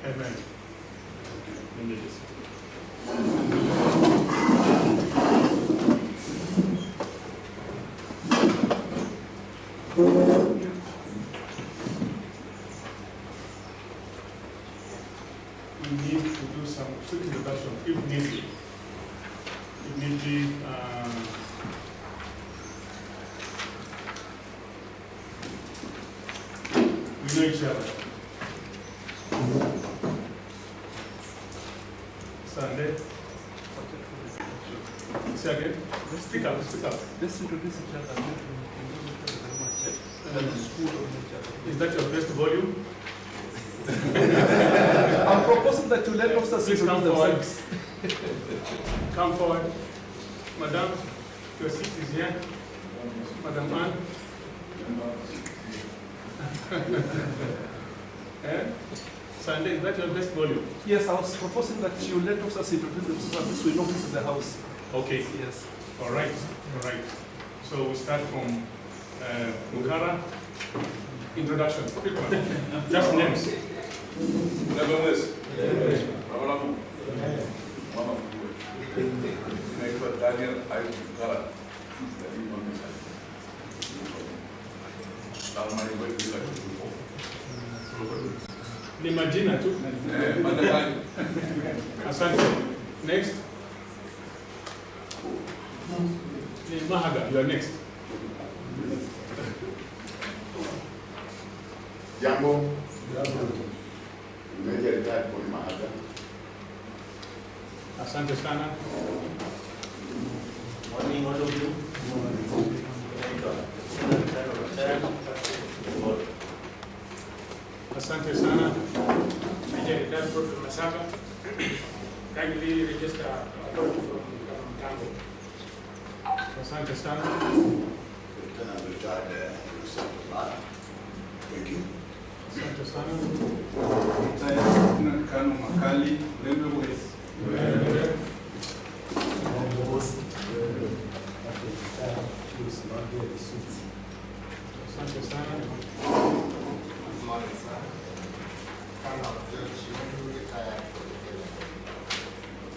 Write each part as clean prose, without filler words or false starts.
Amen. We need to do some quick introduction if needed. If need be, we know each other. Sunday. Say again. Speak up, speak up. Let's introduce each other. Is that your best volume? I'm proposing that you let officers Please come introduce forward. themselves. Come forward. Madam, your seat is here. Madam Ann. Sunday, is that your best volume? Yes, I was proposing that you let officers introduce themselves. At least we know who's in the house. Okay. Yes. All right. All right. So we start from Mukara. Introduction. Quick one. Just names. Ni majina tu. Asante. Next. Ni Mahaga. You are next. Jambo. Meja retired for Mahaga. Asante sana. Morning, all of you. Asante sana. Major retired from Masaka. Kindly register from Tango. Asante sana. Retired Thank you. Asante sana. Kano Makali, Mulembe West. Asante sana.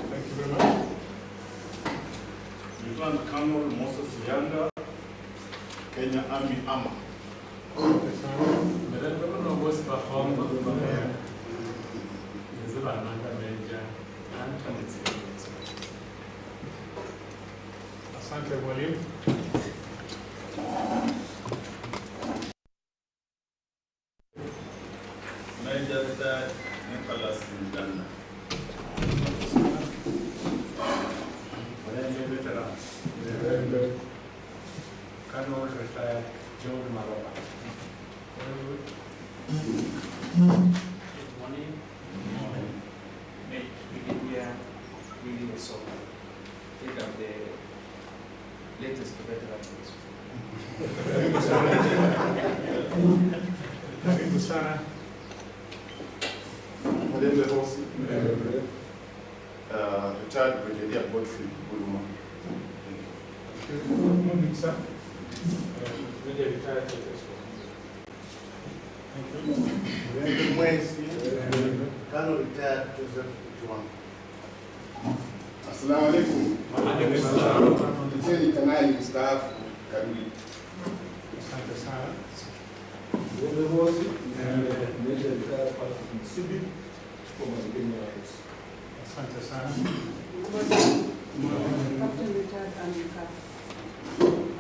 Thank you very much. Lieutenant Colonel Moses Yanga, Kenya Army Armor. Asante sana. Asante mwalimu. Major retired Nicholas Ndana. Veterans. Colonel retired John Maroba. Good morning. May Brigadier William Soka take up the latest veterans. Karibu sana. Mulembe Hosi. Retired Brigadier Godfrey Buluma. Good morning, sir. Major retired Thank you. Mulembe Mwezi, Kano retired Joseph Juan. Assalamu alaikum. Lieutenant Kanali mstaafu Kabili. Asante sana. Mulembe Mwezi, Major retired Sibi for Kenya Rights. Asante sana. Captain retired America.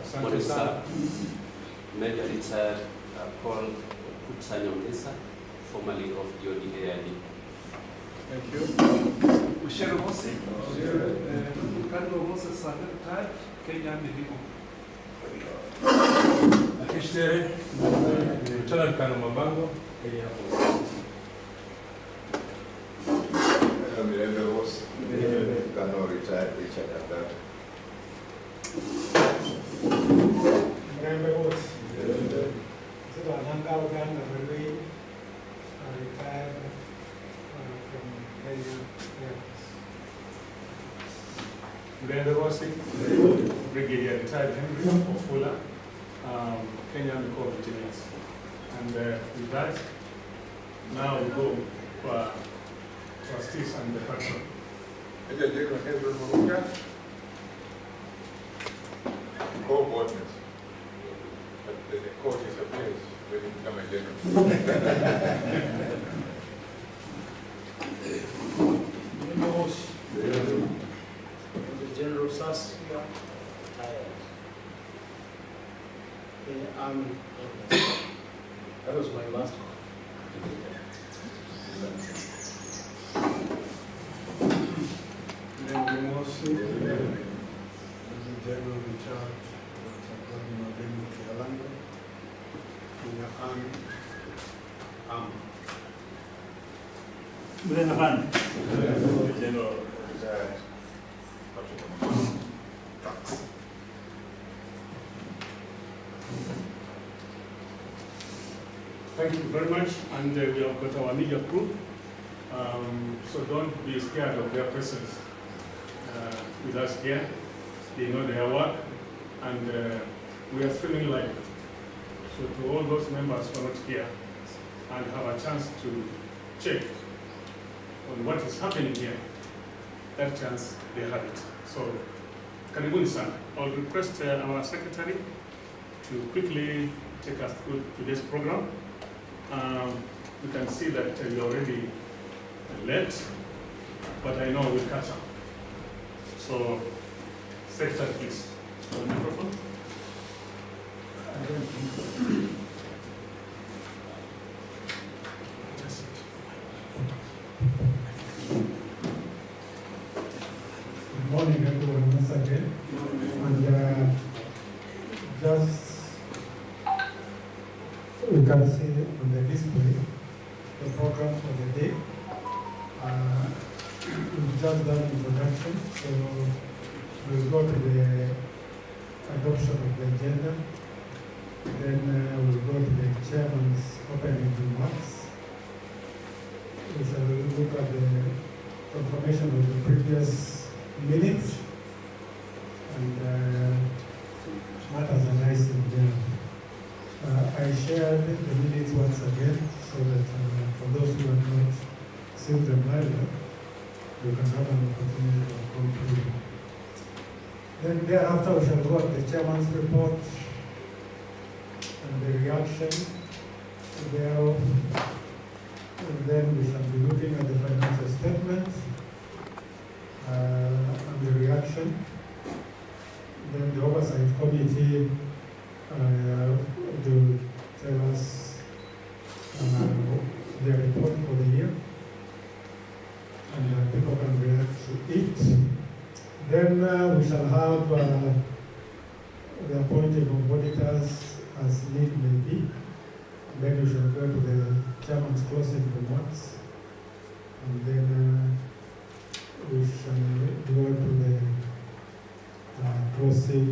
Asante sana. Major retired Paul Kutsanyongesa, formerly of DOD. Thank you. Ushere Mose, Kano Moses Sande retired, Kenya Army Vigo. Akishtere, Lieutenant Colonel Mabango, Kenya Force. Mulembe Hosi. Kano retired Richard Agata. Mulembe Hosi. Sasa Nanga Uganda really retired from Kenya Air Force. Mulembe Hosi. Brigadier retired Henry Ofula, Kenya Army Corps of Engineers. And with that, now we go trustees and the patron. Co-coordinates. But the court disappears when you become a general. The General Saskia that was my last one. Then the motion, the general in charge, Mulembe in the army. The general retired. Thank you very much, and we have got our media crew, so don't be scared of their presence with us here. They know their work, and we are streaming live. So to all those members who are not here and have a chance to check on what is happening here, that chance they have it. So, karibuni sana. I'll request our secretary to quickly take us through today's program. You can see that you're already late, but I know we'll catch up. So, secretary, please, on the microphone. Good morning, everyone, once again. And just we can see on the display the program for the day. We've just done introduction, so we'll go to the adoption of the agenda. Then we'll go to the chairman's opening remarks. We shall look at the confirmation of the previous minutes and matters arising there. I shared the minutes once again so that for those who have not seen them earlier, you can have an opportunity to go through them. Then thereafter we shall go at the chairman's report and the reaction thereof. And then we shall be looking at the financial statements and the reaction. Then the oversight committee will tell us their report for the year, and people can react to it. Then we shall have the appointing of auditors as need may be. Then we shall go to the chairman's closing remarks, and then we shall go to the closing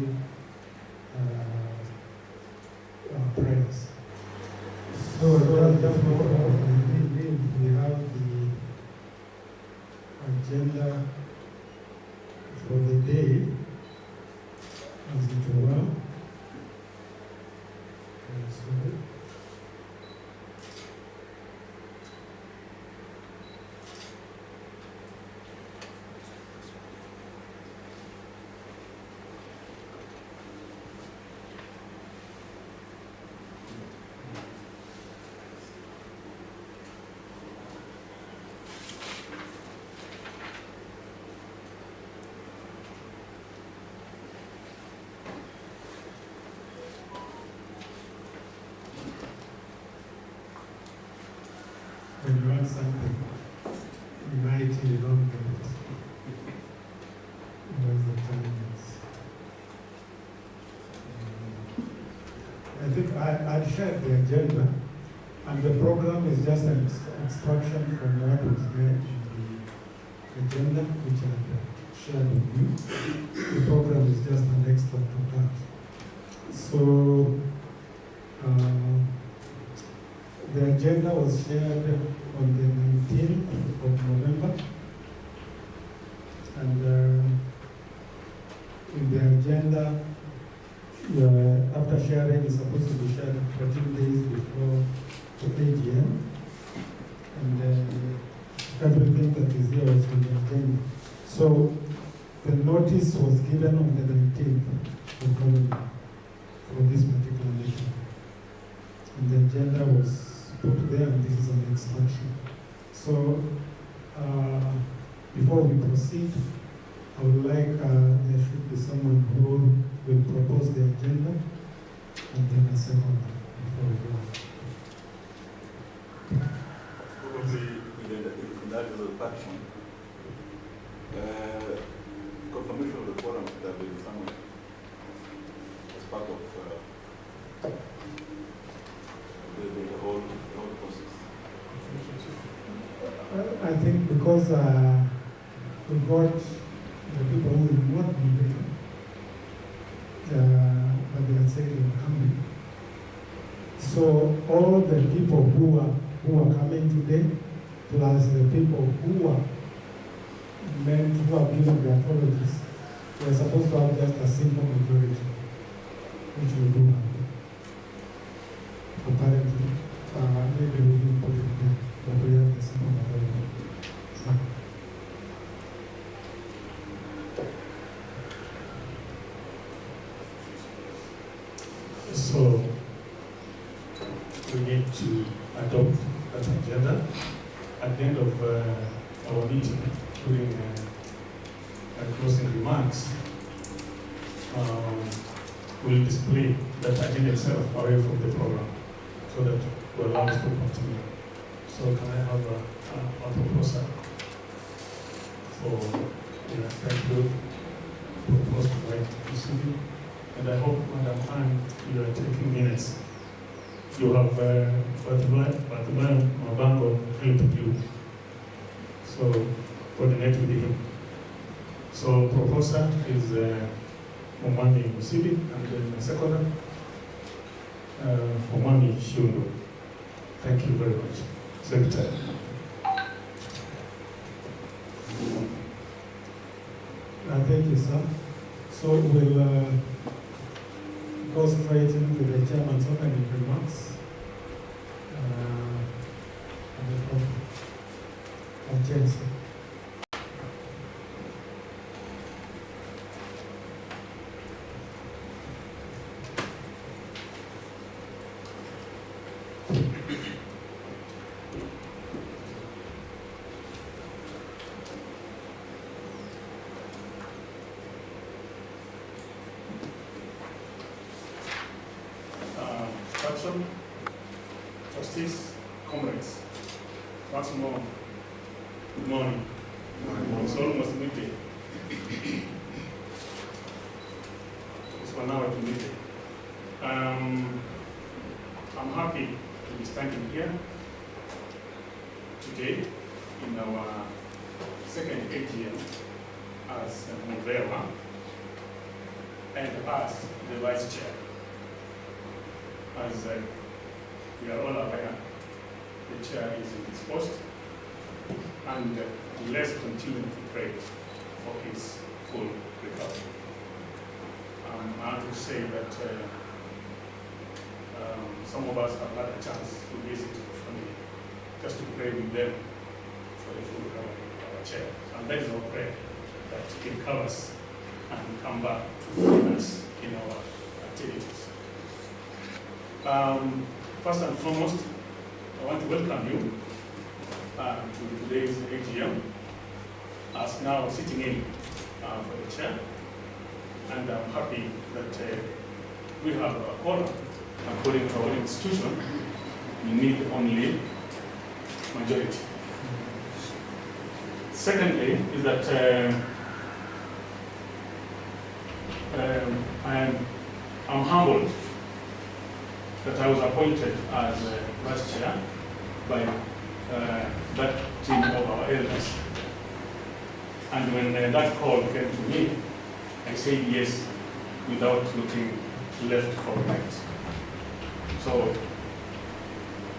prayers. So just we have the agenda for the day as it were. When you want something, you write it, you don't get it. That's the time. I think I shared the agenda, and the program is just an extraction from what was there in the agenda, which I shared with you. The program is just an extract of that. So, the agenda was shared on the 19th of November, and in the agenda, after sharing, is supposed to be shared 14 days before the AGM, and agenda. So the notice was given on the 19th of November for this particular meeting. And the agenda was put there, and this is an extraction. So before we proceed, I would like there should be someone who will propose the agenda, and then a second before we go. Probably in that faction, confirmation of the quorum should have been somewhere as part of the whole process. I think because we got the people who will not be there, but they are saying they are coming. So all the people who are coming today, plus the people who are who have given their apologies, we are supposed to have just a simple majority, which we do have. Apparently, maybe we didn't put it there, but we have the simple majority. So we need to adopt that agenda at the end of our meeting during closing remarks. We'll display that agenda itself away from the program so that will allow us to continue. So can I have a proposal for thank you proposed by PCB? And I hope, Madam Anne, you are taking minutes. You have Batman Mabango helping you. So coordinate with him. So proposer is Omwami Musibi, and then the second Omwami Shundo. Thank you very much. Secretary. Thank you, sir. So we'll go straight into the chairman's opening remarks. Of James. Trustees, comrades, once more, good morning. It's almost midday. It's 1 hour to midday. I'm happy to be standing here today in our second AGM as MuVeWa and as the Vice Chair. As we are all aware, the chair is in his post, and let's continue to pray for his full recovery. I have to say that some of us have had a chance to visit the family, just to pray with them for the full recovery of our chair. And that is our prayer, that he recovers and come back to join us in our activities. First and foremost, I want to welcome you to today's AGM as now sitting in for the chair. And I'm happy that we have a quorum. According to our institution, we need only majority. Secondly, is that I'm humbled that I was appointed as vice chair by that team of our elders. And when that call came to me, I said yes without looking left or right. So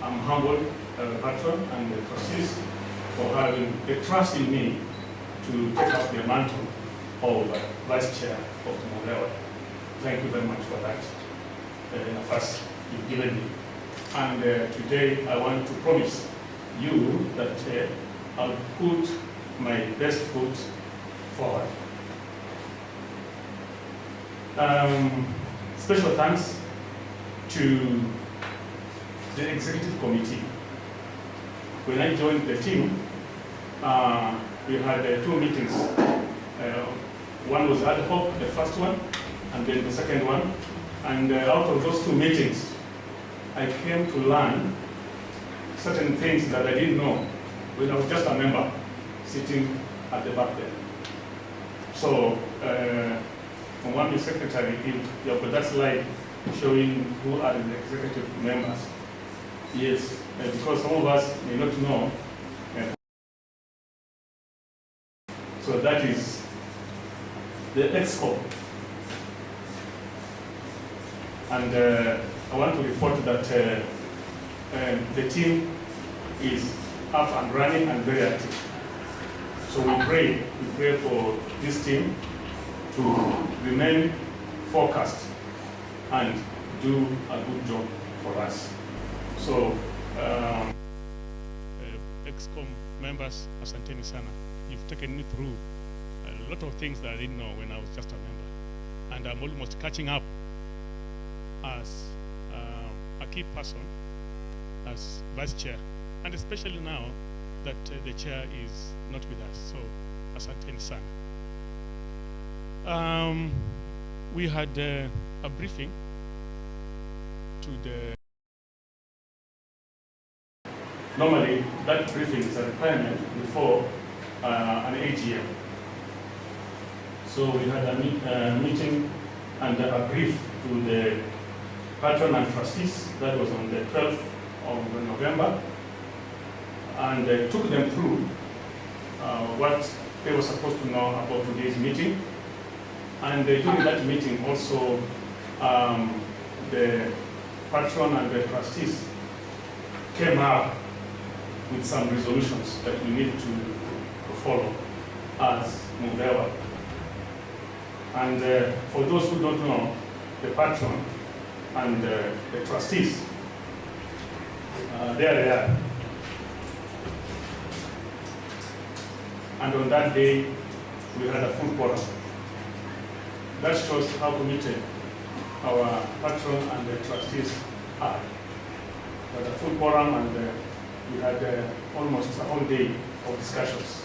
I'm humbled as a patron and the trustees for having the trust in me to take up the mantle of vice chair of MuVeWa. Thank you very much for that. First, you've given me. And today I want to promise you that I'll put my best foot forward. Special thanks to the executive committee. When I joined the team, we had 2 meetings. One was ad hoc, the first one, and then the second one. And out of those 2 meetings, I came to learn certain things that I didn't know when I was just a member sitting at the back there. So, from one secretary, if you have got that slide showing who are the executive members. Yes, because some of us may not know. So that is the EXCO. And I want to report that the team is up and running and very active. So we pray for this team to remain focused and do a good job for us. So, EXCOM members, asanteni sana. You've taken me through a lot of things that I didn't know when I was just a member. And I'm almost catching up as a key person, as vice chair. And especially now that the chair is not with us. So, asanteni sana. We had a briefing to the... Normally, that briefing is a requirement before an AGM. So we had a meeting and a brief to the patron and trustees. That was on the 12th of November. And took them through what they were supposed to know about today's meeting. And during that meeting also, the patron and the trustees came up with some resolutions that we need to follow as MuVeWa. And for those who don't know, the patron and the trustees, there they are. And on that day, we had a full quorum. That shows how committed our patron and the trustees are. We had a full quorum and we had almost a whole day of discussions.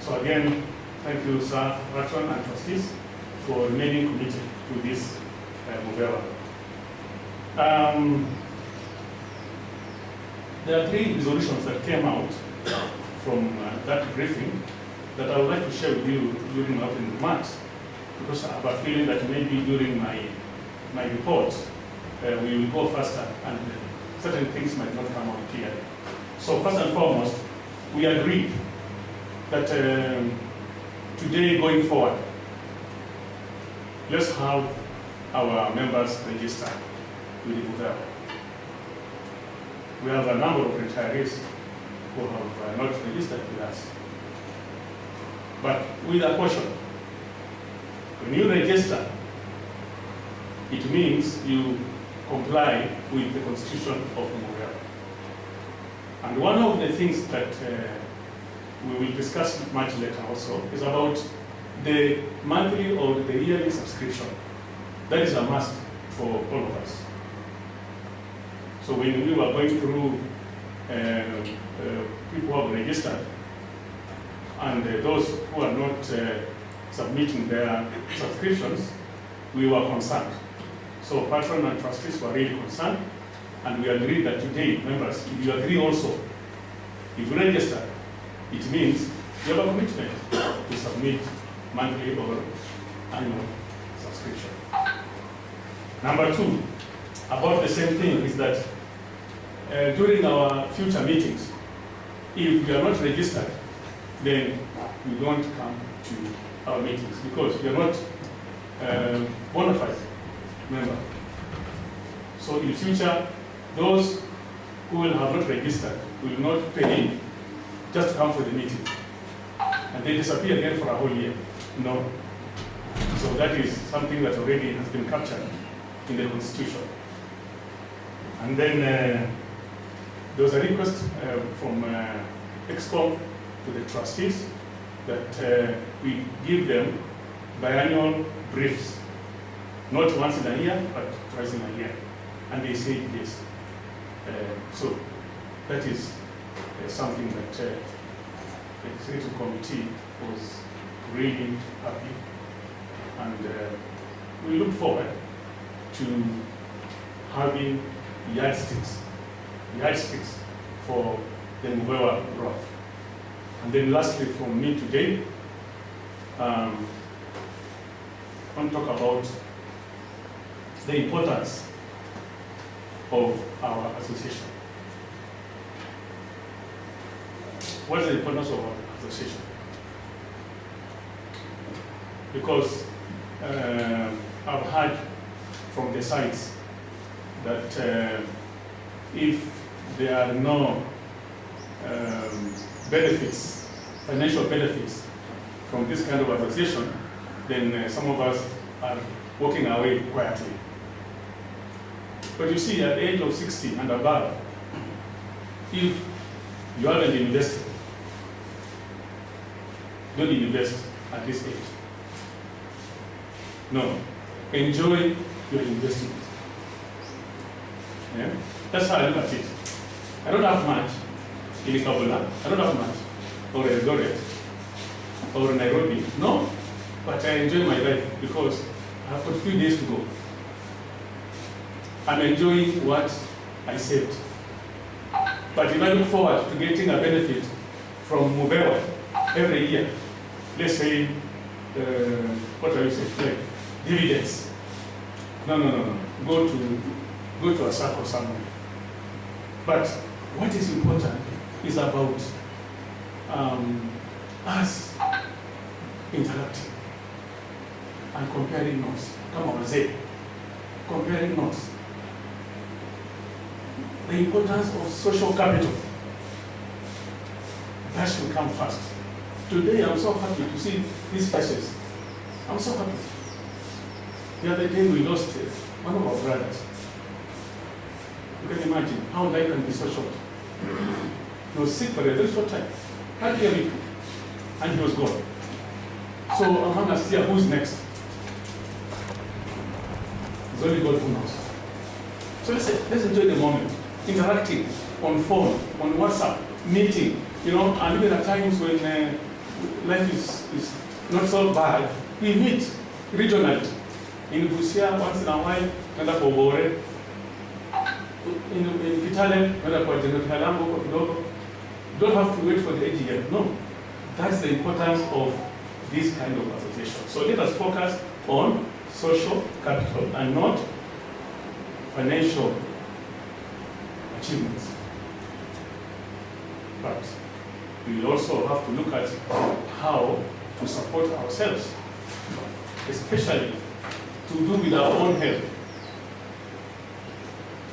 So again, thank you, sir, patron and trustees, for remaining committed to this MuVeWa. There are 3 resolutions that came out from that briefing that I would like to share with you during my opening remarks, because I have a feeling that maybe during my report we will go faster and certain things might not come out clearly. So first and foremost, we agreed that today going forward, let's have our members registered with the MuVeWa. We have a number of retirees who have not registered with us. But with a caution, when you register, it means you comply with the constitution of MuVeWa. And one of the things that we will discuss much later also is about the monthly or the yearly subscription. That is a must for all of us. So when we were going through people who have registered and those who are not submitting their subscriptions, we were concerned. So patron and trustees were really concerned, and we agreed that today, members, if you agree also, if you register, it means you have a commitment to submit monthly or annual subscription. Number 2, about the same thing is that during our future meetings, if you are not registered, then you don't come to our meetings because you are not bona fide member. So in future, those who will have not registered will not pay in just to come for the meeting. And they disappear again for a whole year. No. So that is something that already has been captured in the Constitution. And then there was a request from EXCOM to the trustees that we give them biannual briefs, not once in a year, but twice in a year. And they say yes. So that is something that the executive committee was really happy. And we look forward to having yardsticks for the MuVeWa growth. And then lastly from me today, I want to talk about the importance of our association. What is the importance of our association? Because I've heard from the sides that if there are no benefits, financial benefits from this kind of association, then some of us are walking away quietly. But you see, at the age of 60 and above, if you haven't invested, don't invest at this age. No, enjoy your investment. Yeah? That's how I look at it. I don't have much in Kabula, I don't have much, or Eldoret, or Nairobi. No, but I enjoy my life because I have got a few days to go. I'm enjoying what I saved. But if I look forward to getting a benefit from MuVeWa every year, let's say, what are you saying? Like dividends. No. Go to a circle somewhere. But what is important is about us interacting and comparing notes. Come on, say, comparing notes. The importance of social capital. That should come first. Today, I'm so happy to see these faces. I'm so happy. The other day, we lost one of our brothers. You can imagine how life can be so short. He was sick for a very short time. Can't hear me. And he was gone. So among us here, who's next? It's only God who knows. So let's enjoy the moment. Interacting on phone, on WhatsApp, meeting, and even at times when life is not so bad, we meet regionally. In Busia, once in a while, nenda kwa Ubore. In Kitale, nenda kwa Kalambo, Kidogo. Don't have to wait for the AGM. No. That's the importance of this kind of association. So let us focus on social capital and not financial achievements. But we also have to look at how to support ourselves, especially to do with our own health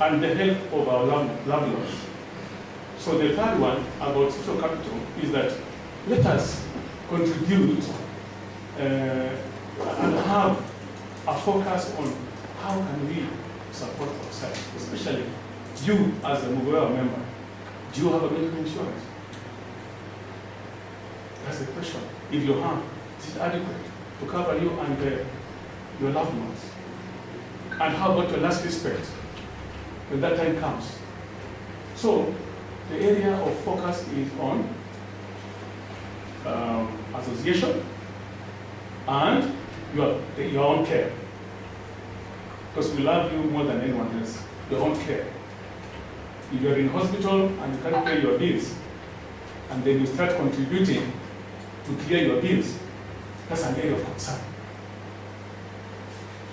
and the health of our loved ones. So the third one about social capital is that let us contribute and have a focus on how can we support ourselves, especially you as a MuVeWa member. Do you have a medical insurance? That's the question. If you have, is it adequate to cover you and your loved ones? And how about your last respect when that time comes? So the area of focus is on association and your own care. Because we love you more than anyone else. Your own care. If you're in hospital and you can't pay your bills, and then you start contributing to clear your bills, that's an area of concern.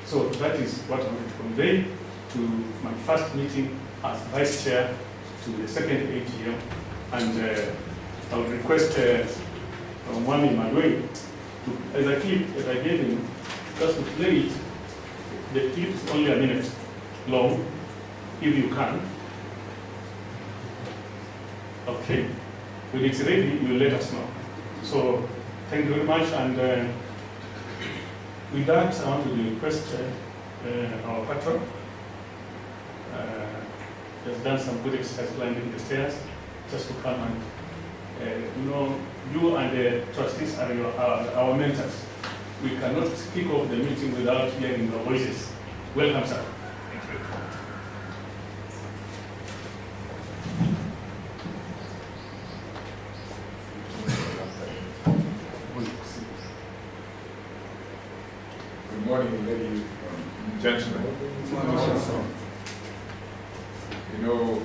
So that is what I want to convey to my first meeting as Vice Chair to the second AGM. And I would request Mwami Madwe, as a clip that I gave him, just to play it. The clip is only a minute long, if you can. Okay. When it's ready, you will let us know. So, thank you very much. And with that, I want to request our patron. He has done some good exercise climbing the stairs, just to come and you and the trustees are our mentors. We cannot kick off the meeting without hearing your voices. Welcome, sir. Good morning, ladies and gentlemen. You know,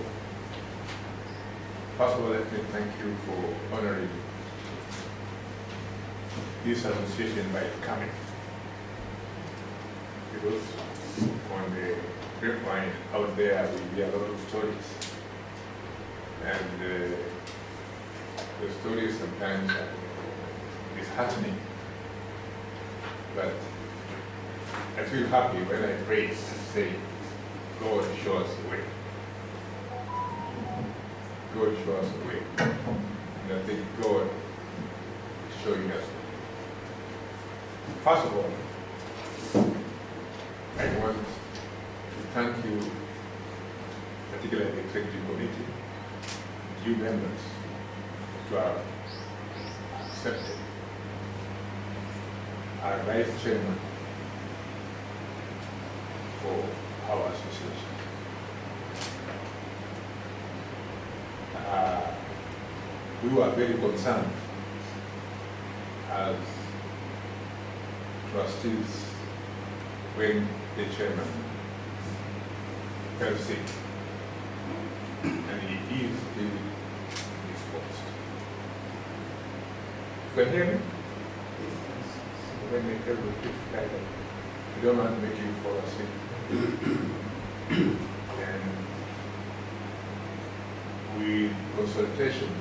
first of all, let me thank you for honoring this association by coming. Because on the grapevine out there, we hear a lot of stories. And the stories sometimes are disheartening. But I feel happy when I pray and say, God show us the way. God show us the way. And I think God is showing us. First of all, I want to thank you, particularly the executive committee, you members, to have accepted our vice chairman for our association. We were very concerned as trustees when the chairman fell sick, and he is still disposed. You can hear me? When they tell you to we don't want to make you fall asleep. And with consultation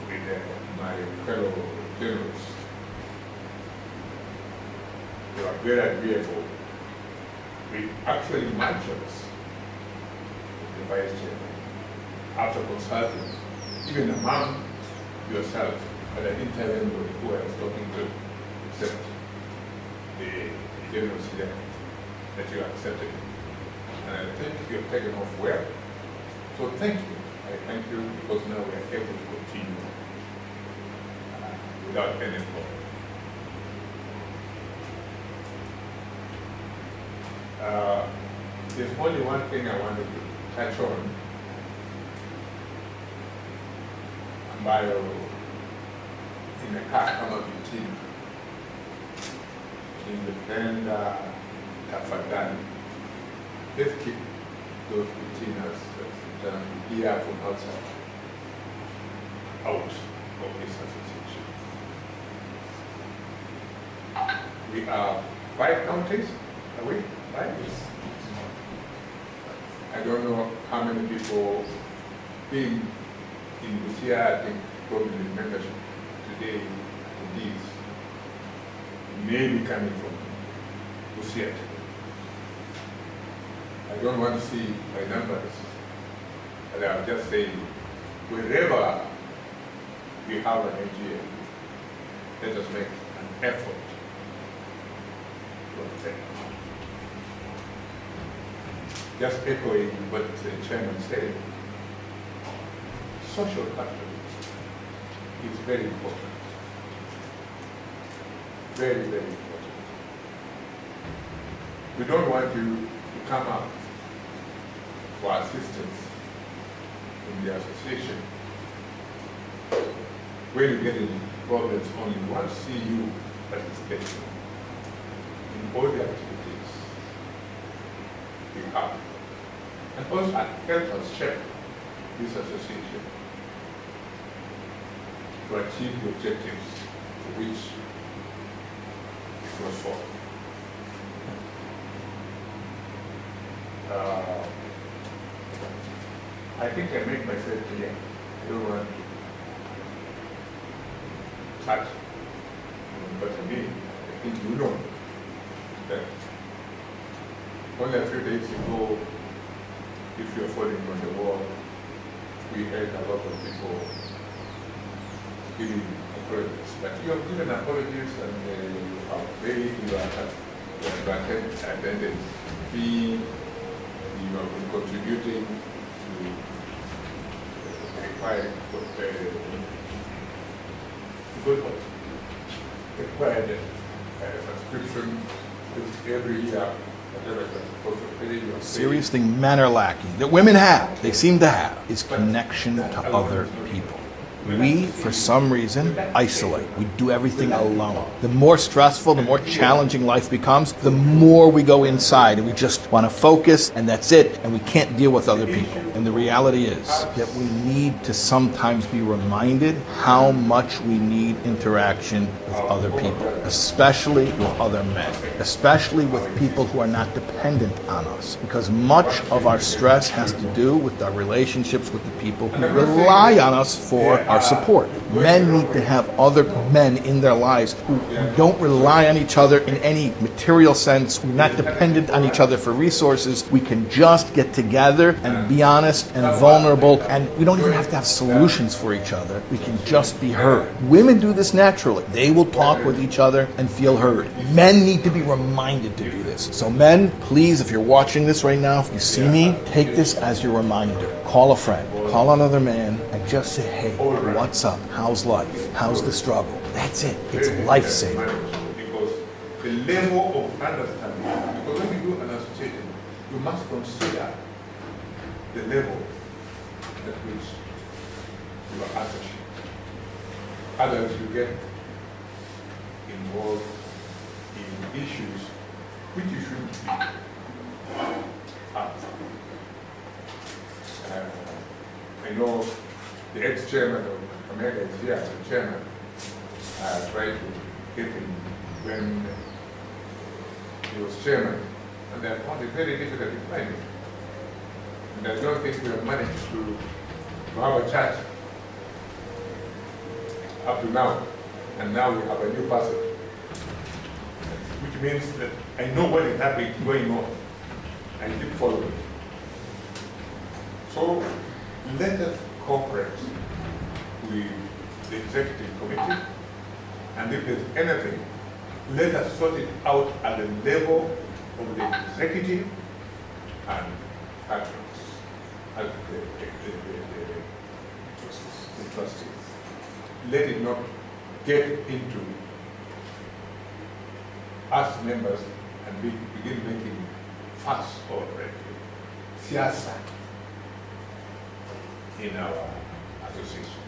with my fellow generals, they were very agreeable with actually my choice, the vice chairman, after consulting, even among yourself, but I didn't tell anybody who I was talking to, except the generals here, that you accepted it. And I think you have taken off well. So thank you. I thank you because now we are able to continue without any problem. There's only one thing I wanted to touch on. Ambayo imekaa kama vitina. Ningependa tafadhali, let's keep those vitinas here from outside, out of this association. We are 5 counties, are we? 5? I don't know how many people being in Busia, I think probably membership today, these may be coming from Busia. I don't want to see my numbers, but I'm just saying, wherever we have an AGM, let us make an effort to attend. Just echoing what the chairman said, social capital is very important. Very, very important. We don't want you to come up for assistance in the association. When you get in problems, only we want to see you participating in all the activities we have. And also help us shape this association to achieve the objectives for which it was formed. I think I made myself clear. I don't want to touch. But to me, I think you know that only a few days ago, if you're following on the wall, we heard a lot of people giving apologies. But you have given apologies and you have paid your attendance fee, you have been contributing to required required subscription every year. Whatever you're supposed to pay, you're Serious thing men are lacking, that women have, they seem to have, is connection to other people. We, for some reason, isolate. We do everything alone. The more stressful, the more challenging life becomes, the more we go inside and we just want to focus and that's it, and we can't deal with other people. And the reality is that we need to sometimes be reminded how much we need interaction with other people, especially with other men, especially with people who are not dependent on us, because much of our stress has to do with our relationships with the people who rely on us for our support. Men need to have other men in their lives who don't rely on each other in any material sense. We're not dependent on each other for resources. We can just get together and be honest and vulnerable, and we don't even have to have solutions for each other. We can just be heard. Women do this naturally. They will talk with each other and feel heard. Men need to be reminded to do this. So men, please, if you're watching this right now, if you see me, take this as your reminder. Call a friend, call another man, and just say, hey, what's up? How's life? How's the struggle? That's it. It's life-saving. Because the level of understanding, because when you do an association, you must consider the level at which you are associated. Otherwise, you get involved in issues which you shouldn't be asked. I know the ex-chairman of America is here, the chairman. I tried to get him when he was chairman, and I found it very difficult to find him. And I don't think we have managed to have a chat up to now. And now we have a new person, which means that I know what is happening, going on. I keep following. So let us cooperate with the executive committee, and if there's anything, let us sort it out at the level of the executive and patrons, as the trustees. Let it not get into us members and begin making fuss or siasa in our association.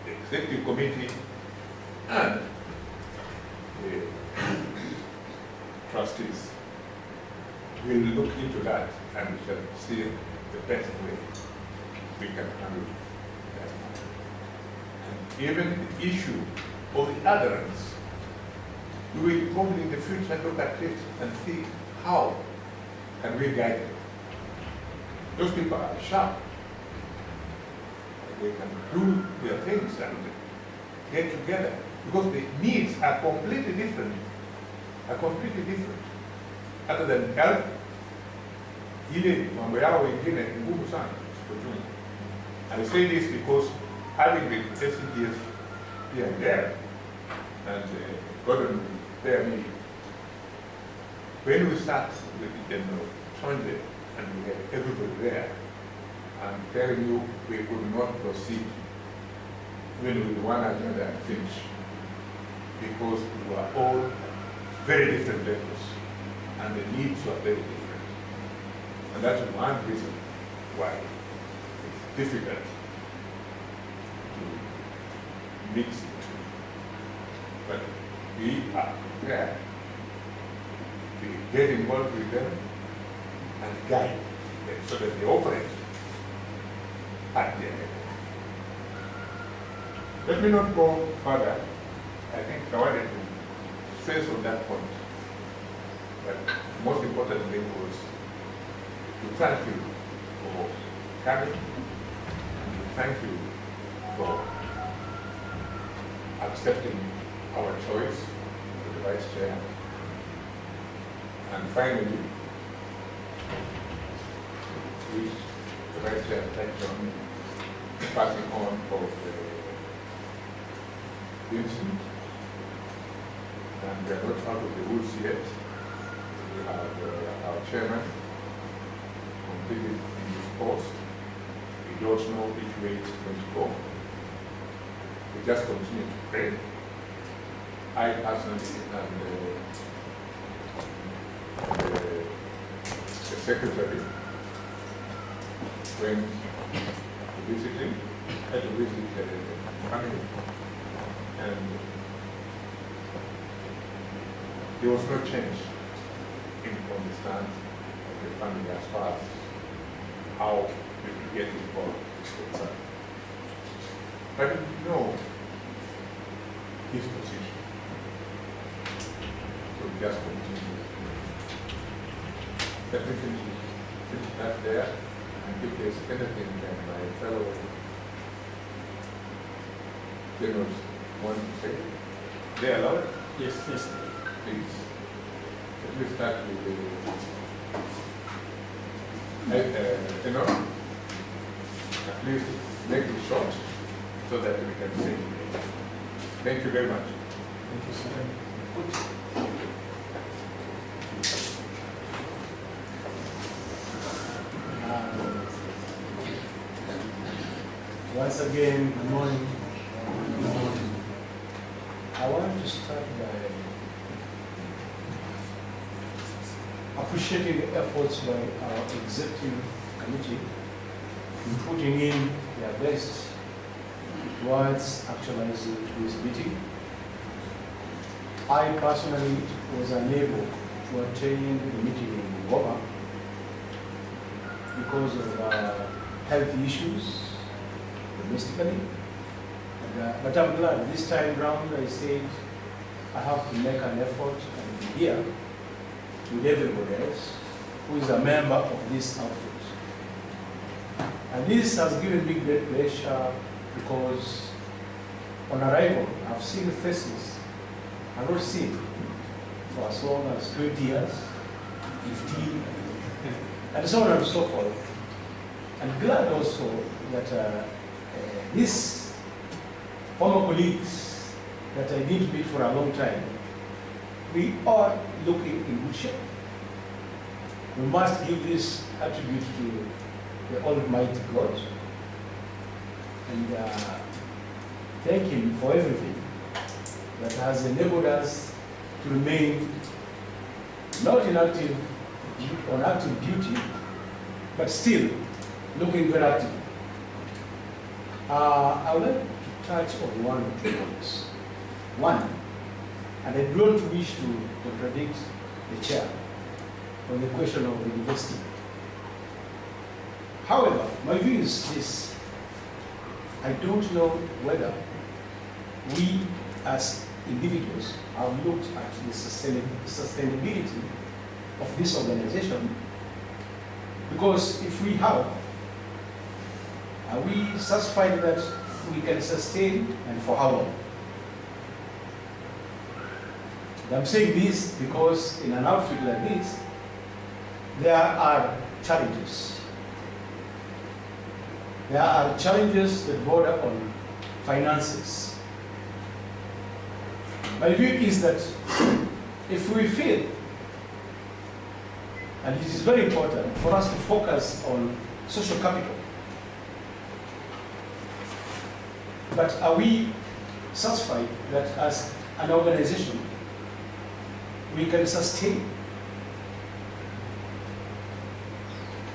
The executive committee and the trustees will look into that, and we shall see the best way we can handle that matter. And even the issue of the adherence, we will probably in the future look at it and see how can we guide them. Those people are sharp. They can do their things and get together, because the needs are completely different. Other than health, ile mambo yao ingine ni ngumu sana kujua. I say this because having been SCDS here and there, and Gordon there me, when we start with the Sunday and we had everybody there, I'm telling you, we could not proceed even with one agenda and finish, because we were all at very different levels and the needs were very different. And that's one reason why it's difficult to mix the two. But we are prepared to get involved with them and guide them so that they operate at their level. Let me not go further. I think I wanted to stress on that point. But the most important thing was to thank you for coming, and to thank you for accepting our choice for the vice chair. And finally, which the vice chair touched on, passing on of Vincent, and we are not out of the woods yet. We have our chairman completed in his post. We We don't know which way it's going to go. We just continue to pray. I personally and the secretary went to visit him, had to visit the family, and there was no change in understanding of the family as far as how we could get involved. But we know his position. So we just continue. Let me finish that there, and if there's anything that my fellow generals want to say, they allowed? Yes, yes. Please. Let me start with the, at least make it short so that we can see. Thank you very much. Thank you, sir. Once again, good morning. I want to start by appreciating the efforts by our executive committee in putting in their best towards actualizing this meeting. I personally was unable to attend the meeting in MuVeWa because of health issues domestically. But I'm glad this time round I said I have to make an effort and be here with everybody else who is a member of this outfit. And this has given me great pleasure because on arrival I've seen faces I've not seen for as long as 20 years, 15, and so on and so forth. I'm glad also that these former colleagues that I didn't meet for a long time, we are looking in good shape. We must give this attribute to the Almighty God and thank Him for everything that has enabled us to remain not on active duty, but still looking very active. I would like to touch on one or two points. One, and I don't wish to contradict the chair on the question of investing. However, my view is this. I don't know whether we as individuals have looked at the sustainability of this organization, because if we have, are we satisfied that we can sustain and for how long? I'm saying this because in an outfit like this, there are challenges. There are challenges that border on finances. My view is that if we fail, and it is very important for us to focus on social capital, but are we satisfied that as an organization we can sustain?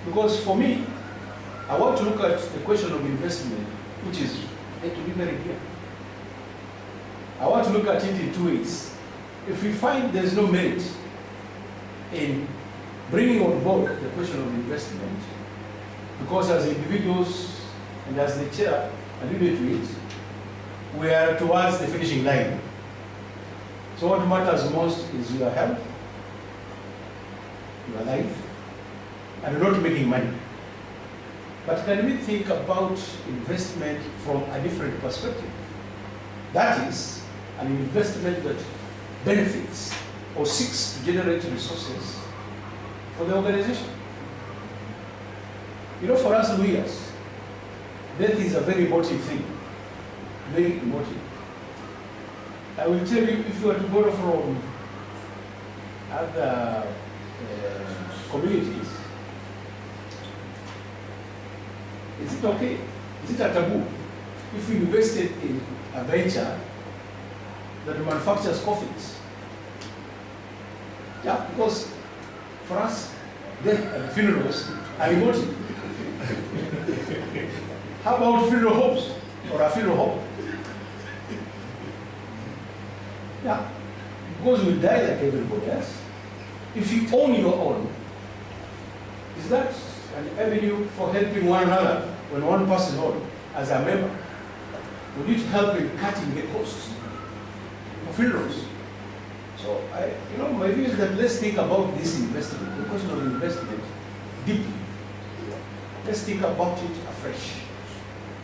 Because for me, I want to look at the question of investment, which is to be very clear. I want to look at it in two ways. If we find there's no merit in bringing on board the question of investment, because as individuals and as the chair alluded to it, we are towards the finishing line. So what matters most is your health, your life, and not making money. But can we think about investment from a different perspective? That is, an investment that benefits or seeks to generate resources for the organization. You know, for us lawyers, death is a very emotive thing. Very emotive. I will tell you, if you were to borrow from other communities, Is it okay? Is it a taboo? If we invested in a venture that manufactures coffins? Yeah, because for us, death and funerals are emotive. How about funeral homes or a funeral home? Yeah, because we die like everybody else. If you own your own, is that an avenue for helping one another when one passes on as a member? Would it help in cutting the costs of funerals? So, my view is that let's think about this investment, the question of investment, deeply. Let's think about it afresh.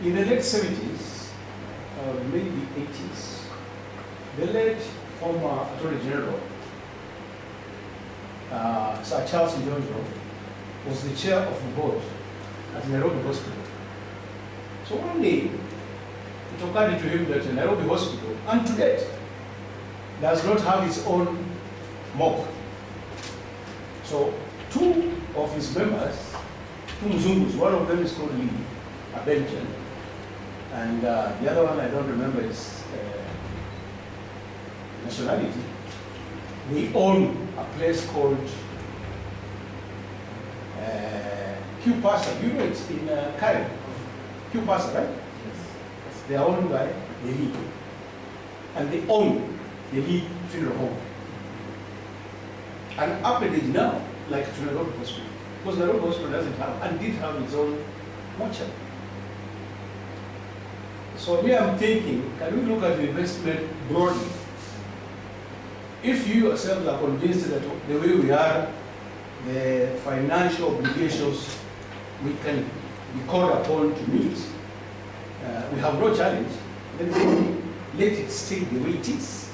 In the late 70s, or maybe 80s, the late former Attorney General, Sir Charles Njoroge, was the chair of the board at Nairobi Hospital. So one day, it occurred to him that Nairobi Hospital, and to date, does not have its own morgue. So two of his members, two Mzungus, one of them is called Lee, a Belgian, and the other one I don't remember his nationality. We own a place called Q Pasa. You know it's in Karen. Q Pasa, right? Yes. They are owned by the Lee. And they own the Lee Funeral Home. And up it is now, like to Nairobi Hospital. Because Nairobi Hospital doesn't have, and did have its own mortuary. So here I'm thinking, can we look at the investment broadly? If you yourselves are convinced that the way we are, the financial obligations we can be called upon to meet, we have no challenge, then let it stay the way it is.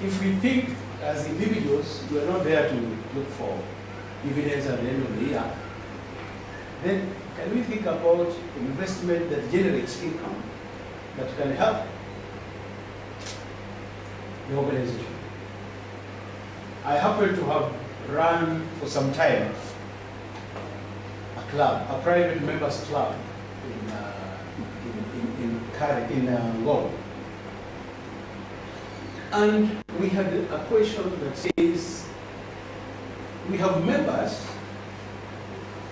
If we think as individuals we are not there to look for dividends at the end of the year, then can we think about investment that generates income that can help the organization? I happen to have run for some time a club, a private members club in Angola. And we had a question that says, we have members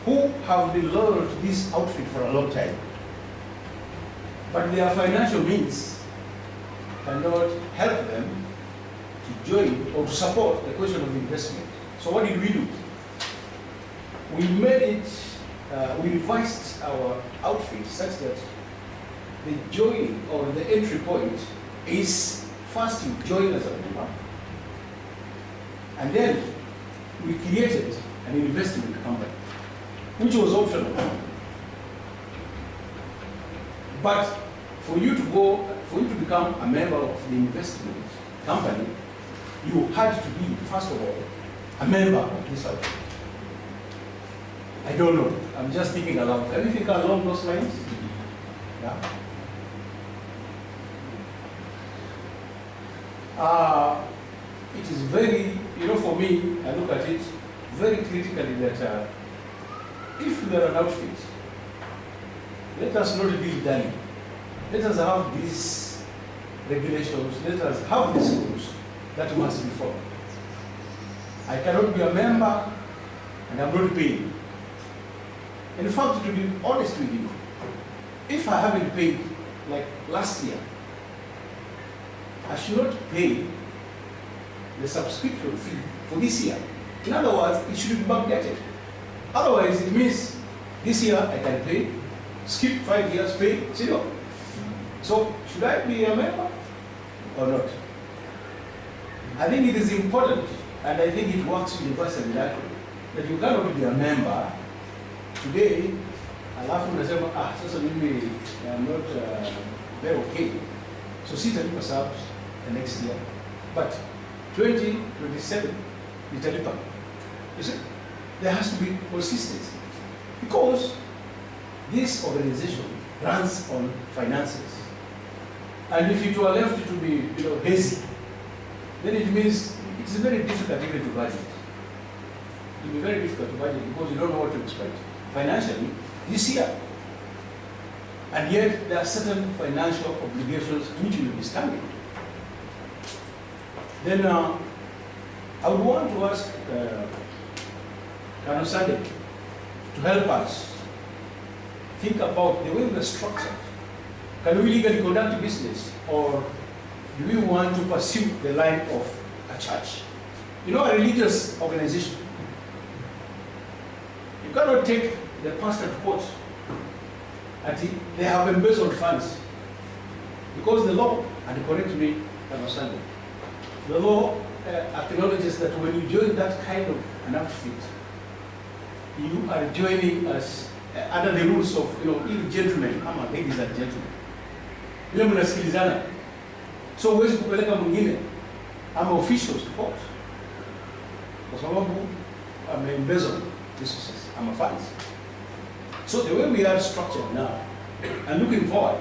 who have been loyal to this outfit for a long time, but their financial means cannot help them to join or to support the question of investment. So what did we do? We made it, we revised our outfit such that the joining or the entry point is first you join as a member, and then we created an investment company, which was optional. But for you to become a member of the investment company, you had to be, first of all, a member of this outfit. I don't know. I'm just thinking aloud. Can you think along those lines? Yeah. It is very, for me, I look at it very critically that if we are an outfit, let us not be dying. Let us have these regulations, let us have these rules that must be followed. I cannot be a member and I'm not paying. In fact, to be honest with you, if I haven't paid, like last year, I should not pay the subscription fee for this year. In other words, it should be backdated. Otherwise, it means this year I can pay, skip 5 years, pay 0. So, should I be a member or not? I think it is important, and I think it works universally that way, that you cannot be a member today, alafu unasema, sasa mimi I'm not very okay. So sitalipa subs the next year. But 2027, nitalipa. You see, there has to be consistency. Because this organization runs on finances. And if it were left to be hazy, then it means it's very difficult even to budget. It will be very difficult to budget because you don't know what to expect. Financially, this year, And yet there are certain financial obligations which will be standing. Then I would want to ask Colonel Sunday to help us think about the way we're structured. Can we legally conduct business, or do we want to pursue the line of a church? You know, a religious organization, you cannot take the pastor to court and they have embezzled funds, because the law, and correct me, Colonel Sunday, the law acknowledges that when you join that kind of an outfit, you are joining us under the rules of, even gentlemen, ladies and gentlemen. Ile mnasikilizana. So huwezi kupeleka mwingine ama officials to court, kwa sababu embezzle resources ama funds. So the way we are structured now and looking forward,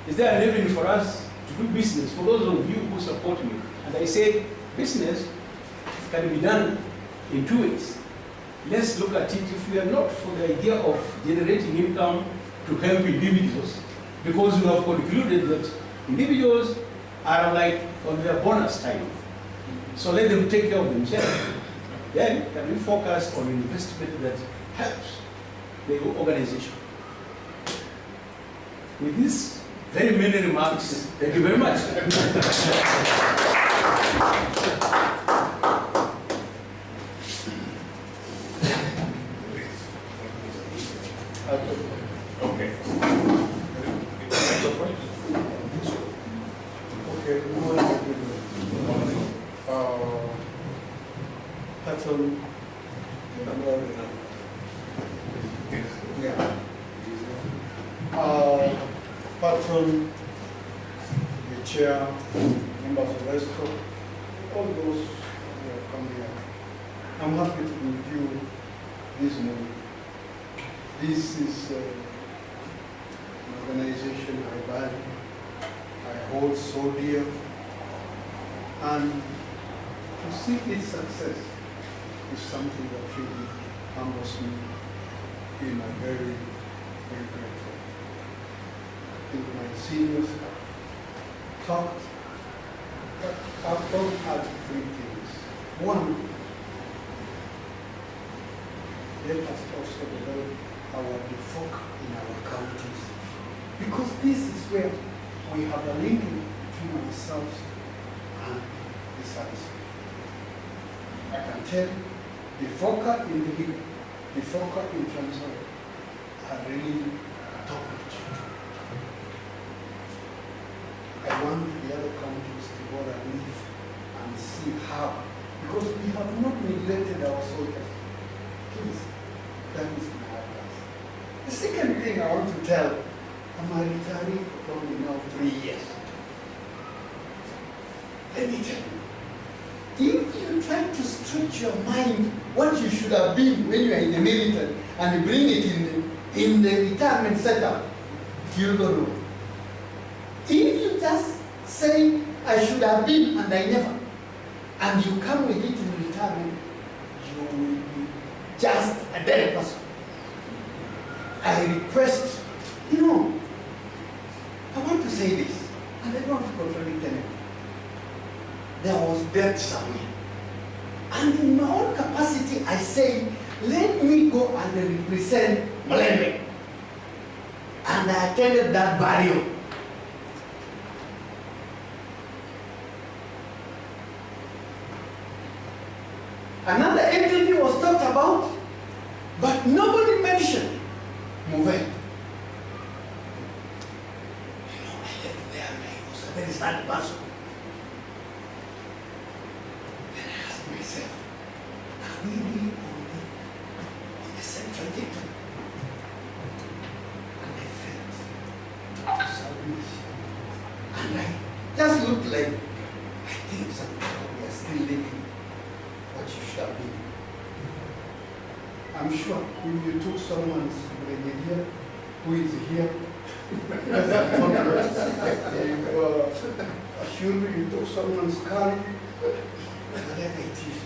is there an avenue for us to do business? For those of you who support me, and I say business can be done in 2 ways. Let's look at it. If we are not for the idea of generating income to help individuals, because we have concluded that individuals are like on their bonus time, so let them take care of themselves. Then can we focus on investment that helps the organization? With these very many remarks, thank you very much. Okay. Okay, good morning, everyone. Patton, yeah. Patton, the chair, members of Brystal, all those who have come here. I'm happy to review this morning. This is an organization I value, I hold so dear, and to see its success is something that really humbles me, and I'm very, very grateful. I think my seniors have talked, but I've all had 3 things. One, let us also develop our default in our counties, because this is where we have a link between ourselves and the service. I can tell the FOCA in the Hill, the FOCA in Transvaal are really top notch. I want the other counties to go and live and see how, because we have not neglected our soldiers. Please, that is my advice. The second thing I want to tell, I'm a retiree for probably now 3 years. Let me tell you, if you try to stretch your mind what you should have been when you are in the military and bring it in the retirement setup, you'll go wrong. If you just say, I should have been and I never, and you come with it in retirement, you will be just a dead person. I request, I want to say this, and I don't want to contradict anyone. There was death somewhere. And in my own capacity, I say, let me go and represent Mulembe. And I attended that burial. Another entity was talked about, but nobody mentioned MuVeWa. I left there and I was a very sad person. Then I asked myself, are we really on the same trajectory? And I felt salvation. And I just looked like, I think somehow we are still living what you should have been. I'm sure if you took someone's brigadier who is here, assure you took someone's car, whatever it is.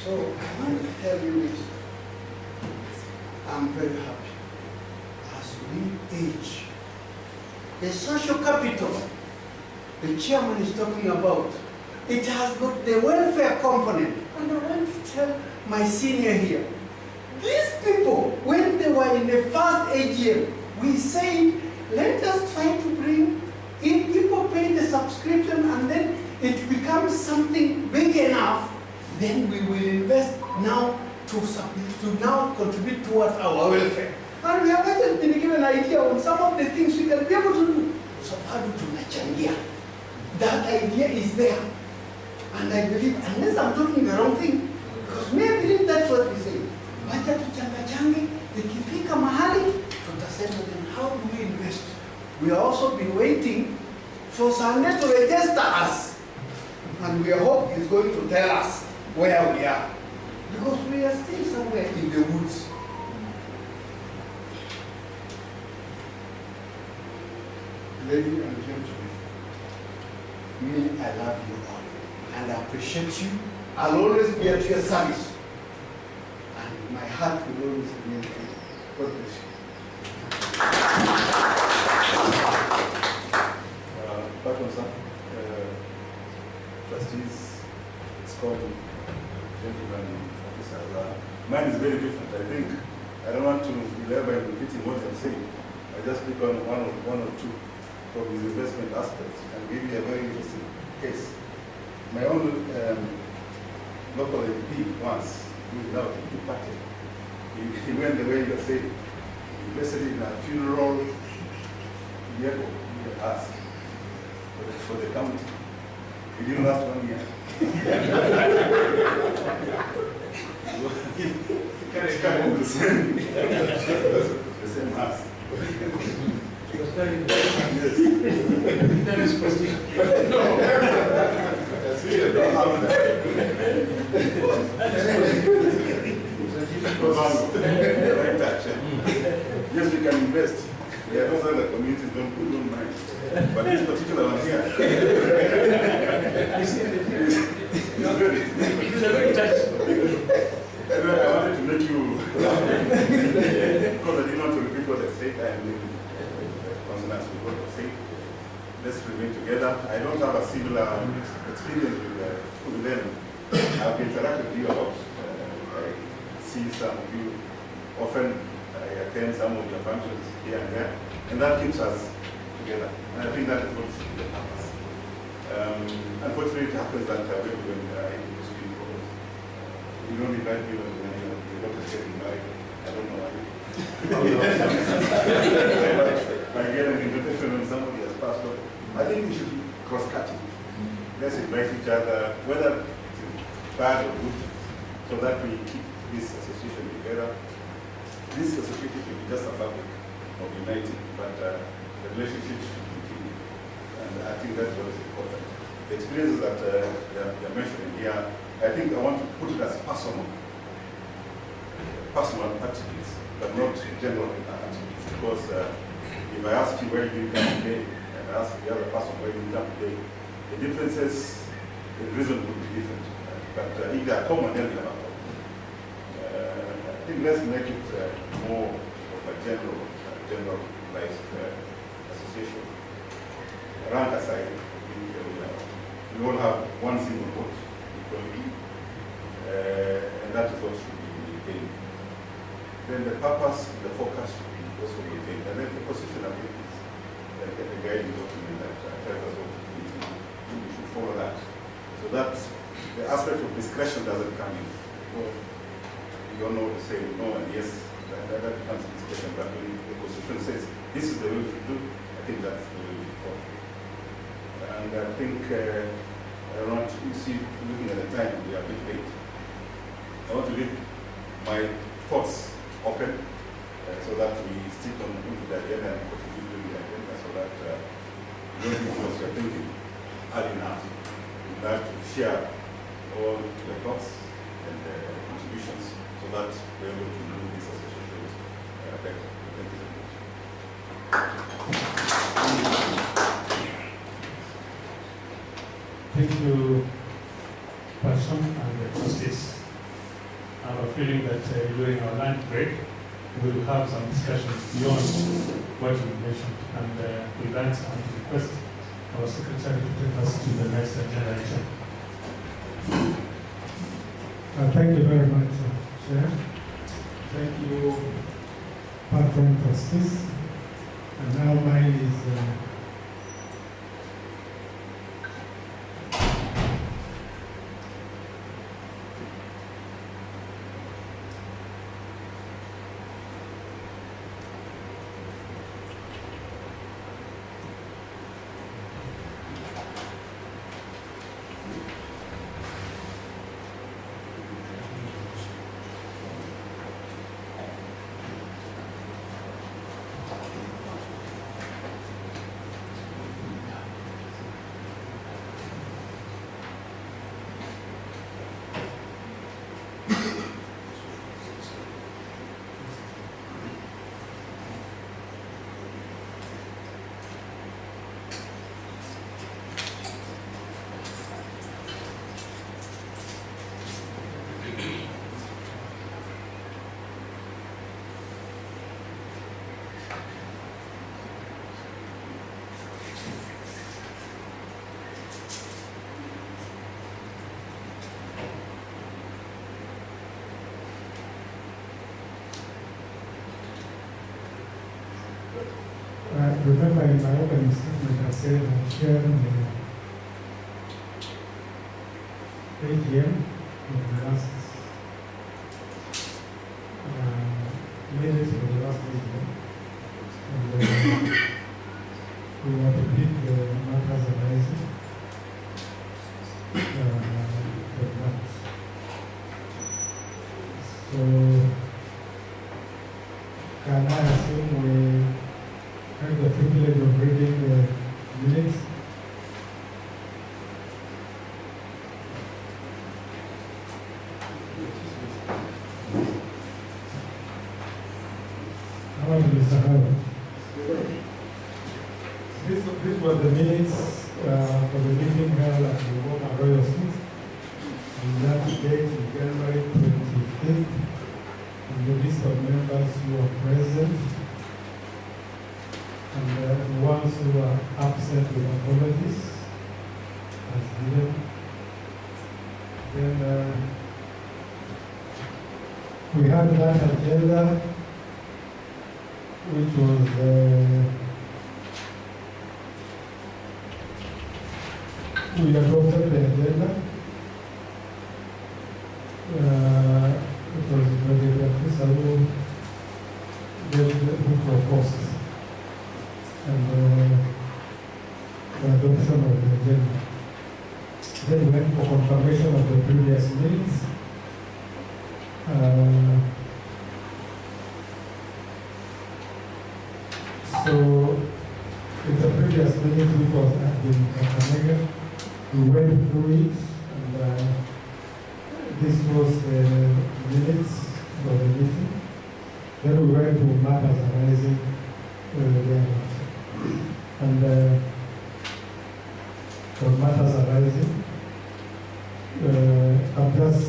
So I want to tell you this. I'm very happy. As we age, the social capital the chairman is talking about, it has got the welfare component. And I want to tell my senior here, these people, when they were in the first AGM, we said, let us try to bring, if people pay the subscription and then it becomes something big enough, then we will invest now to now contribute towards our welfare. And we have just been given an idea on some of the things we can be able to do. So how do tunachangia? That idea is there. And I believe, unless I'm talking the wrong thing, because me I believe that's what we say. Wacha tuchangachange, ikifika mahali, tutasema then how do we invest? We have also been waiting for Sunday to register us. And we hope he's going to tell us where we are. Because we are still somewhere in the woods. Ladies and gentlemen, me, I love you all. And I appreciate you. I'll always be at your service. And my heart will always be with you. God bless you. Patron, trustees, it's called gentlemen officers. Mine is very different. I think I don't want to belabor in repeating what I'm saying. I just pick on one or two from his investment aspects and give you a very interesting case. My own local MP once, who is now a party, he went the way you are saying. He invested in a funeral vehicle, he asked for the county. It didn't last 1 year. The same house. That is positive. No. That's weird. Don't have that. Right touch. Yes, we can invest. There are those other communities don't mind. But this particular one here. It's a very touch. Anyway, I wanted to make you because I didn't want to repeat what I said. I am living consonants with what I say. Let's remain together. I don't have a similar experience with them. I've interacted with you a lot. I see some of you often. I attend some of your functions here and there, and that keeps us together. And I think that is what's the purpose. Unfortunately, it happens that when I speak, you don't invite me when you're not getting married. I don't know why. I get an invitation when somebody has passed on. I think we should be cross-cutting. Let's invite each other, whether it's bad or good, so that we keep this association together. This association should be just a fabric of uniting, but the relationship should continue. And I think that's what is important. The experiences that they're mentioning here, I think I want to put it as personal attributes, but not general attributes. Because if I ask you where you come today, and I ask the other person where you come today, the differences, the reason would be different. But if they are common, then they are common. I think let's make it more of a generalized association. Rank aside, we all have one single vote, and that is what should be maintained. Then the purpose, the focus should be also maintained, and then the position of it is the guiding document that tells us what we should follow that. So that the aspect of discretion doesn't come in. You don't know to say no and yes, that becomes discussion. But when the Constitution says this is the way we should do, I think that's the way we should follow. And I think I want to see, looking at the time, we are a bit late. I want to leave my thoughts open so that we stick on into the agenda and contribute to the agenda so that you don't think what you're thinking early enough. You'd like to share all the thoughts and contributions so that we're able to do this association better. Thank you so much. Thank you, person and the trustees. I have a feeling that during our lunch break, we will have some discussions beyond what you mentioned. And with that, I request our secretary to take us to the next agenda item. Thank you very much, Chair. Thank you, patron trustees. And now mine is remember in my opening statement I said I'm sharing the AGM of the last minutes of the last AGM. And we want to pick the matters arising from that. So, can I assume we have the privilege of reading the minutes? How much is Sahara? This was the minutes for the meeting held at the MuVeWa Royal Suite on that date, January 25th. And the list of members who are present and the ones who are absent with apologies as given. Then we had that agenda, which was we adopted the agenda. It was Brother Brystal who proposed and the adoption of the agenda. Then we went for confirmation of the previous minutes. So, in the previous minutes, which was in Kakamega, we went through it, and this was the minutes for the meeting. Then we went to matters arising thereafter. And for matters arising, I'm just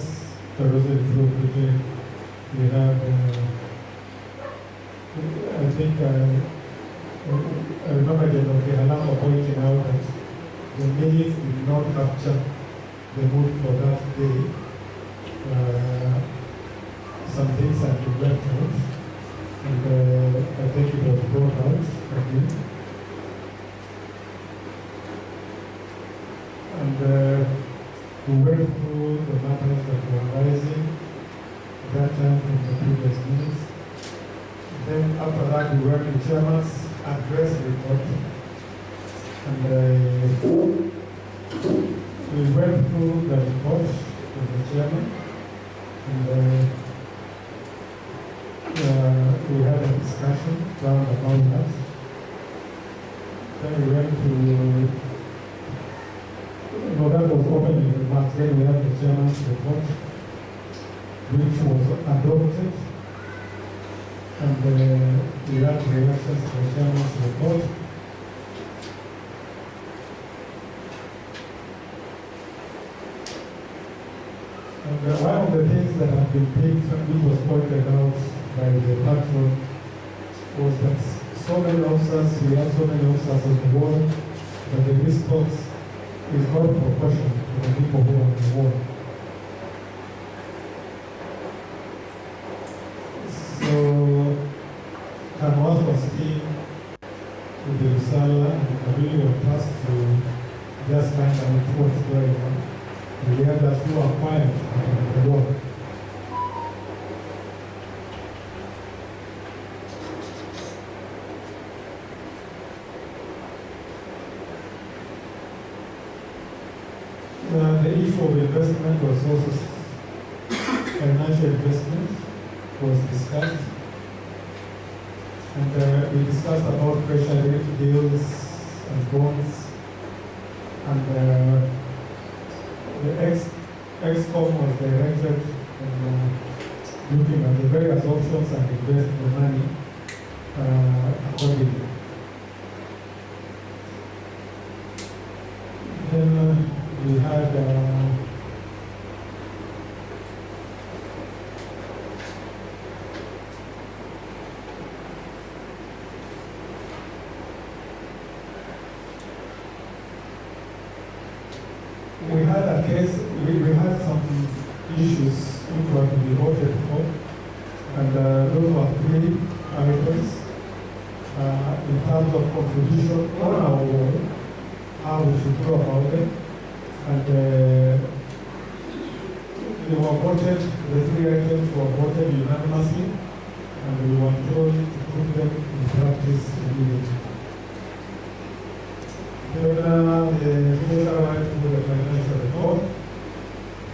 we have, I think, I remember the Halama pointing out that the minutes did not capture the mood for that day. Some things have been left out, and I think it was brought out again. And we went through the matters that were arising at that time from the previous minutes. Then after that, we went to chairman's address report, and we went through the report of the chairman, and we had a discussion round about that. Then we went to, no, that was opening remarks. Then we had the chairman's report, which was adopted, and we had reactions to the chairman's report. And one of the things that have been picked, which was pointed out by the patron was that so many officers, we have so many officers on the wall, that the response is not proportional to the people who are on the wall. So, Kanwas was keen with the Brystal, and really was tasked to just find out what's going on. And the others who are quiet on the wall. The issue of investment was also financial investment was discussed, and we discussed about treasury bills and bonds, and the ex-com was directed in looking at the various options and invest the money accordingly. Then we had a case, we had some issues which were to be voted for, and those were 3 items in terms of contribution on our wall, how we should go about it. And they were voted, the 3 items were voted unanimously, and we were told to put them in practice immediately. Then the minister went to the financial report.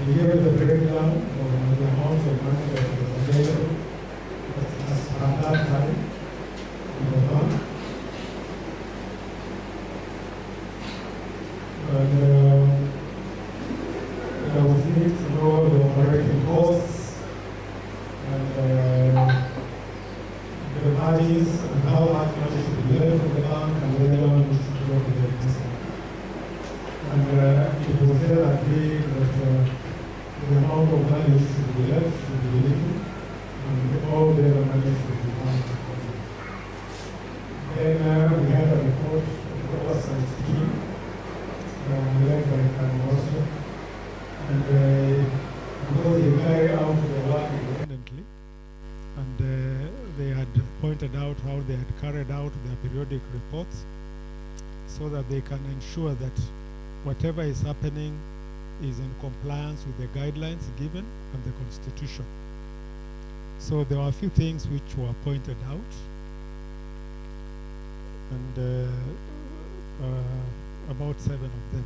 He gave the breakdown of the amounts of money that was available at that time in the bank. And there was need to know the operating costs and the margins and how much money should be left in the bank and whether money should go to the business. And it was then agreed that the amount of money should be left should be little and all the other money should be found. Then we had a report of the oversight team led by Kanwas. And because they carry out the work independently, and they had pointed out how they had carried out their periodic reports so that they can ensure that whatever is happening is in compliance with the guidelines given and the Constitution. So there were a few things which were pointed out, and about 7 of them.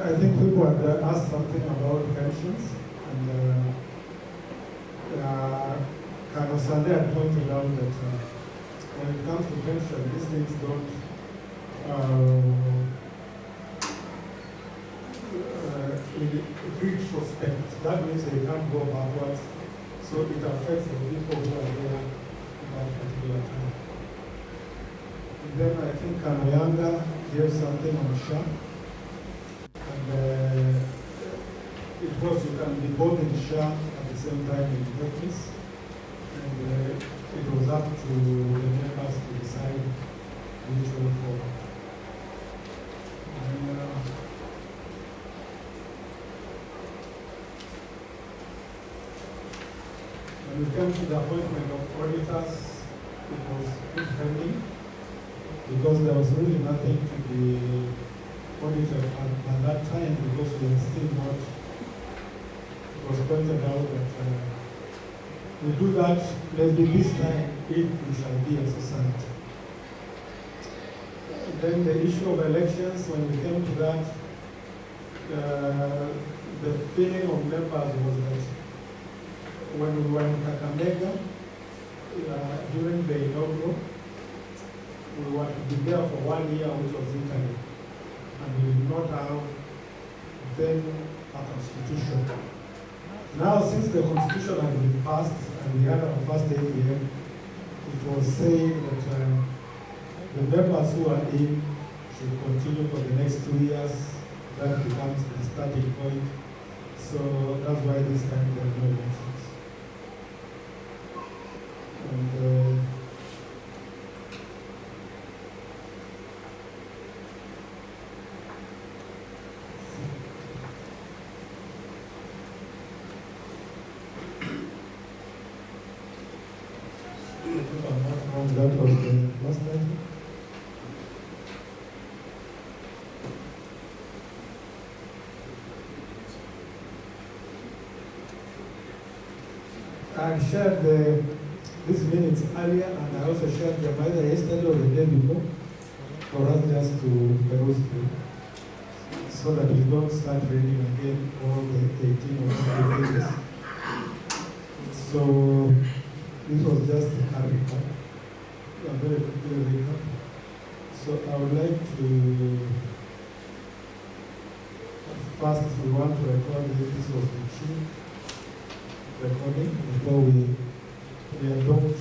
I think people had asked something about pensions, and Colonel Sande had pointed out that when it comes to pension, these things don't in retrospect. That means they can't go backwards, so it affects the people who are there at that particular time. And then I think Kanoyanga gave something on SHA. And it was you can be both in SHA at the same time in practice, and it was up to the members to decide which way forward. When it came to the appointment of auditors, it was pending because there was really nothing to be audited at that time, because we were still not, it was pointed out that we do that maybe this time if we shall be a society. Then the issue of elections, when we came to that, the feeling of members was that when we were in Kakamega, during the inaugural, we were to be there for 1 year, which was Italy. And we did not have then a constitution. Now, since the constitution had been passed and we had our first AGM, it was saying that the members who are in should continue for the next 2 years. That becomes the starting point. So that's why this time there are no elections. And that was the last time. I shared these minutes earlier, and I also shared them either yesterday or the day before, for us just to peruse through, so that we don't start reading again all the 18 or 20 pages. So this was just a recap, a very quick recap. So I would like to, first we want to record that this was the true recording before we adopt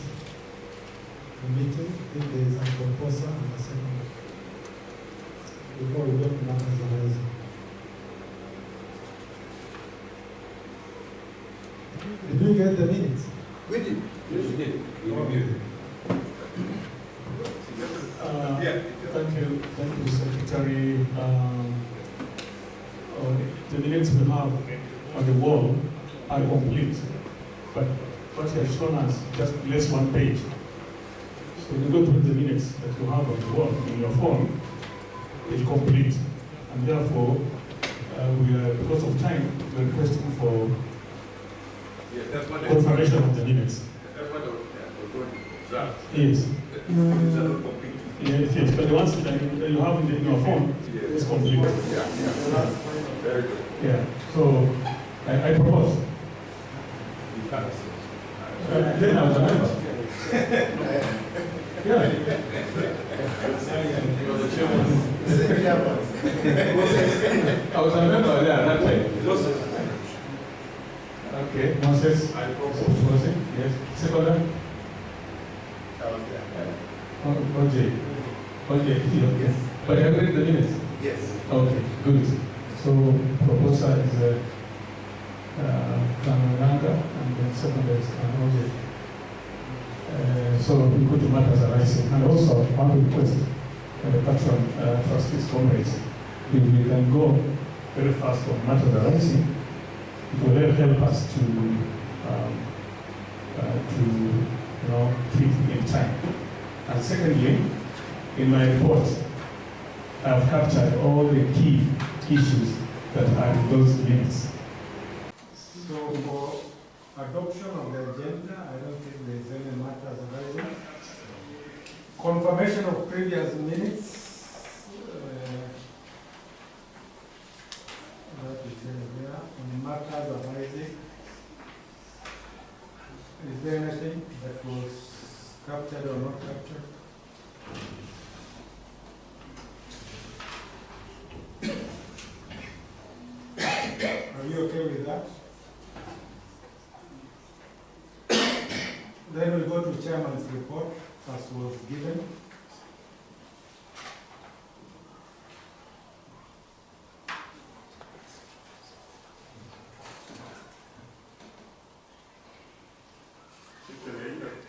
the meeting, if there is a proposal and a second, before we don't matters arising. Did you get the minutes? We did. Yes, we did. We reviewed it. Thank you, Secretary. The minutes we have on the wall are complete, but what you have shown us just less one page. So when you go through the minutes that you have on the wall in your phone, it's complete, and therefore we are, because of time, we are requesting for confirmation of the minutes. That's what the draft. Yes. These are not complete. Yes, but the ones that you have in your phone is complete. Yeah. Very good. Yeah, so I propose. You can't. Then I was a member. Yeah. I was a member there at that time. Okay, Moses. I propose. Moses, yes. Second. OJ. Okay. But you have read the minutes? Yes. Okay, good. So proposal is Kamaranga, and then second is OJ. So we go to matters arising. And also, I want to request, apart from trustees' comrades, if we can go very fast on matters arising, it will help us to treat in time. And secondly, in my report, I have captured all the key issues that are in those minutes. So for adoption of the agenda, I don't think there is any matters arising. Confirmation of previous minutes. That is there. On matters arising. Is there anything that was captured or not captured? Are you okay with that? Then we go to chairman's report, as was given.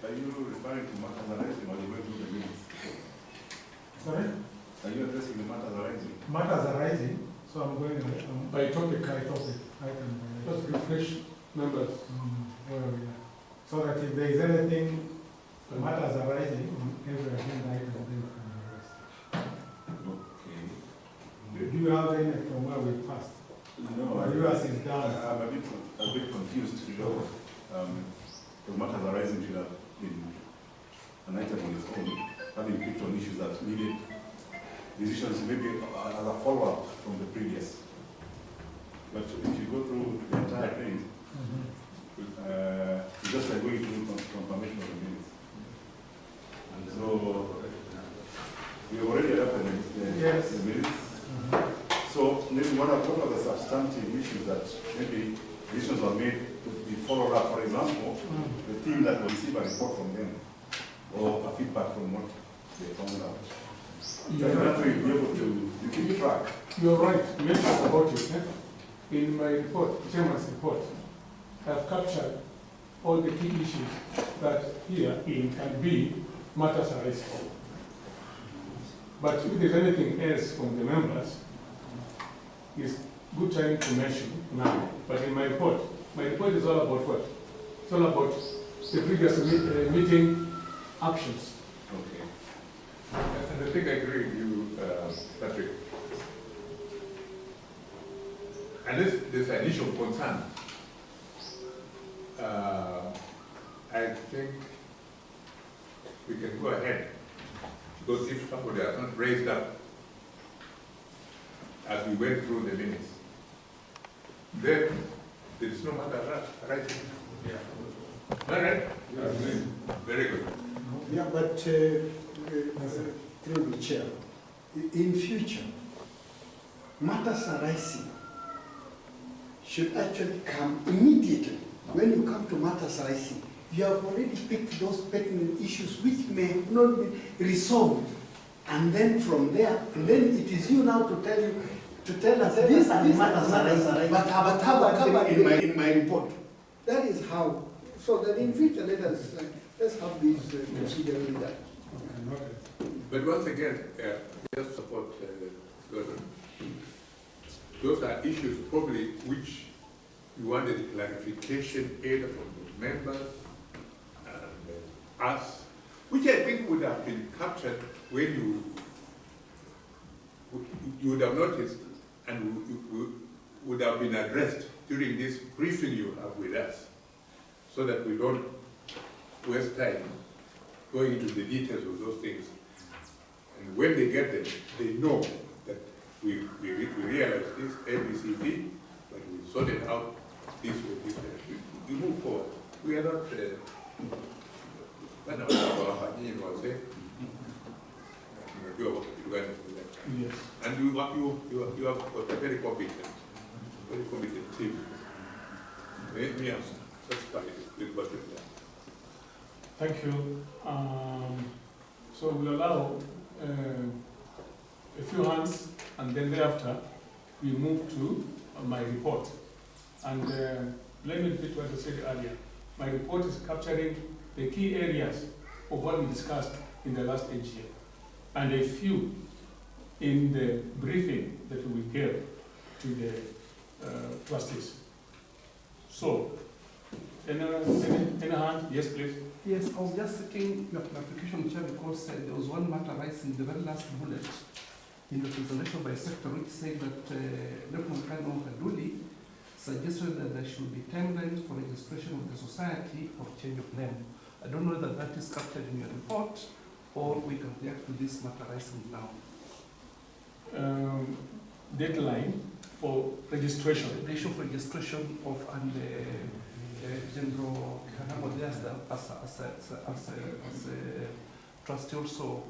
Are you referring to matters arising or are you going through the minutes? Sorry? Are you addressing the matters arising? Matters arising, so I'm going By topic, by topic. Item by just refresh members. where we are. So that if there is anything, matters arising on every agenda item, then we can address. Okay. Do you have any from where we passed? No, Or yours is down? I'm a bit confused. The matters arising should have been an item on its own, having picked on issues that needed decisions maybe as a follow-up from the previous. But if you go through the entire thing, it's just like going through confirmation of the minutes. And so we have already adopted the minutes. So maybe what are the substantive issues that maybe decisions were made to be followed up? For example, the team that will receive a report from them. or a feedback from what they found out. You're And right. that way you'll be able to keep track. You're right. You mentioned about it. In my report, chairman's report, I've captured all the key issues that here in and B matters arising. But if there's anything else from the members, it's good time to mention now. But in my report is all about what? It's all about the previous meeting actions. Okay. And I think I agree with you, Patrick. Unless there's an issue of concern, I think we can go ahead. Because if somebody has not raised up as we went through the minutes, then there is no matter arising. Yeah. All right? Very good. Yeah, but through the chair, in future, matters arising should actually come immediately. When you come to matters arising, you have already picked those pertinent issues which may not be resolved. And then from there, then it is you now to tell us this are the matters arising, but have covered in my report. That is how, so that in future let's have these procedures done. But once again, just support Gordon. Those are issues probably which you wanted clarification either from the members and us, which I think would have been captured when you would have noticed and would have been addressed during this briefing you have with us, so that we don't waste time going into the details of those things. And when they get them, they know that we realize this ABCD, but we sort it out this way. We move forward. We are not, Yes. and you have got a very competent team. Me, I'm satisfied with what you've done. Thank you. So we'll allow a few hands, and then thereafter we move to my report. And let me repeat what I said earlier. My report is capturing the key areas of what we discussed in the last AGM, and a few in the briefing that we gave to the trustees. So, any hand? Yes, please. Yes, I was just seeking your clarification, Chair, because there was one matter raised in the very last bullet in the presentation by Secretary, which said that Lieutenant Colonel Kaduli suggested that there should be timelines for registration of the society or change of name. I don't know whether that is captured in your report or we can react to this matter rising now. Deadline for registration. The issue of registration of General Kahamo as a trustee also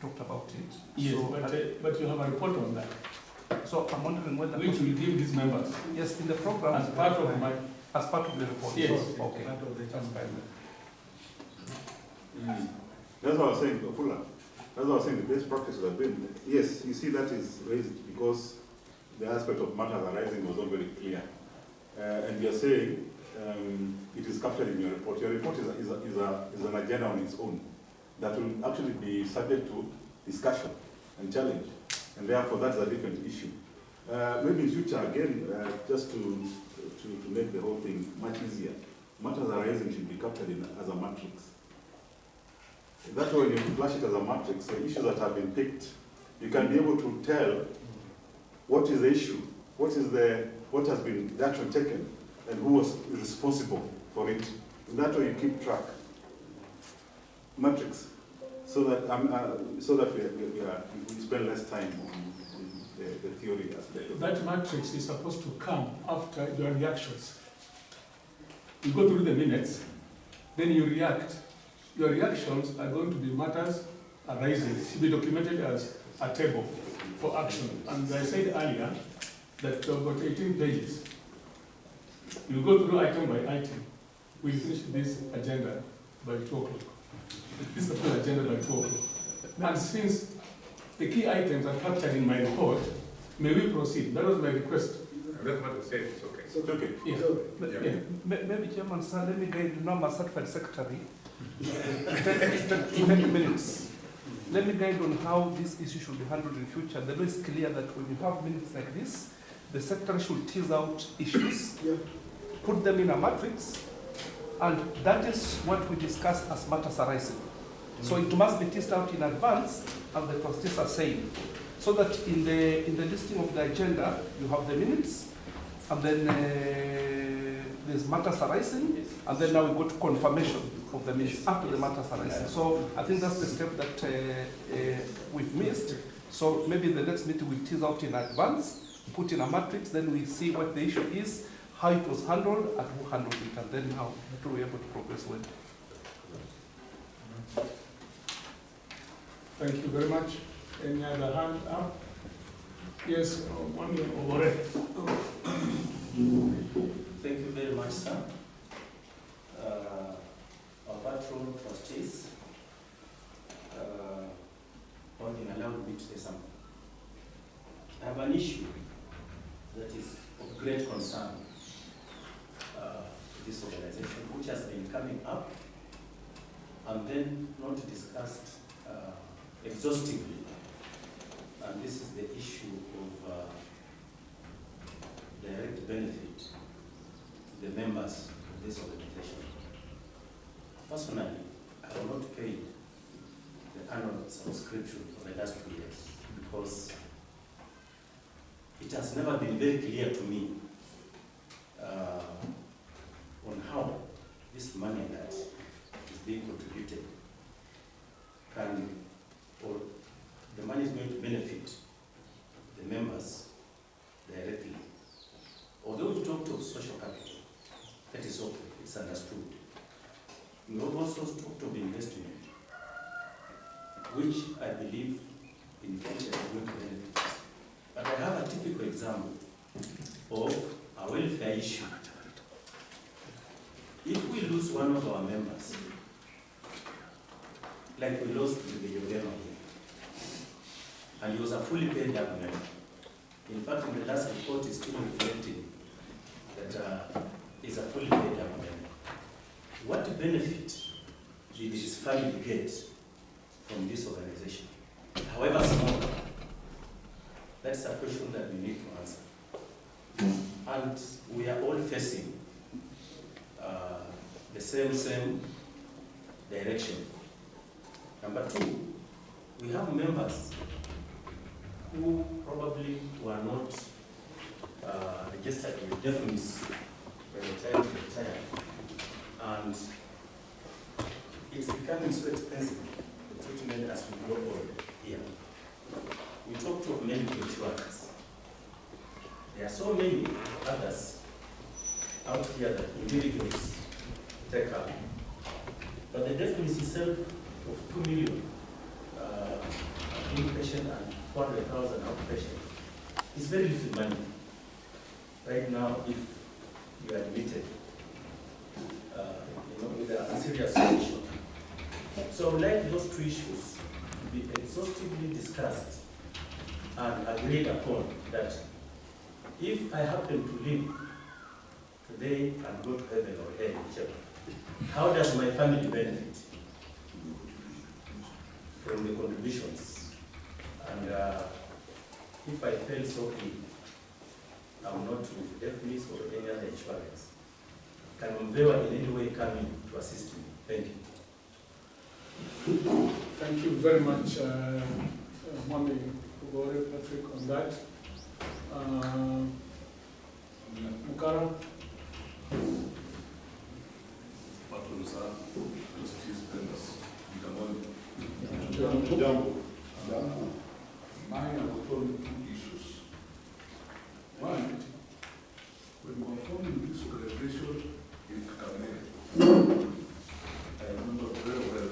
talked about it. Yes, so, but you have a report on that. So I'm wondering whether which will give these members. Yes, in the program as part of my the report. Yes. Okay. That's fine. That's what I was saying, Fuller. That's what I was saying, the best practice would have been, yes, you see that is raised because the aspect of matters arising was not very clear. And you're saying it is captured in your report. Your report is an agenda on its own that will actually be subject to discussion and challenge. And therefore, that's a different issue. Maybe in future, again, just to make the whole thing much easier, matters arising should be captured as a matrix. That way, when you flash it as a matrix, the issues that have been picked, you can be able to tell what is the issue, what has been the action taken, and who was responsible for it. In that way, you keep track. Matrix, so that we spend less time on the theory aspect. That matrix is supposed to come after your reactions. You go through the minutes, then you react. Your reactions are going to be matters arising, to be documented as a table for action. And I said earlier that we've got 18 pages. You go through item by item. We'll finish this agenda by 2 o'clock. this particular agenda by 4. And since the key items are captured in my report, may we proceed? That was my request. That's what I said, it's okay. It's okay. Yeah. Yeah. Maybe Chairman, sir, let me guide the normal certified secretary. 20 minutes. Let me guide on how this issue should be handled in future. The law is clear that when you have minutes like this, the secretary should tease out issues, put them in a matrix, and that is what we discuss as matters arising. So it must be teased out in advance, as the trustees are saying, so that in the listing of the agenda, you have the minutes, and then there's matters arising, and then now we go to confirmation of the minutes after the matters arising. So I think that's the step that we've missed. So maybe in the next meeting we tease out in advance, put in a matrix, then we see what the issue is, how it was handled, and who handled it, and then how to be able to progress with. Thank you very much. Any other hand up? Yes, one over it. Thank you very much, sir. Our patron trustees, holding allowed me to say something. I have an issue that is of great concern to this organization, which has been coming up and then not discussed exhaustively. And this is the issue of direct benefit to the members of this organization. Personally, I have not paid the annual subscription for the last 2 years because it has never been very clear to me on how this money that is being contributed can, or the money is going to benefit the members directly. Although we've talked of social capital, that is okay, it's understood. We have also talked of investment, which I believe in future is going to benefit. But I have a typical example of a welfare issue. If we lose one of our members, like we lost the Yogema here, and he was a fully paid up member. In fact, in the last report, it's still reflecting that he's a fully paid up member. What benefit did his family get from this organization? However small, that's a question that we need to answer. And we are all facing the same direction. Number two, we have members who probably were not registered with deafness by the time they retired. And it's becoming so expensive, the treatment as we grow old here. We talked of medical insurance. There are so many others out here that individuals take up. But the deafness itself of 2 million inpatient and 400,000 outpatient is very little money. Right now, if you are admitted, with a serious condition. So I would like those two issues to be exhaustively discussed and agreed upon that if I happen to live today and go to heaven or hell, whichever, how does my family benefit from the contributions? And if I fail so ill, I'm not with deafness or any other insurance, can MuVeWa in any way come in to assist me? Thank you. Thank you very much, Mami Kugore Patrick, on that. Mukara. Mine are only 2 issues. One, when we were forming this organization in Kakamega, I remember very well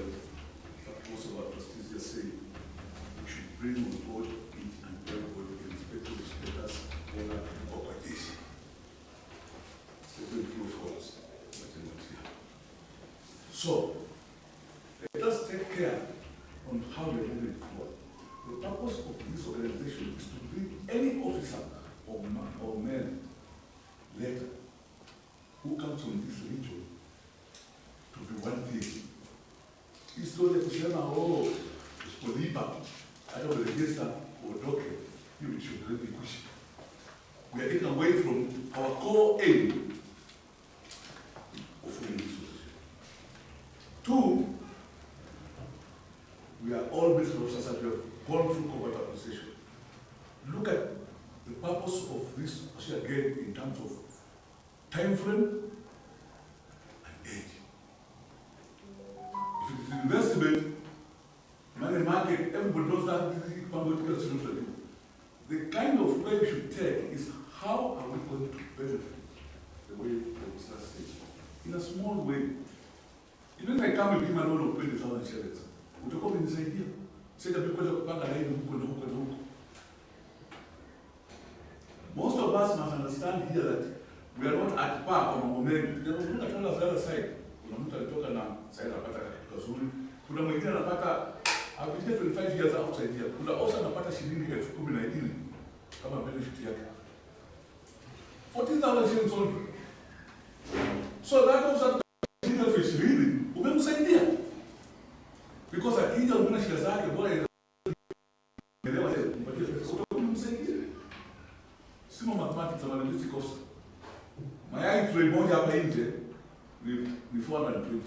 that most of our trustees just saying we should bring on board each and everybody in respect to the status owner of organization. It's a very true for us, but they're not here. So, let us take letter who comes from this region to be one thing. Historia kusema usipolipa hata urejesha uondoke, hiyo ni shughuli kuishi. We are getting away from our core aim of human resources. Two, we are all basic officers that we have gone through combat acquisition. Look at the purpose of this again in terms of time frame and age. If it is investment, money market, everybody knows that this is solution. The kind of way we should take is how are we going to benefit the way the business says. In a small way. Even if I come and give my loan of 20,000 shillings, utakuwa umenisaidia. Sasa bila kupanga laini huko na huko na huko. Most of us must understand here that we are not at par on Mulembe. Tunapokuwa tunaona the other side, kuna mtu alitoka na sasa anapata kitu kizuri. Kuna mwingine anapata apitia 25 years outside here. Kuna also anapata shilingi 10,000 kama benefit yake. 14,000 shillings only. So that also is really umemsaidia. Because akija una shida zake bora elewa hiyo mpatie pesa umemsaidia. Sima mathematics ama analytics course. Mayai tray moja hapa nje ni 420.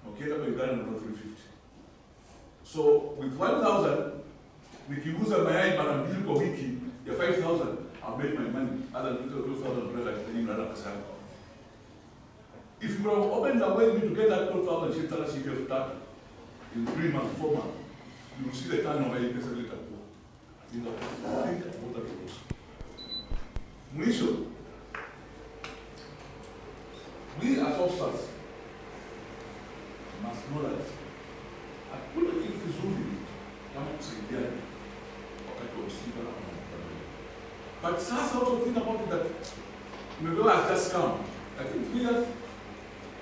Okay, hapa Uganda ni 350. So with 1,000 nikiuza mayai mara mbili kwa wiki ya 5,000, I'll make my money other than 2,000 dollars in another percent. If you have opened a way to get that 12,000 shit of start in 3 months, 4 months, you will see the turn of a pesa later. I think about that also. Mwisho, we as officers must know that hakuna kitu kizuri kama kusaidiana wakati wa msiba na mapambano. But sasa also think about it that MuVeWa has just come. I think 3 years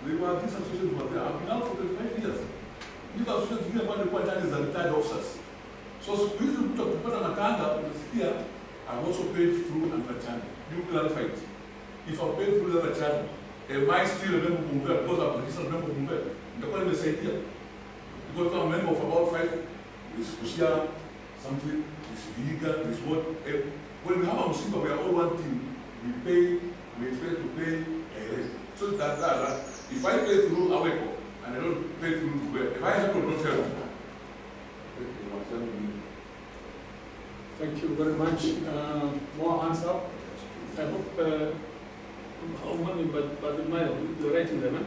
these associations were there. I've been out for 25 years. These associations here walikuwa ndani za retired officers. So hizi mtu akipata matanga unasikia I've also paid through another channel. You clarify it. If I paid through another channel, am I still a member of MuVeWa because I'm a registered member of MuVeWa? Nitakuwa nimesaidia. Because I'm a member of about 5, this Busia, something, this Viga, this what. When we have a Muslim, we are all one team. We expect to pay a rent. So that if I pay through Aweko and I don't pay through MuVeWa, if I help or not help, thank you very much. More hands up. I hope money, but you're writing them, eh?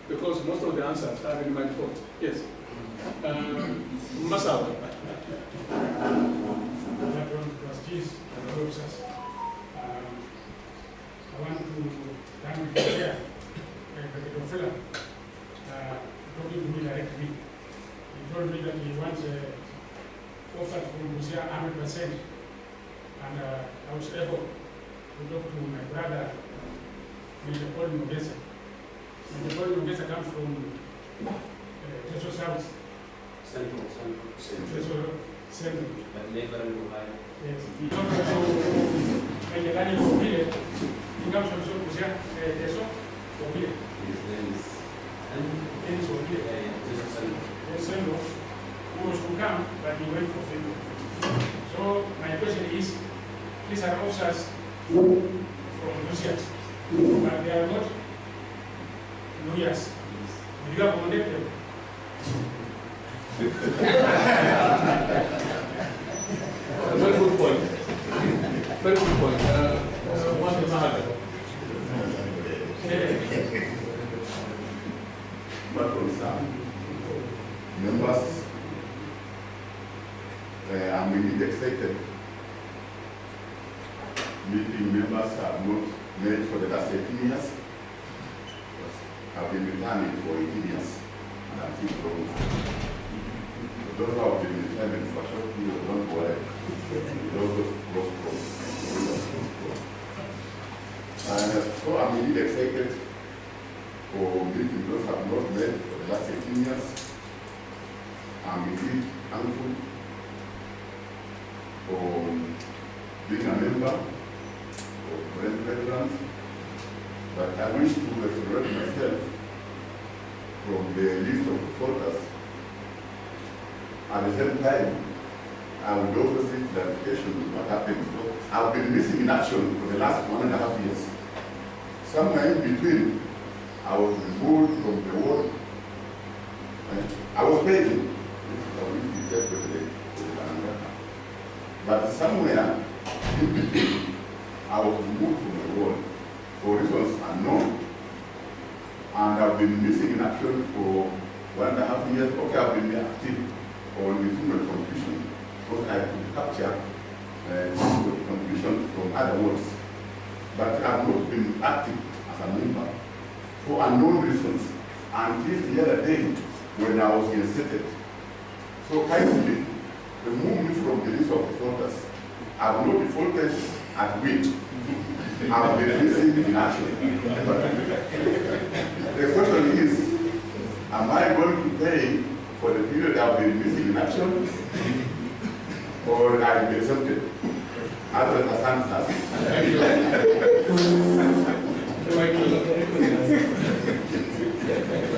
Because most of the answers are in my report. Yes. Masawa. Trustees and officers. I want to thank you here, the fellow, talking to me directly. He told me that he wants offered from Busia 100%, and I was able to talk to my brother, Mulembe. Mulembe comes from Teso South. Central. But neighboring Ohio. Yes. He comes from the land of Village. He comes from Busia, Teso, or Village. His name is Dennis Central, who was to come, but he went for favor. So my question is, these are officers from Busia, but they are not lawyers. Will you accommodate them? very good point. Very good point. One is members, I'm really excited. Meeting members have not met for the last 18 years. I've been returning for 18 years, and I'm still growing. Those who have been returning for a short period, don't worry. Those so I'm really excited for meeting those who have not met for the last 18 years. I'm indeed thankful for being a member of veterans But I wish to exonerate myself from the list of voters. At the same time, I would also seek clarification of what happened. I've been missing in action for the last 1.5 years. Somewhere in between, I was removed from the ward. I was paid. But somewhere in between, I was removed from the ward for reasons unknown. And I've been missing in action for 1.5 years. Okay, I've been active on the human contribution because I could capture contribution from other wards. But I've not been active as a member for unknown reasons until the other day when I was inserted. So kindly remove me from the list of voters. I have not defaulted at will. I have been missing in action. The question is, am I going to pay for the period I have been missing in action, or I will be exempted? Other than answers.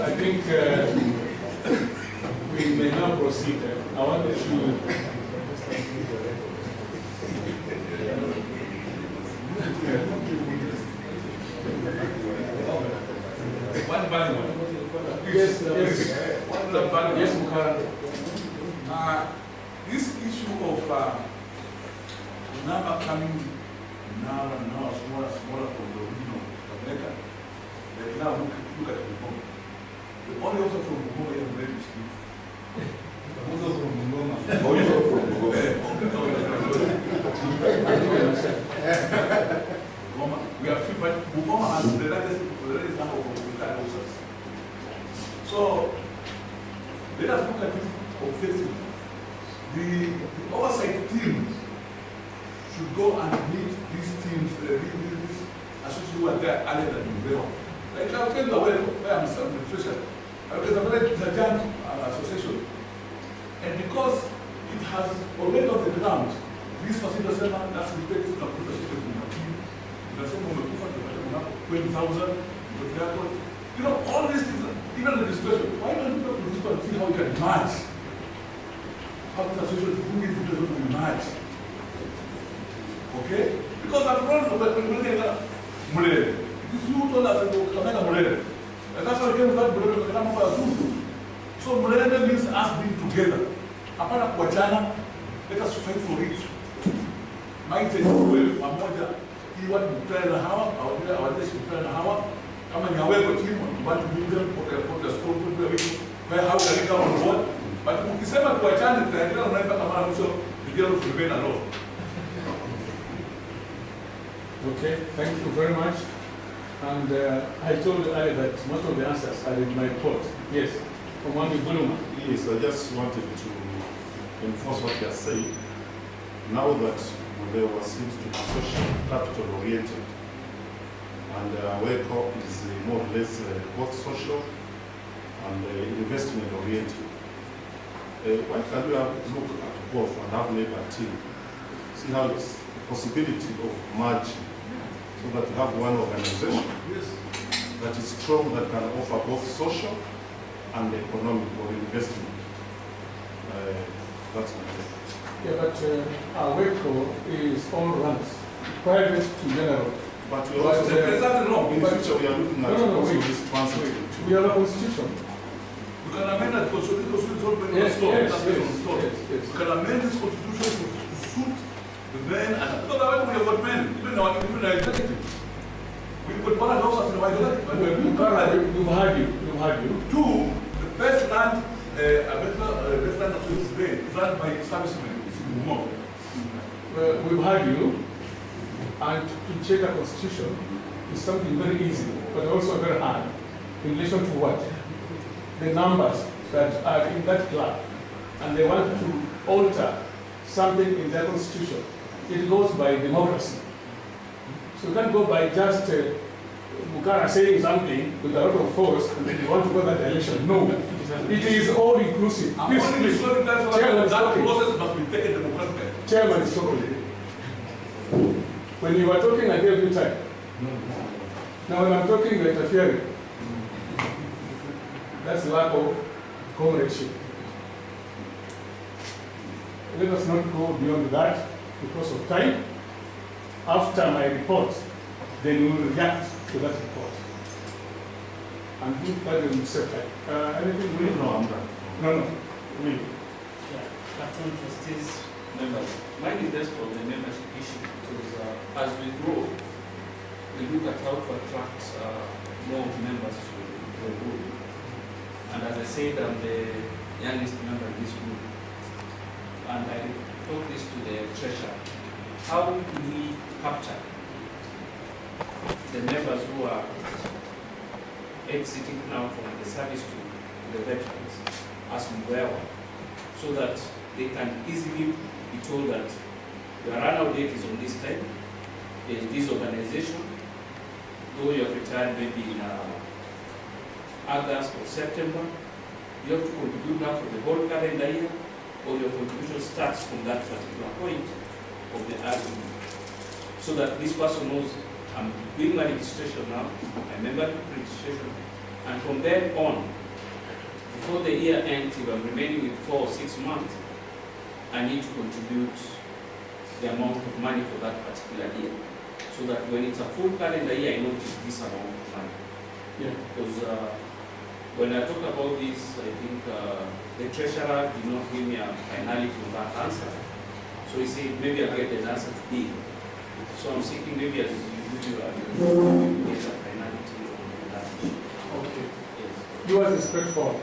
I think we may now proceed. I wanted to. One bad one. Yes, yes. Yes, Mukara. This issue of number coming now smaller from the original America, they now look at the home. The only also from Mulembe is ready to speak. Also from Mulembe. Also from Mulembe. We are free, but Mulembe has the largest number of retired officers. So let us look at this offensively. The oversight team should go and meet these teams, these associations who are there earlier than MuVeWa. Like I'll tell you where I'm administration. It's a giant association. And because it has already on the ground, these facilities are not that's respected to the in the team. The same moment, 20,000, you know, all these things, even the discussion. Why don't you go to this one and see how you can match? How the association who needs to match? Okay? Because after all, when we look at Mulembe, this you told us to connect Mulembe. And that's why we came with that Mulembe. So Mulembe means us being together. Apart from Wajana, let us fight for it. My take away, Mamoja, he wanted to try the Hawa, our nation to try the Hawa. Come and away with him, want to meet them, put a school, where how can he come on board? But if you say that Wajana, I don't remember so the girls remain alone. Okay, thank you very much. And I told Ali that most of the answers are in my report. Yes, from one Buluma. Yes, I just wanted to enforce what you are saying. Now that MuVeWa seems to be social capital oriented, and WECO is more or less both social and investment oriented. Why can't we look at both and have neighbor team? See how it's a possibility of merging so that we have one organization that is strong, that can offer both social and economic or investment. That's my take. Yeah, but our WECO is all runs, private to general. But we also there's nothing wrong. In the future, we are looking at this transit. We are a constitution. You can amend that constitution to Yes. You can amend this constitution to suit the men, and because we have got men, even our executive. We've got one officers in our executive. We've had you. Two, the best land, best land of this day is run by establishment. Well, we've had you, and to check a constitution is something very easy, but also very hard in relation to what? The numbers that are in that club, and they want to alter something in their constitution. It goes by democracy. So you can't go by just Bukara saying something with a lot of force, and then you want to go that election. No, it is all inclusive. Please, Chairman, that process must be taken democratically. Chairman is talking. When you were talking, I gave you time. Now when I'm talking about interfering, that's lack of comradeship. Let us not go beyond that because of time. After my report, then we will react to that report. And do that in the same time. Anything we No, I'm done. No, me. Yeah, Captain Trustees, members. Mine is just on the membership issue because as we grow, we look at how to attract more members to the group. And as I said, I'm the youngest member in this group. And I took this to the treasurer. How do we capture the members who are exiting now from the service to the veterans as MuVeWa, so that they can easily be told that your run-out date is on this time, there is this organization, though you have retired maybe in August or September, you have to contribute now for the whole calendar year, or your contribution starts from that particular point of the argument. So that this person knows, I'm doing my registration now, I remember the registration, and from then on, before the year ends, if I'm remaining with 4 or 6 months, I need to contribute the amount of money for that particular year. So that when it's a full calendar year, I know it's this amount of money. Yeah. Because when I talk about this, I think the treasurer did not give me a finality on that answer. So he said, maybe I'll get the answer today. So I'm seeking maybe as you get a finality on that issue. Okay. Yes. Yours is straightforward.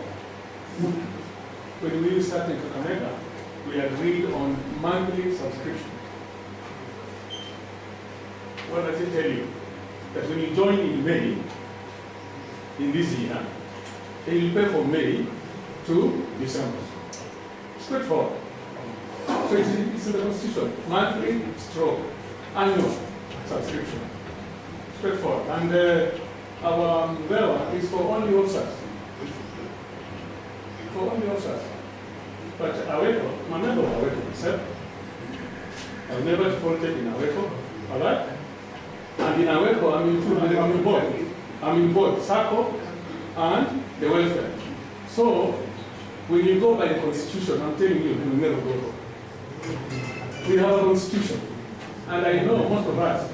When we started in Kakamega, we agreed on monthly subscription. What does it tell you? That when you join in May, in this year, then you pay for May to December. Straightforward. So it's in the Constitution. Monthly stroke, annual subscription. Straightforward. And our MuVeWa is for only officers. For only officers. But Aweko, I'm a member of Aweko myself. I've never defaulted in Aweko, all right? And in Aweko, I'm in both SACCO and the welfare. So, when you go by the Constitution, I'm telling you, you will never go wrong. We have a Constitution. And I know most of us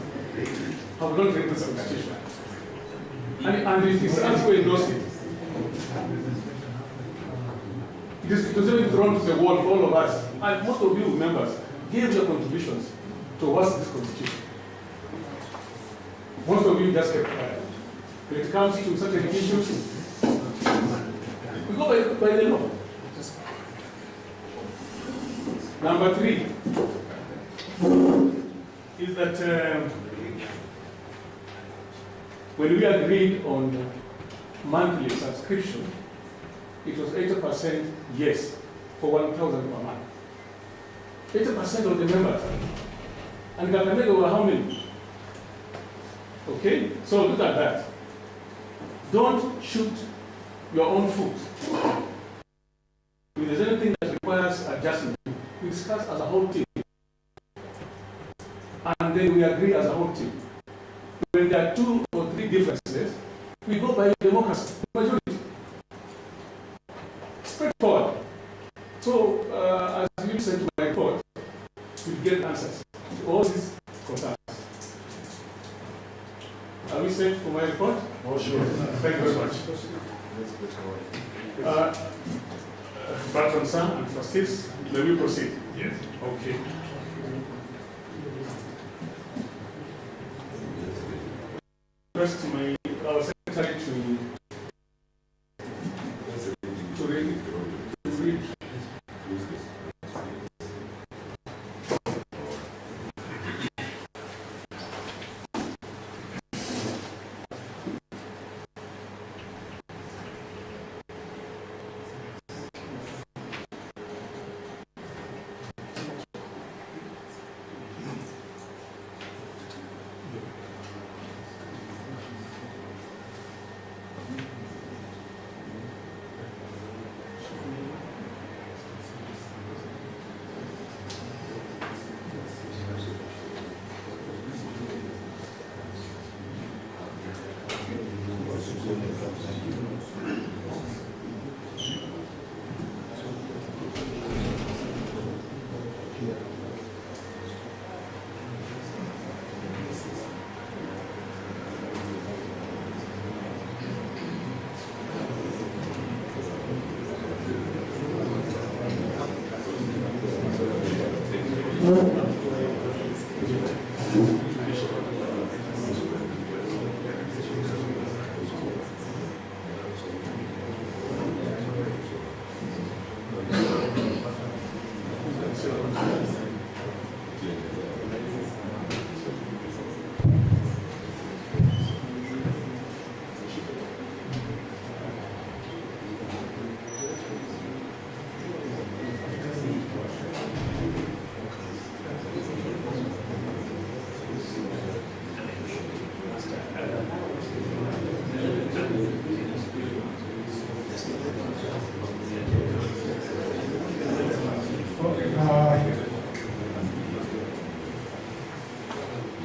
have not read the Constitution. And it is also endorsed it. It was even thrown to the wall for all of us. And most of you members gave your contributions towards this Constitution. Most of you just kept quiet. When it comes to certain issues, we go by the law. Number 3 is that when we agreed on monthly subscription, it was 80% yes for 1,000 per month. 80% of the members. And Kakamega were how many? Okay, so look at that. Don't shoot your own foot. If there's anything that requires adjustment, we discuss as a whole team. And then we agree as a whole team. When there are 2 or 3 differences, we go by democracy, majority. Straightforward. So, as you listen to my report, you get answers to all these concerns. Are we set for my report? Oh, sure. Thank you very much. Patron Sam and trustees, may we proceed? Yes. Okay. First, our secretary to read.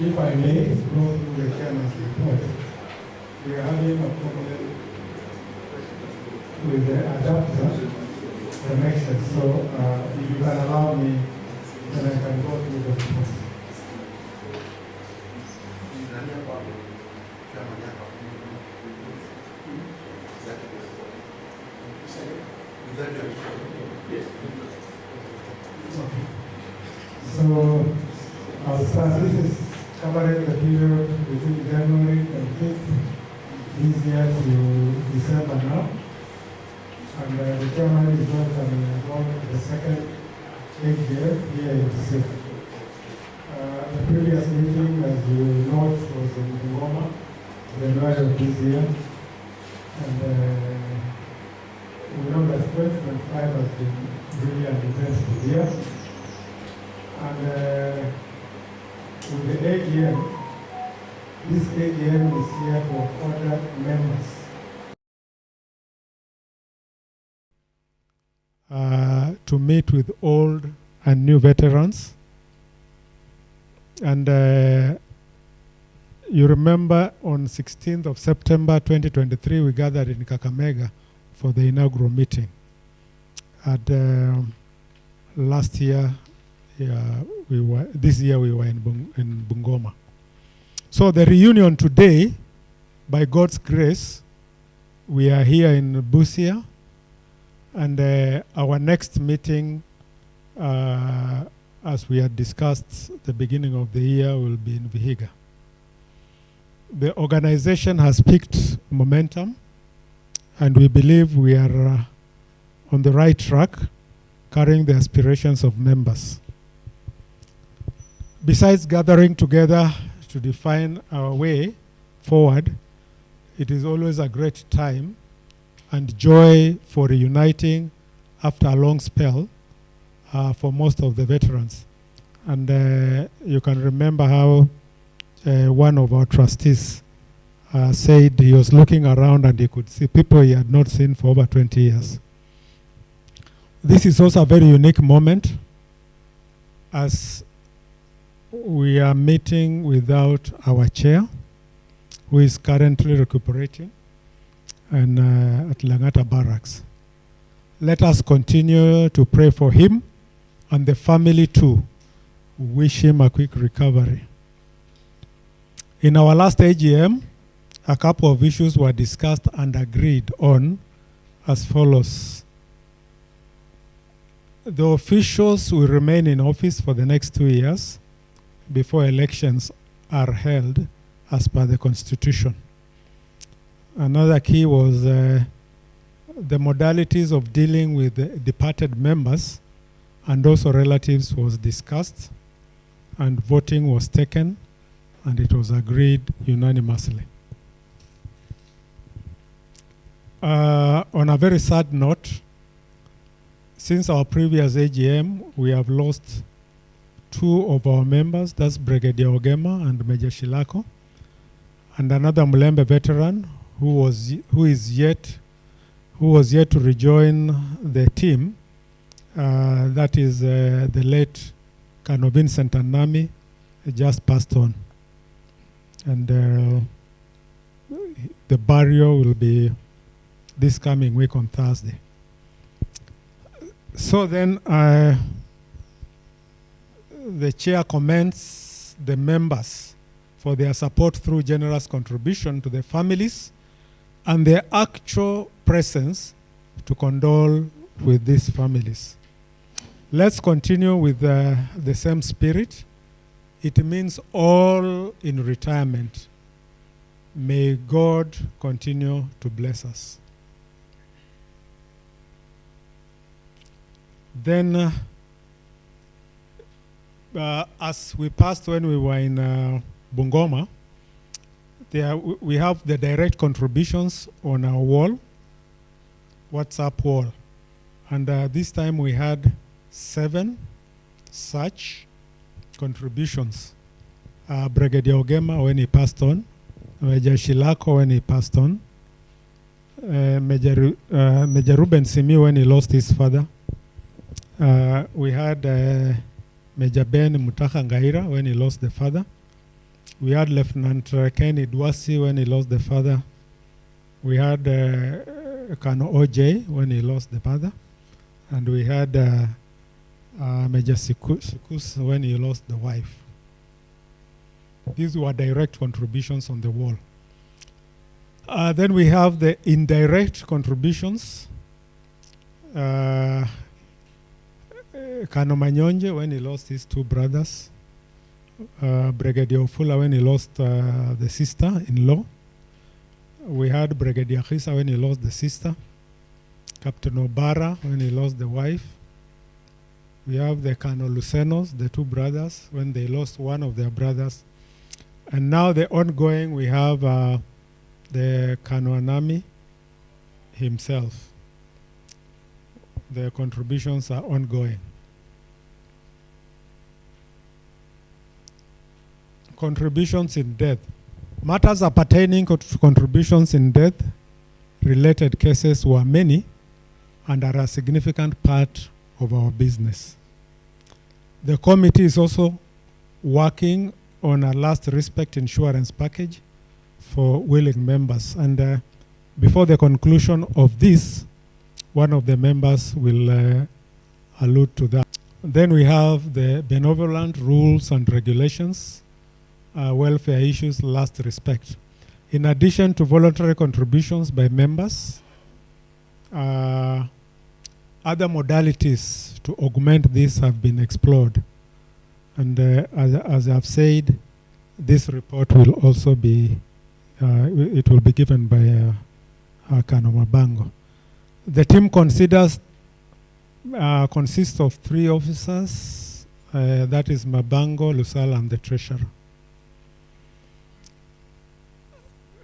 If I may go through the chairman's report, we are having a problem with the adapter connection. So if you can allow me, then I can go through the report. Okay. So I'll start. This is covering the period between January 25th this year to December now. And the chairman is welcoming the second year here in Busia. The previous meeting, as you know, was in Busia, January of this year. And we know that 2025 has been really an eventful year. And with the AGM, this AGM is here to order members to meet with old and new veterans. And you remember on 16th of September 2023, we gathered in Kakamega for the inaugural meeting. Last year, this year we were in Bungoma. So the reunion today, by God's grace, we are here in Busia, and our next meeting, as we had discussed the beginning of the year, will be in Vihiga. The organization has picked momentum, and we believe we are on the right track, carrying the aspirations of members. Besides gathering together to define our way forward, it is always a great time and joy for reuniting after a long spell for most of the veterans. And you can remember how one of our trustees said he was looking around and he could see people he had not seen for over 20 years. This is also a very unique moment, as we are meeting without our chair, who is currently recuperating and at Langata Barracks. Let us continue to pray for him and the family too. Wish him a quick recovery. In our last AGM, a couple of issues were discussed and agreed on as follows. The officials will remain in office for the next 2 years before elections are held as per the Constitution. Another key was the modalities of dealing with the departed members and also relatives was discussed, and voting was taken, and it was agreed unanimously. On a very sad note, since our previous AGM, we have lost 2 of our members, that's Brigadier Ogema and Major Shilako, and another Mulembe veteran who was yet to rejoin the team. That is the late Colonel Vincent Anami, just passed on. And the burial will be this coming week on Thursday. So then the chair commends the members for their support through generous contribution to the families and their actual presence to condole with these families. Let's continue with the same spirit it means all in retirement. May God continue to bless us. Then, as we passed when we were in Bungoma, we have the direct contributions on our wall, WhatsApp wall. And this time we had 7 such contributions. Brigadier Ogema when he passed on, Major Shilako when he passed on, Major Ruben Simi when he lost his father. We had Major Ben Mutaka Ngaira when he lost the father. We had Lieutenant Kenny Dwasi when he lost the father. We had Kano OJ when he lost the father. And we had Major Sikus when he lost the wife. These were direct contributions on the wall. Then we have the indirect contributions. Kano Manyonje when he lost his 2 brothers. Brigadier Ofula when he lost the sister-in-law. We had Brigadier Khisa when he lost the sister. Captain Obara when he lost the wife. We have the Kano Lucenos, the 2 brothers, when they lost one of their brothers. And now the ongoing, we have the Kano Anami himself. The contributions are ongoing. Contributions in death. Matters appertaining to contributions in death related cases were many and are a significant part of our business. The committee is also working on a last respect insurance package for willing members. And before the conclusion of this, one of the members will allude to that. Then we have the benevolent rules and regulations, welfare issues, last respect. In addition to voluntary contributions by members, other modalities to augment this have been explored. And as I've said, this report will also be, it will be given by Kano Mabango. The team consists of 3 officers, that is Mabango, Lusala, and the treasurer.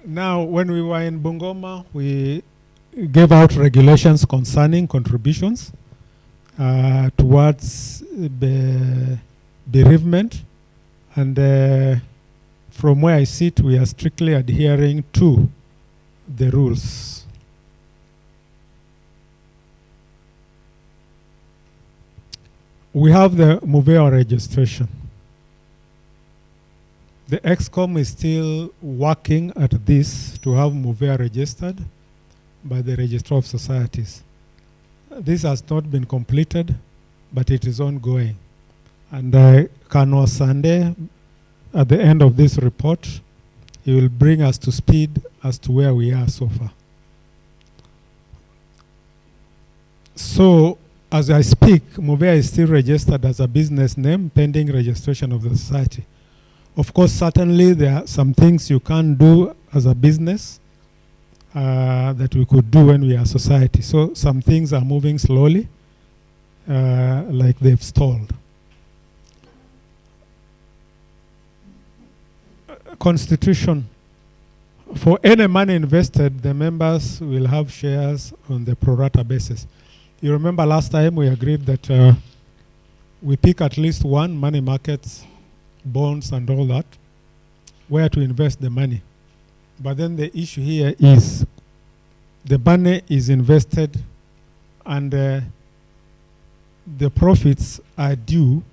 Now, when we were in Bungoma, we gave out regulations concerning contributions towards bereavement. And from where I sit, we are strictly adhering to the rules. We have the MuVeWa registration. The EXCOM is still working at this to have MuVeWa registered by the Registrar of Societies. This has not been completed, but it is ongoing. And Kano Sande, at the end of this report, he will bring us to speed as to where we are so far. So, as I speak, MuVeWa is still registered as a business name pending registration of the society. Of course, certainly there are some things you can't do as a business that we could do when we are a society. So some things are moving slowly, like they've stalled. Constitution. For any money invested, the members will have shares on the pro rata basis. You remember last time we agreed that we pick at least one money markets, bonds and all that, where to invest the money. But then the issue here is the money is invested and the profits are due,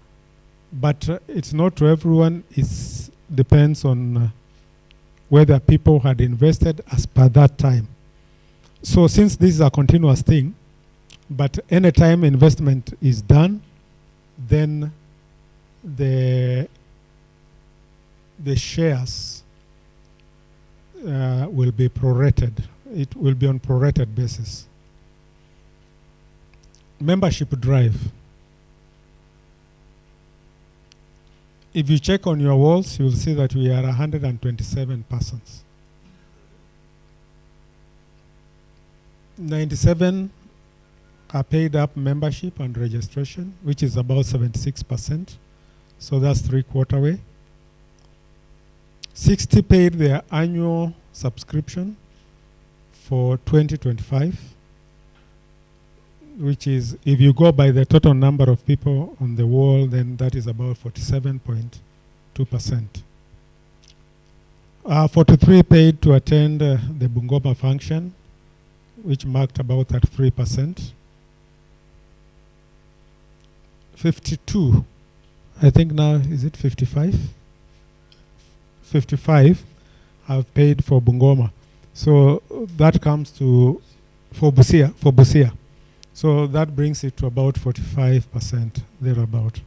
but it's not to everyone. It depends on whether people had invested as per that time. So since this is a continuous thing, but anytime investment is done, then the shares will be prorated. It will be on prorated basis. Membership drive. if you check on your walls, you'll see that we are 127 persons. 97 are paid up membership and registration, which is about 76%. So that's 3/4 way. 60 paid their annual subscription for 2025, which is, if you go by the total number of people on the wall, then that is about 47.2%. 43 paid to attend the Bungoma function, which marked about 33%. 52, I think now, is it 55? 55 have paid for Bungoma. So that comes to, for Busia. So that brings it to about 45%, thereabout.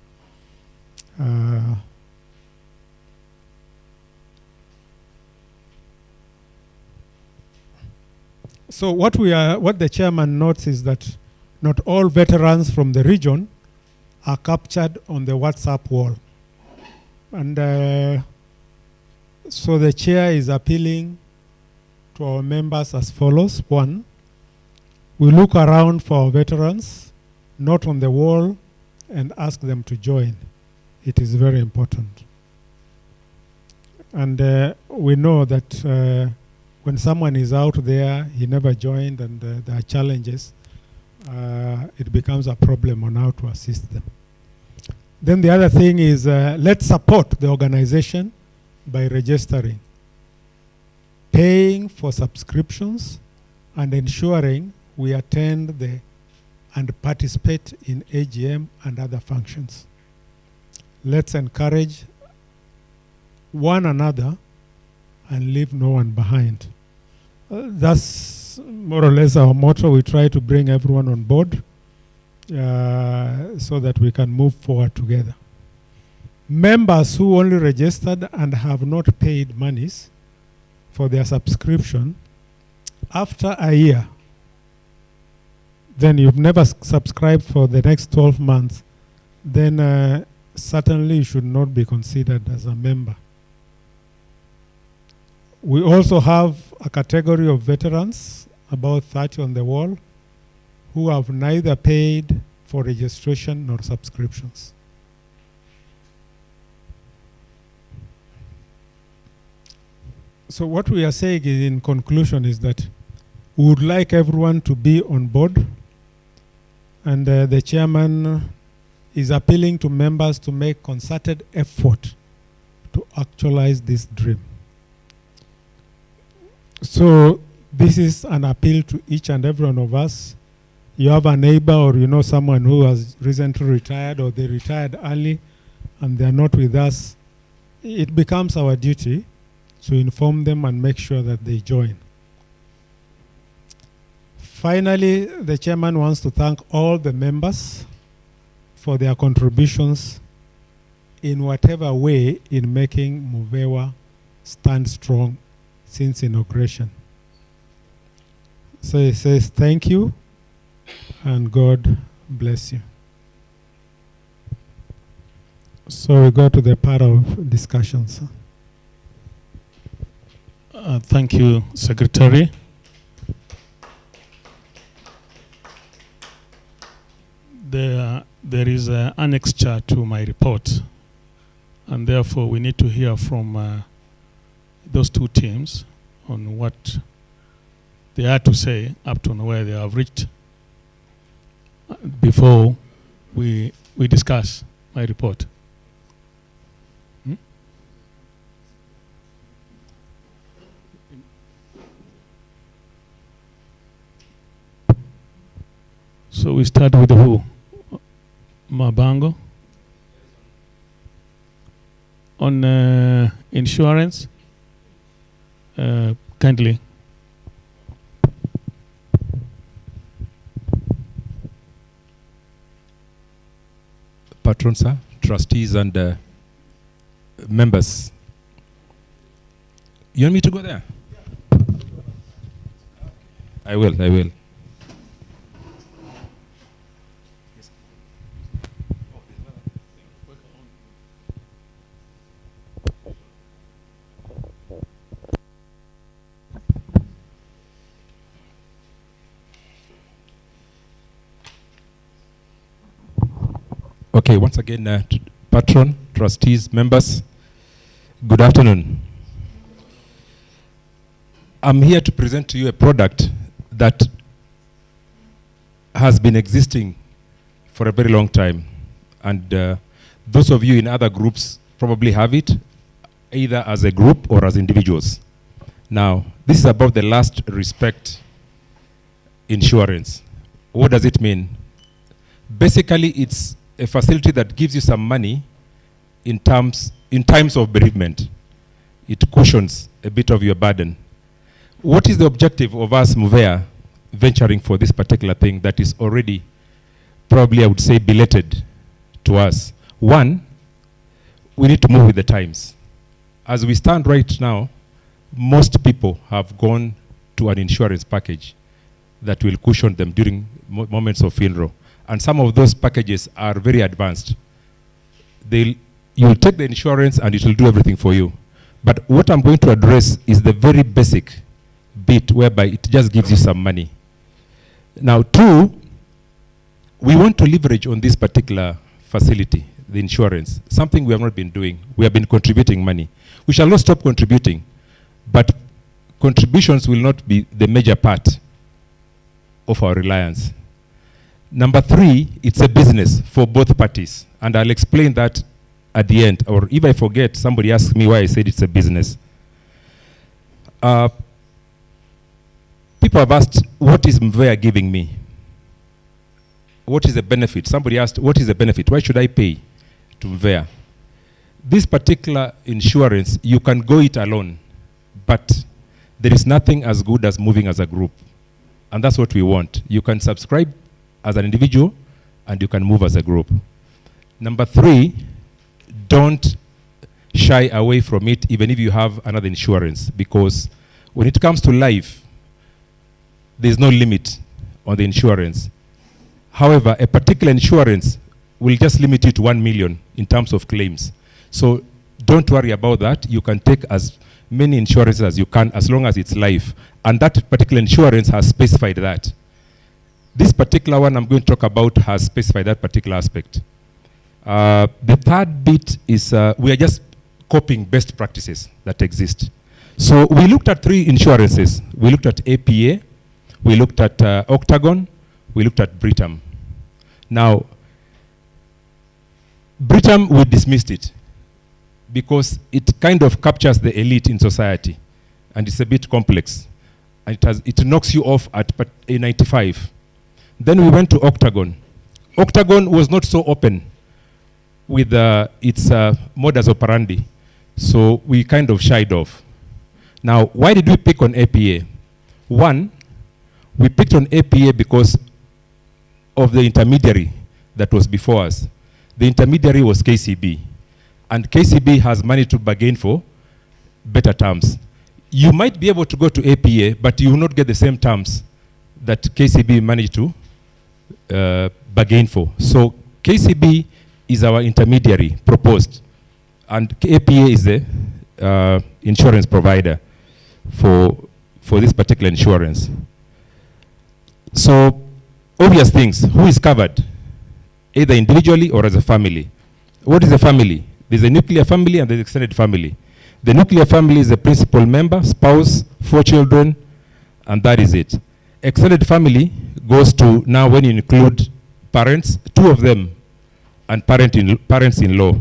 So what the chairman notes is that not all veterans from the region are captured on the WhatsApp wall. And so the chair is appealing to our members as follows. One, we look around for our veterans, not on the wall, and ask them to join. It is very important. And we know that when someone is out there, he never joined, and there are challenges, it becomes a problem on how to assist them. Then the other thing is, let's support the organization by registering, paying for subscriptions, and ensuring we attend and participate in AGM and other functions. Let's encourage one another and leave no one behind. That's more or less our motto. We try to bring everyone on board so that we can move forward together. Members who only registered and have not paid monies for their subscription, after a year, then you've never subscribed for the next 12 months, then certainly you should not be considered as a member. We also have a category of veterans, about 30 on the wall, who have neither paid for registration nor subscriptions. So what we are saying in conclusion is that we would like everyone to be on board, and the chairman is appealing to members to make concerted effort to actualize this dream. So this is an appeal to each and every one of us. You have a neighbor, or you know someone who has recently retired, or they retired early and they are not with us. It becomes our duty to inform them and make sure that they join. Finally, the chairman wants to thank all the members for their contributions in whatever way in making MuVeWa stand strong since inauguration. So he says thank you and God bless you. So we go to the part of discussions. Thank you, Secretary. There is an annexure to my report, and therefore we need to hear from those two teams on what they had to say up to where they have reached before we discuss my report. So we start with who? Mabango. On insurance, kindly. Patron, sir, trustees and members. You want me to go there? I will. Okay, once again, patron, trustees, members, good afternoon. I'm here to present to you a product that has been existing for a very long time. And those of you in other groups probably have it, either as a group or as individuals. Now, this is about the last respect insurance. What does it mean? Basically, it's a facility that gives you some money in times of bereavement. It cushions a bit of your burden. What is the objective of us, MuVeWa, venturing for this particular thing that is already, probably I would say, belated to us? One, we need to move with the times. As we stand right now, most people have gone to an insurance package that will cushion them during moments of funeral. And some of those packages are very advanced. You'll take the insurance and it will do everything for you. But what I'm going to address is the very basic bit whereby it just gives you some money. Now, two, we want to leverage on this particular facility, the insurance, something we have not been doing. We have been contributing money. We shall not stop contributing, but contributions will not be the major part of our reliance. Number three, it's a business for both parties. And I'll explain that at the end. Or if I forget, somebody asks me why I said it's a business. People have asked, what is MuVeWa giving me? What is the benefit? Somebody asked, what is the benefit? Why should I pay to MuVeWa? This particular insurance, you can go it alone, but there is nothing as good as moving as a group. And that's what we want. You can subscribe as an individual, and you can move as a group. Number three, don't shy away from it, even if you have another insurance, because when it comes to life, there's no limit on the insurance. However, a particular insurance will just limit you to 1 million in terms of claims. So don't worry about that. You can take as many insurances as you can, as long as it's life. And that particular insurance has specified that. This particular one I'm going to talk about has specified that particular aspect. The third bit is we are just copying best practices that exist. So we looked at 3 insurances. We looked at APA, we looked at Octagon, we looked at Britam. Now, Britam, we dismissed it because it kind of captures the elite in society, and it's a bit complex. And it knocks you off at a 95. Then we went to Octagon. Octagon was not so open with its modus operandi, so we kind of shied off. Now, why did we pick on APA? One, we picked on APA because of the intermediary that was before us. The intermediary was KCB, and KCB has managed to bargain for better terms. You might be able to go to APA, but you will not get the same terms that KCB managed to bargain for. So KCB is our intermediary proposed, and APA is the insurance provider for this particular insurance. So obvious things, who is covered? Either individually or as a family. What is a family? There's a nuclear family and there's extended family. The nuclear family is the principal member, spouse, 4 children, and that is it. Extended family goes to now when you include parents, 2 of them, and parents-in-law.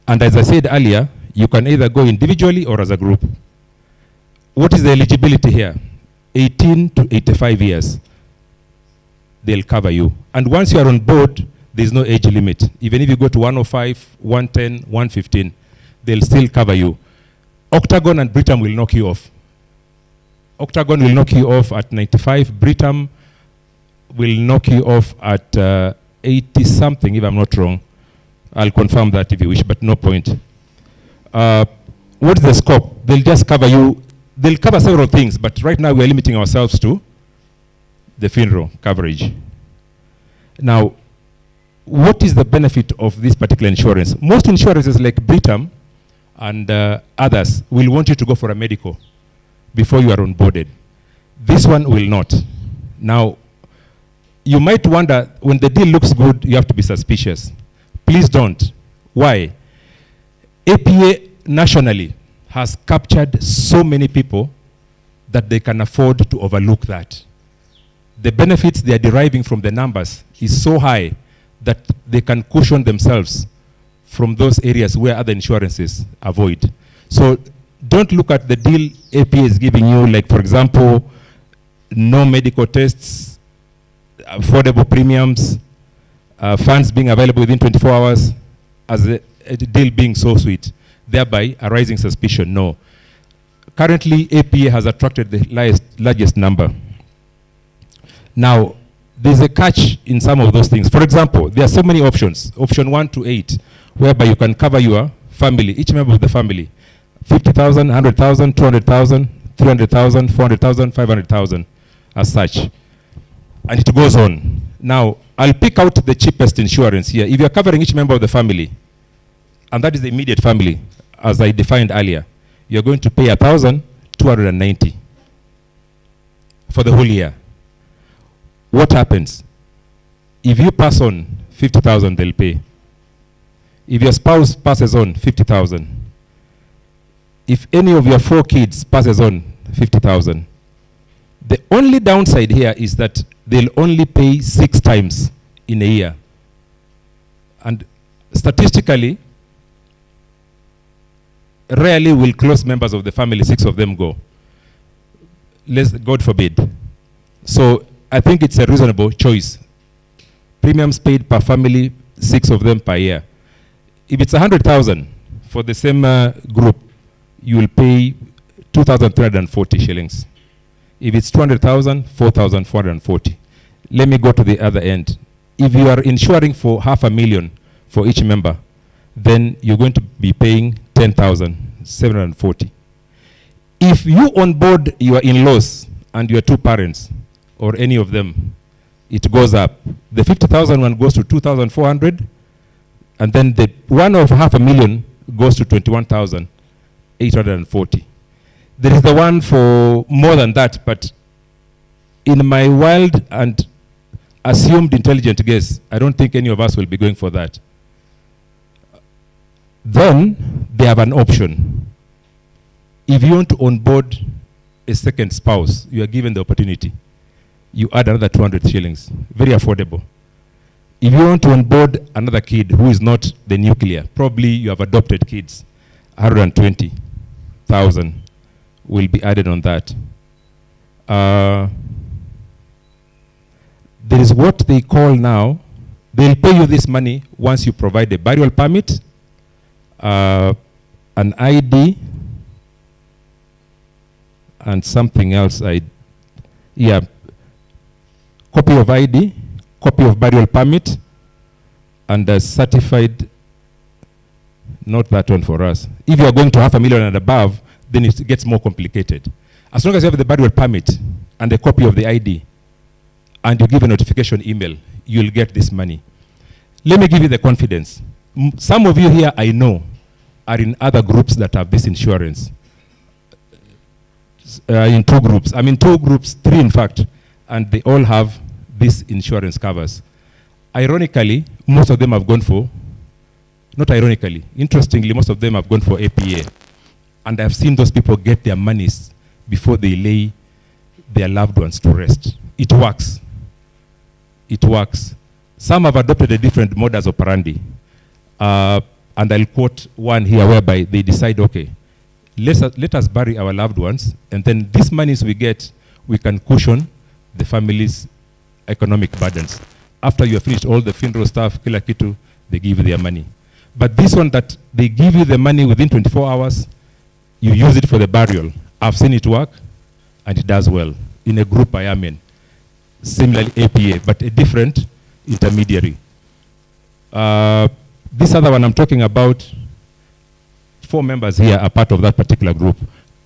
And as I said earlier, you can either go individually or as a group. What is the eligibility here? 18 to 85 years. They'll cover you. And once you are on board, there's no age limit. Even if you go to 105, 110, 115, they'll still cover you. Octagon and Britam will knock you off. Octagon will knock you off at 95. Britam will knock you off at 80 something, if I'm not wrong. I'll confirm that if you wish, but no point. What is the scope? They'll just cover you. They'll cover several things, but right now we're limiting ourselves to the funeral coverage. Now, what is the benefit of this particular insurance? Most insurances like Britam and others will want you to go for a medical before you are onboarded. This one will not. Now, you might wonder, when the deal looks good, you have to be suspicious. Please don't. Why? APA nationally has captured so many people that they can afford to overlook that. The benefits they are deriving from the numbers is so high that they can cushion themselves from those areas where other insurances avoid. So don't look at the deal APA is giving you, like, for example, no medical tests, affordable premiums, funds being available within 24 hours, as a deal being so sweet, thereby arising suspicion. No. Currently, APA has attracted the largest number. Now, there's a catch in some of those things. For example, there are so many options, option 1 to 8, whereby you can cover your family, each member of the family, 50,000, 100,000, 200,000, 300,000, 400,000, 500,000, as such. And it goes on. Now, I'll pick out the cheapest insurance here. If you're covering each member of the family, and that is the immediate family, as I defined earlier, you're going to pay 1,290 for the whole year. What happens? If you pass on 50,000, they'll pay. If your spouse passes on 50,000, if any of your 4 kids passes on 50,000, the only downside here is that they'll only pay 6 times in a year. And statistically, rarely will close members of the family, 6 of them go. God forbid. So I think it's a reasonable choice. Premiums paid per family, 6 of them per year. If it's 100,000 for the same group, you will pay 2,340 shillings. If it's 200,000, 4,440. Let me go to the other end. If you are insuring for 500,000 for each member, then you're going to be paying 10,740. If you onboard your in-laws and your 2 parents, or any of them, it goes up. The 50,000 one goes to 2,400, and then the one of 500,000 goes to 21,840. There is the one for more than that, but in my wild and assumed intelligent guess, I don't think any of us will be going for that. Then they have an option. If you want to onboard a second spouse, you are given the opportunity. You add another 200 shillings. Very affordable. If you want to onboard another kid who is not the nuclear, probably you have adopted kids, 120,000 will be added on that. There is what they call now, they'll pay you this money once you provide a burial permit, an ID, and something else. Copy of ID, copy of burial permit, and a certified, not that one for us. If you are going to 500,000 and above, then it gets more complicated. As long as you have the burial permit and a copy of the ID, and you give a notification email, you'll get this money. Let me give you the confidence. Some of you here I know are in other groups that have this insurance. In 2 groups. I'm in 2 groups, 3 in fact, and they all have this insurance covers. Ironically, most of them have gone for, not ironically, interestingly, most of them have gone for APA. And I've seen those people get their monies before they lay their loved ones to rest. It works. It works. Some have adopted a different modus operandi. And I'll quote one here whereby they decide, okay, let us bury our loved ones, and then these monies we get, we can cushion the family's economic burdens. After you have finished all the funeral stuff, kila kitu, they give you their money. But this one that they give you the money within 24 hours, you use it for the burial. I've seen it work, and it does well. In a group I am in. Similarly APA, but a different intermediary. This other one I'm talking about, 4 members here are part of that particular group,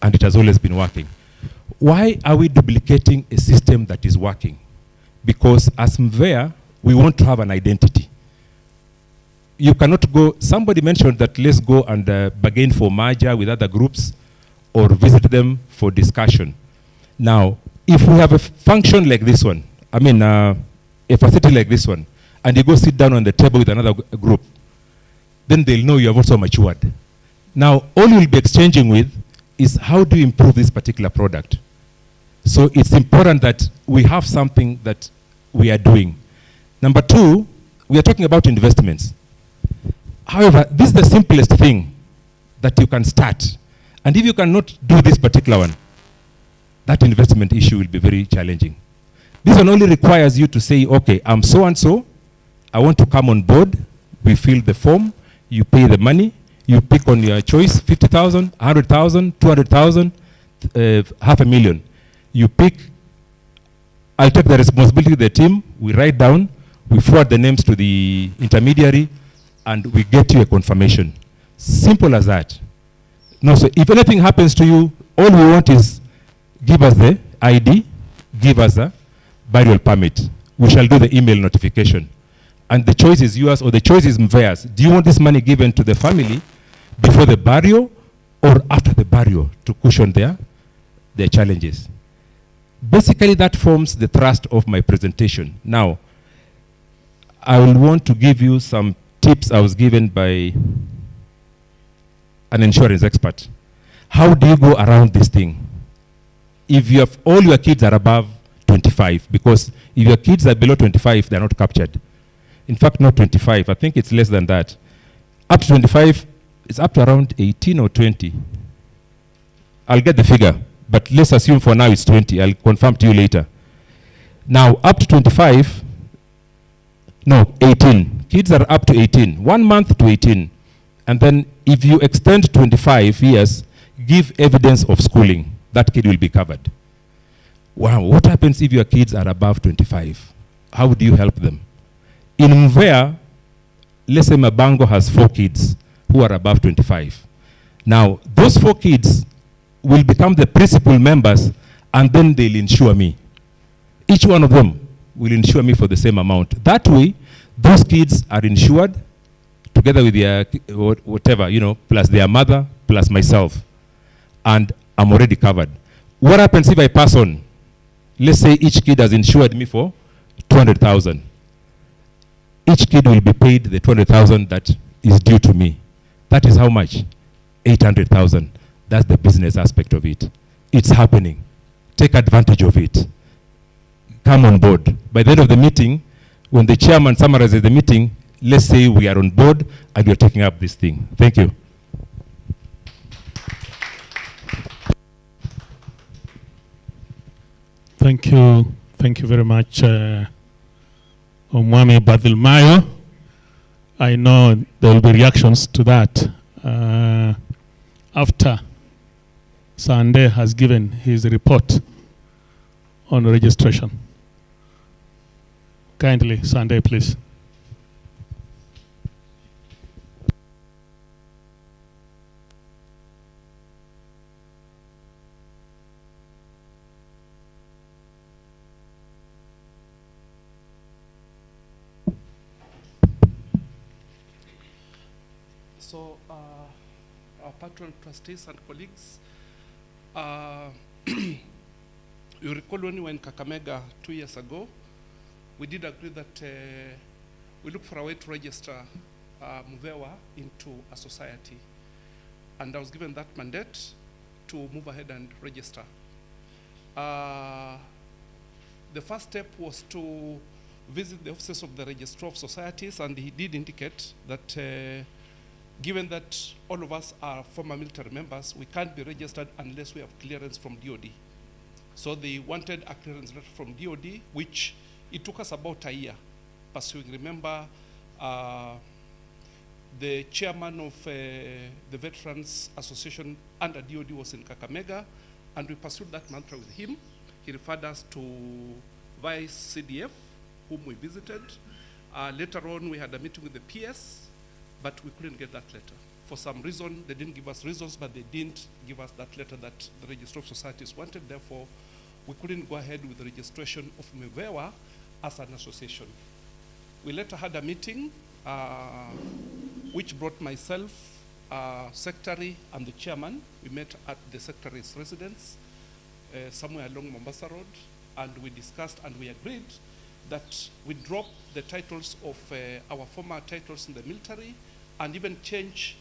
and it has always been working. Why are we duplicating a system that is working? Because as MuVeWa, we want to have an identity. You cannot go, somebody mentioned that let's go and bargain for merger with other groups or visit them for discussion. Now, if we have a function like this one, I mean, a facility like this one, and you go sit down on the table with another group, then they'll know you have also matured. Now, all you'll be exchanging with is how do you improve this particular product. So it's important that we have something that we are doing. Number two, we are talking about investments. However, this is the simplest thing that you can start. And if you cannot do this particular one, that investment issue will be very challenging. This one only requires you to say, okay, I'm so and so, I want to come on board, we fill the form, you pay the money, you pick on your choice, 50,000, 100,000, 200,000, $500,000. You pick, I'll take the responsibility of the team, we write down, we forward the names to the intermediary, and we get you a confirmation. Simple as that. No, so if anything happens to you, all we want is give us the ID, give us a burial permit. We shall do the email notification. And the choice is yours or the choice is MuVeWa's. Do you want this money given to the family before the burial or after the burial to cushion their challenges? Basically, that forms the thrust of my presentation. Now, I will want to give you some tips I was given by an insurance expert. How do you go around this thing? If you have all your kids are above 25, because if your kids are below 25, they're not captured. In fact, not 25, I think it's less than that. Up to 25, it's up to around 18 or 20. I'll get the figure, but let's assume for now it's 20. I'll confirm to you later. Now, up to 25, no, 18. Kids are up to 18, 1 month to 18. And then if you extend 25 years, give evidence of schooling. That kid will be covered. Wow, what happens if your kids are above 25? How do you help them? In MuVeWa, let's say Mabango has 4 kids who are above 25. Now, those 4 kids will become the principal members, and then they'll insure me. Each one of them will insure me for the same amount. That way, those kids are insured together with their whatever, you know, plus their mother, plus myself. And I'm already covered. What happens if I pass on? Let's say each kid has insured me for 200,000. Each kid will be paid the 200,000 that is due to me. That is how much? 800,000. That's the business aspect of it. It's happening. Take advantage of it. Come on board. By the end of the meeting, when the chairman summarizes the meeting, let's say we are on board and we are taking up this thing. Thank you. Thank you. Thank you very much, Omwami Badilmayo. I know there will be reactions to that after Sande has given his report on registration. Kindly, Sande, please. So, our patron trustees and colleagues, you recall when we were in Kakamega 2 years ago, we did agree that we look for a way to register MuVeWa into a society. And I was given that mandate to move ahead and register. The first step was to visit the offices of the Registrar of Societies, and he did indicate that given that all of us are former military members, we can't be registered unless we have clearance from DOD. So they wanted a clearance letter from DOD, which it took us about a year pursuing. Remember, the chairman of the Veterans Association under DOD was in Kakamega, and we pursued that mantra with him. He referred us to Vice CDF, whom we visited. Later on, we had a meeting with the PS, but we couldn't get that letter. For some reason, they didn't give us reasons, but they didn't give us that letter that the Registrar of Societies wanted. Therefore, we couldn't go ahead with the registration of MuVeWa as an association. We later had a meeting, which brought myself, secretary, and the chairman. We met at the secretary's residence, somewhere along Mombasa Road, and we discussed and we agreed that we drop the titles of our former titles in the military and even change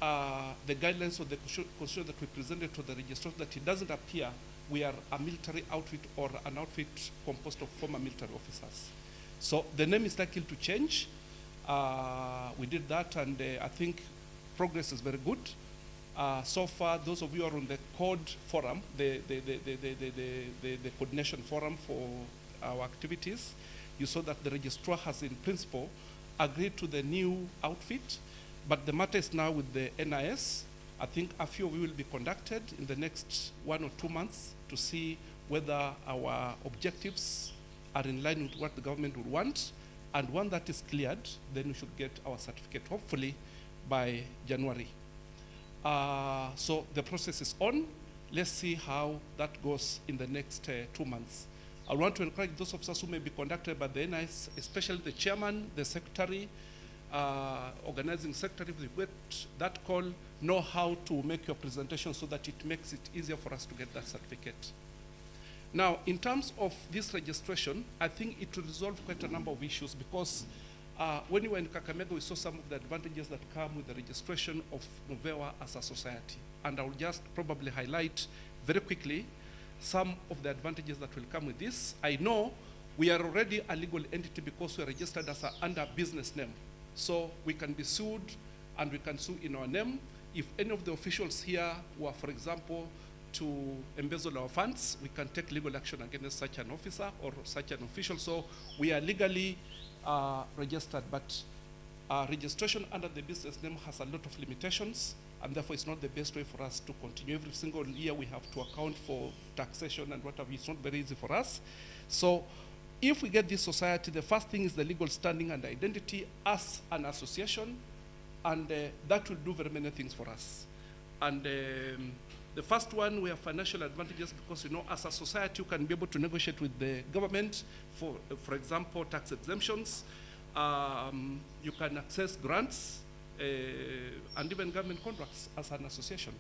the guidelines of the constitution that we presented to the registrar, that it doesn't appear we are a military outfit or an outfit composed of former military officers. So the name is likely to change. We did that, and I think progress is very good. So far, those of you who are on the code forum, the coordination forum for our activities, you saw that the registrar has in principle agreed to the new outfit, but the matter is now with the NIS. I think a few of you will be conducted in the next 1 or 2 months to see whether our objectives are in line with what the government would want. And when that is cleared, then we should get our certificate, hopefully by January. So the process is on. Let's see how that goes in the next 2 months. I want to encourage those officers who may be conducted by the NIS, especially the chairman, the secretary, organizing secretary, if you get that call, know how to make your presentation so that it makes it easier for us to get that certificate. Now, in terms of this registration, I think it will resolve quite a number of issues, because when we were in Kakamega, we saw some of the advantages that come with the registration of MuVeWa as a society. And I will just probably highlight very quickly some of the advantages that will come with this. I know we are already a legal entity because we are registered as under business name. So we can be sued, and we can sue in our name. If any of the officials here were, for example, to embezzle our funds, we can take legal action against such an officer or such an official. So we are legally registered, but registration under the business name has a lot of limitations, and therefore it's not the best way for us to continue. Every single year we have to account for taxation and whatever. It's not very easy for us. So if we get this society, the first thing is the legal standing and identity as an association, and that will do very many things for us. And the first one, we have financial advantages because, you know, as a society, you can be able to negotiate with the government for example, tax exemptions. You can access grants and even government contracts as an association.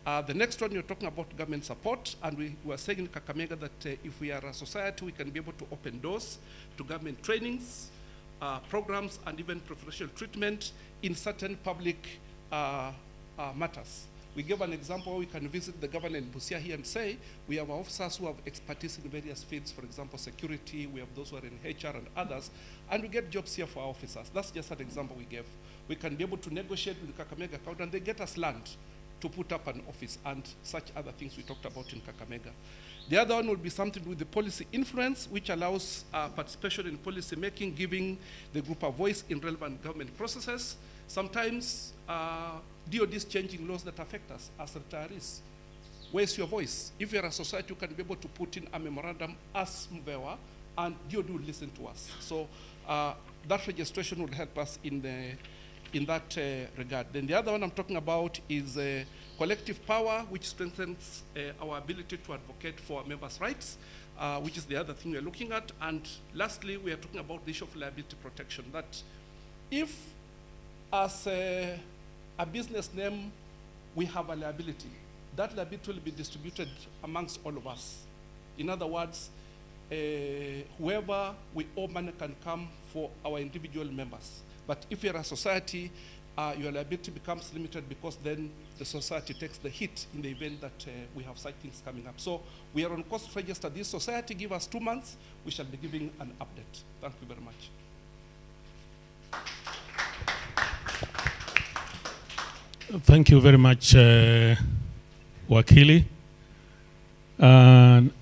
The next one, you're talking about government support, and we were saying in Kakamega that if we are a society, we can be able to open doors to government trainings, programs, and even preferential treatment in certain public matters. We gave an example. We can visit the governor in Busia here and say, we have officers who have expertise in various fields, for example, security, we have those who are in HR and others, and we get jobs here for our officers. That's just an example we gave. We can be able to negotiate with the Kakamega County, and they get us land to put up an office and such other things we talked about in Kakamega. The other one will be something with the policy influence, which allows participation in policy making, giving the group a voice in relevant government processes. Sometimes DOD is changing laws that affect us as retirees. Where's your voice? If you're a society, you can be able to put in a memorandum as MuVeWa, and DOD will listen to us. So that registration will help us in that regard. Then the other one I'm talking about is collective power, which strengthens our ability to advocate for our members' rights, which is the other thing we're looking at. And lastly, we are talking about the issue of liability protection, that if as a business name we have a liability, that liability will be distributed amongst all of us. In other words, whoever we owe money can come for our individual members. But if you're a society, your liability becomes limited, because then the society takes the hit in the event that we have such things coming up. So we are on course to register this society. Give us 2 months. We shall be giving an update. Thank you very much. Thank you very much, Wakili. And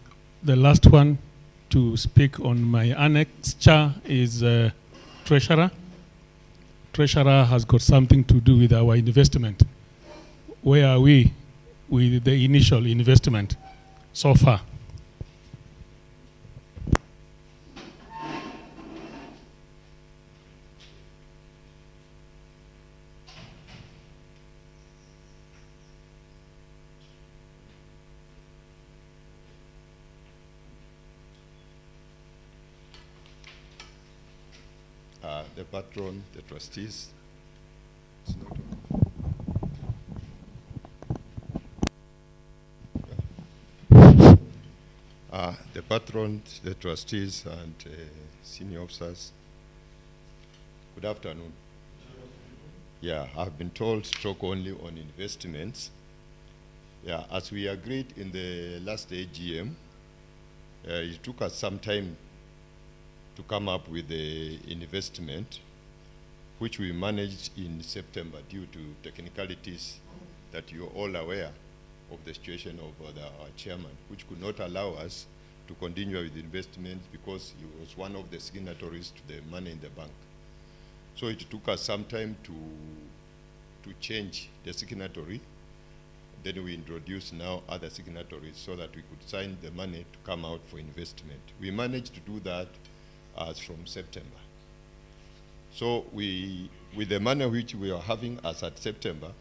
the last one to speak on my annexure is Treasurer. Treasurer has got something to do with our investment. Where are we with the initial investment so far? The patron, the trustees. the patrons, the trustees, and senior officers, good afternoon. Yeah, I've been told to talk only on investments. Yeah, as we agreed in the last AGM, it took us some time to come up with the investment, which we managed in September due to technicalities that you're all aware of the situation of our chairman, which could not allow us to continue with investments because he was one of the signatories to the money in the bank. So it took us some time to change the signatory. Then we introduced now other signatories so that we could sign the money to come out for investment. We managed to do that as from September. So with the money which we are having as at September,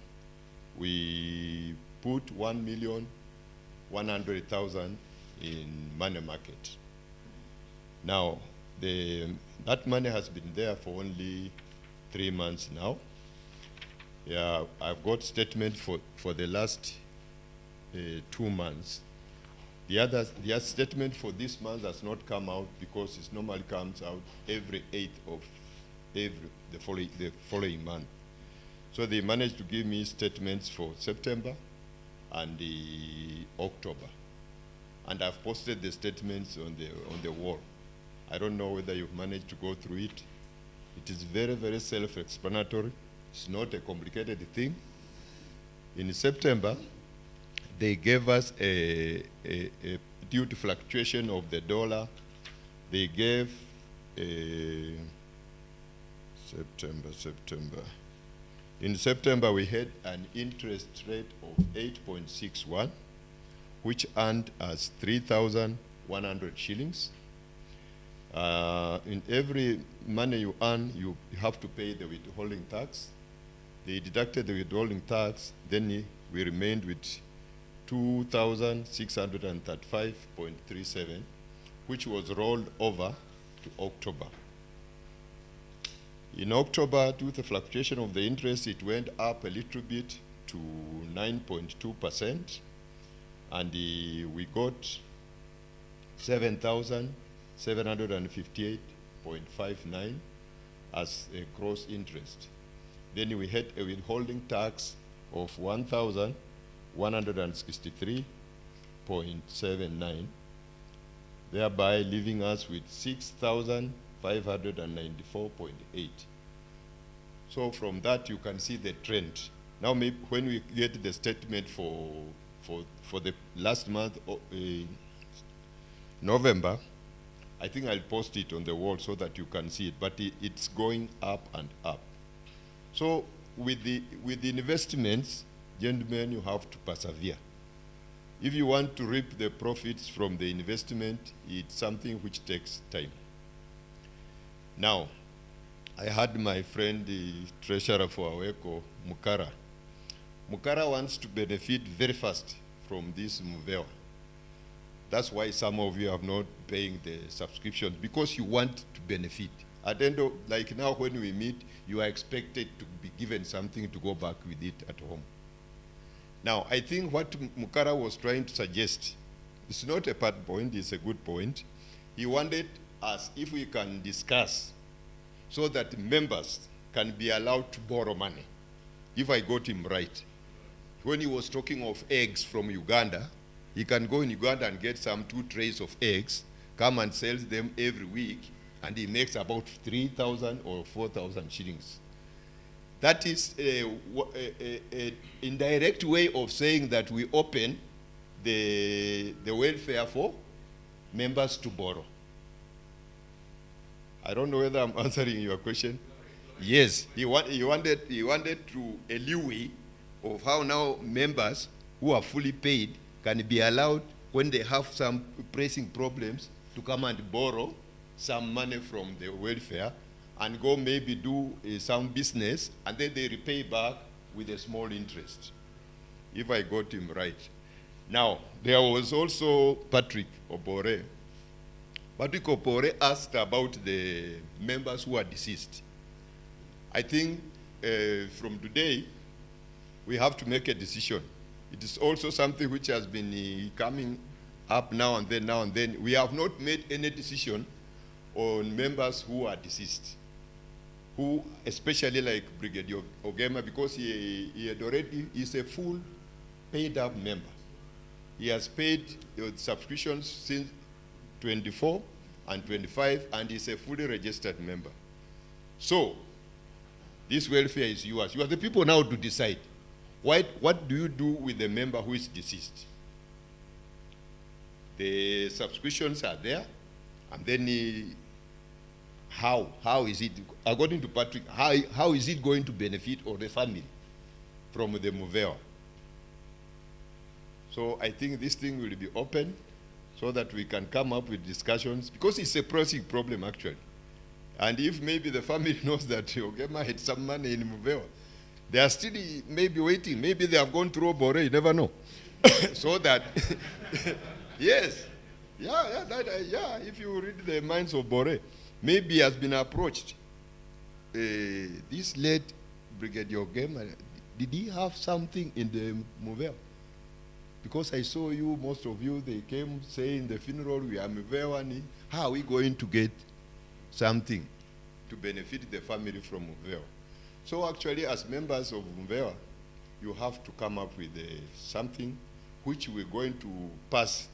we put 1,100,000 in money market. Now, that money has been there for only 3 months now. Yeah, I've got statement for the last 2 months. The statement for this month has not come out because it normally comes out every 8th of the following month. So they managed to give me statements for September and October. And I've posted the statements on the wall. I don't know whether you've managed to go through it. It is very, very self-explanatory. It's not a complicated thing. In September, they gave us due to fluctuation of the dollar, they gave September. In September, we had an interest rate of 8.61, which earned us 3,100 shillings. In every money you earn, you have to pay the withholding tax. They deducted the withholding tax, then we remained with 2,635.37, which was rolled over to October. In October, due to the fluctuation of the interest, it went up a little bit to 9.2%, and we got 7,758.59 as a gross interest. Then we had a withholding tax of 1,163.79, thereby leaving us with 6,594.8. So from that you can see the trend. Now maybe when we get the statement for the last month, November, I think I'll post it on the wall so that you can see it, but it's going up and up. So with the investments, gentlemen, you have to persevere. If you want to reap the profits from the investment, it's something which takes time. Now, I had my friend, the treasurer for Aweko, Mukara. Mukara wants to benefit very fast from this MuVeWa. That's why some of you are not paying the subscription, because you want to benefit. At the end of, like now when we meet, you are expected to be given something to go back with it at home. Now, I think what Mukara was trying to suggest, it's not a bad point, it's a good point. He wanted us, if we can discuss, so that members can be allowed to borrow money, if I got him right. When he was talking of eggs from Uganda, he can go in Uganda and get some 2 trays of eggs, come and sell them every week, and he makes about 3,000 or 4,000 shillings. That is an indirect way of saying that we open the welfare for members to borrow. I don't know whether I'm answering your question. Yes, he wanted to a leeway of how now members who are fully paid can be allowed, when they have some pressing problems, to come and borrow some money from the welfare and go maybe do some business, and then they repay back with a small interest, if I got him right. Now, there was also Patrick Obore. Patrick Obore asked about the members who are deceased. I think from today, we have to make a decision. It is also something which has been coming up now and then. We have not made any decision on members who are deceased, who, especially like Brigadier Ogema, because he had already, is a full paid up member. He has paid subscriptions since 24 and 25, and is a fully registered member. So, this welfare is yours. You are the people now to decide. What do you do with the member who is deceased? The subscriptions are there, and then how is it, according to Patrick, how is it going to benefit all the family from the MuVeWa? So I think this thing will be open so that we can come up with discussions, because it's a pressing problem actually. And if maybe the family knows that Ogema had some money in MuVeWa, they are still maybe waiting. Maybe they have gone through Bore, you never know. So that, yes, if you read the minds of Bore, maybe he has been approached. This late Brigadier Ogema, did he have something in the MuVeWa? Because I saw you, most of you, they came saying the funeral, we are MuVeWa. How are we going to get something to benefit the family from MuVeWa? So actually, as members of MuVeWa, you have to come up with something which we're going to pass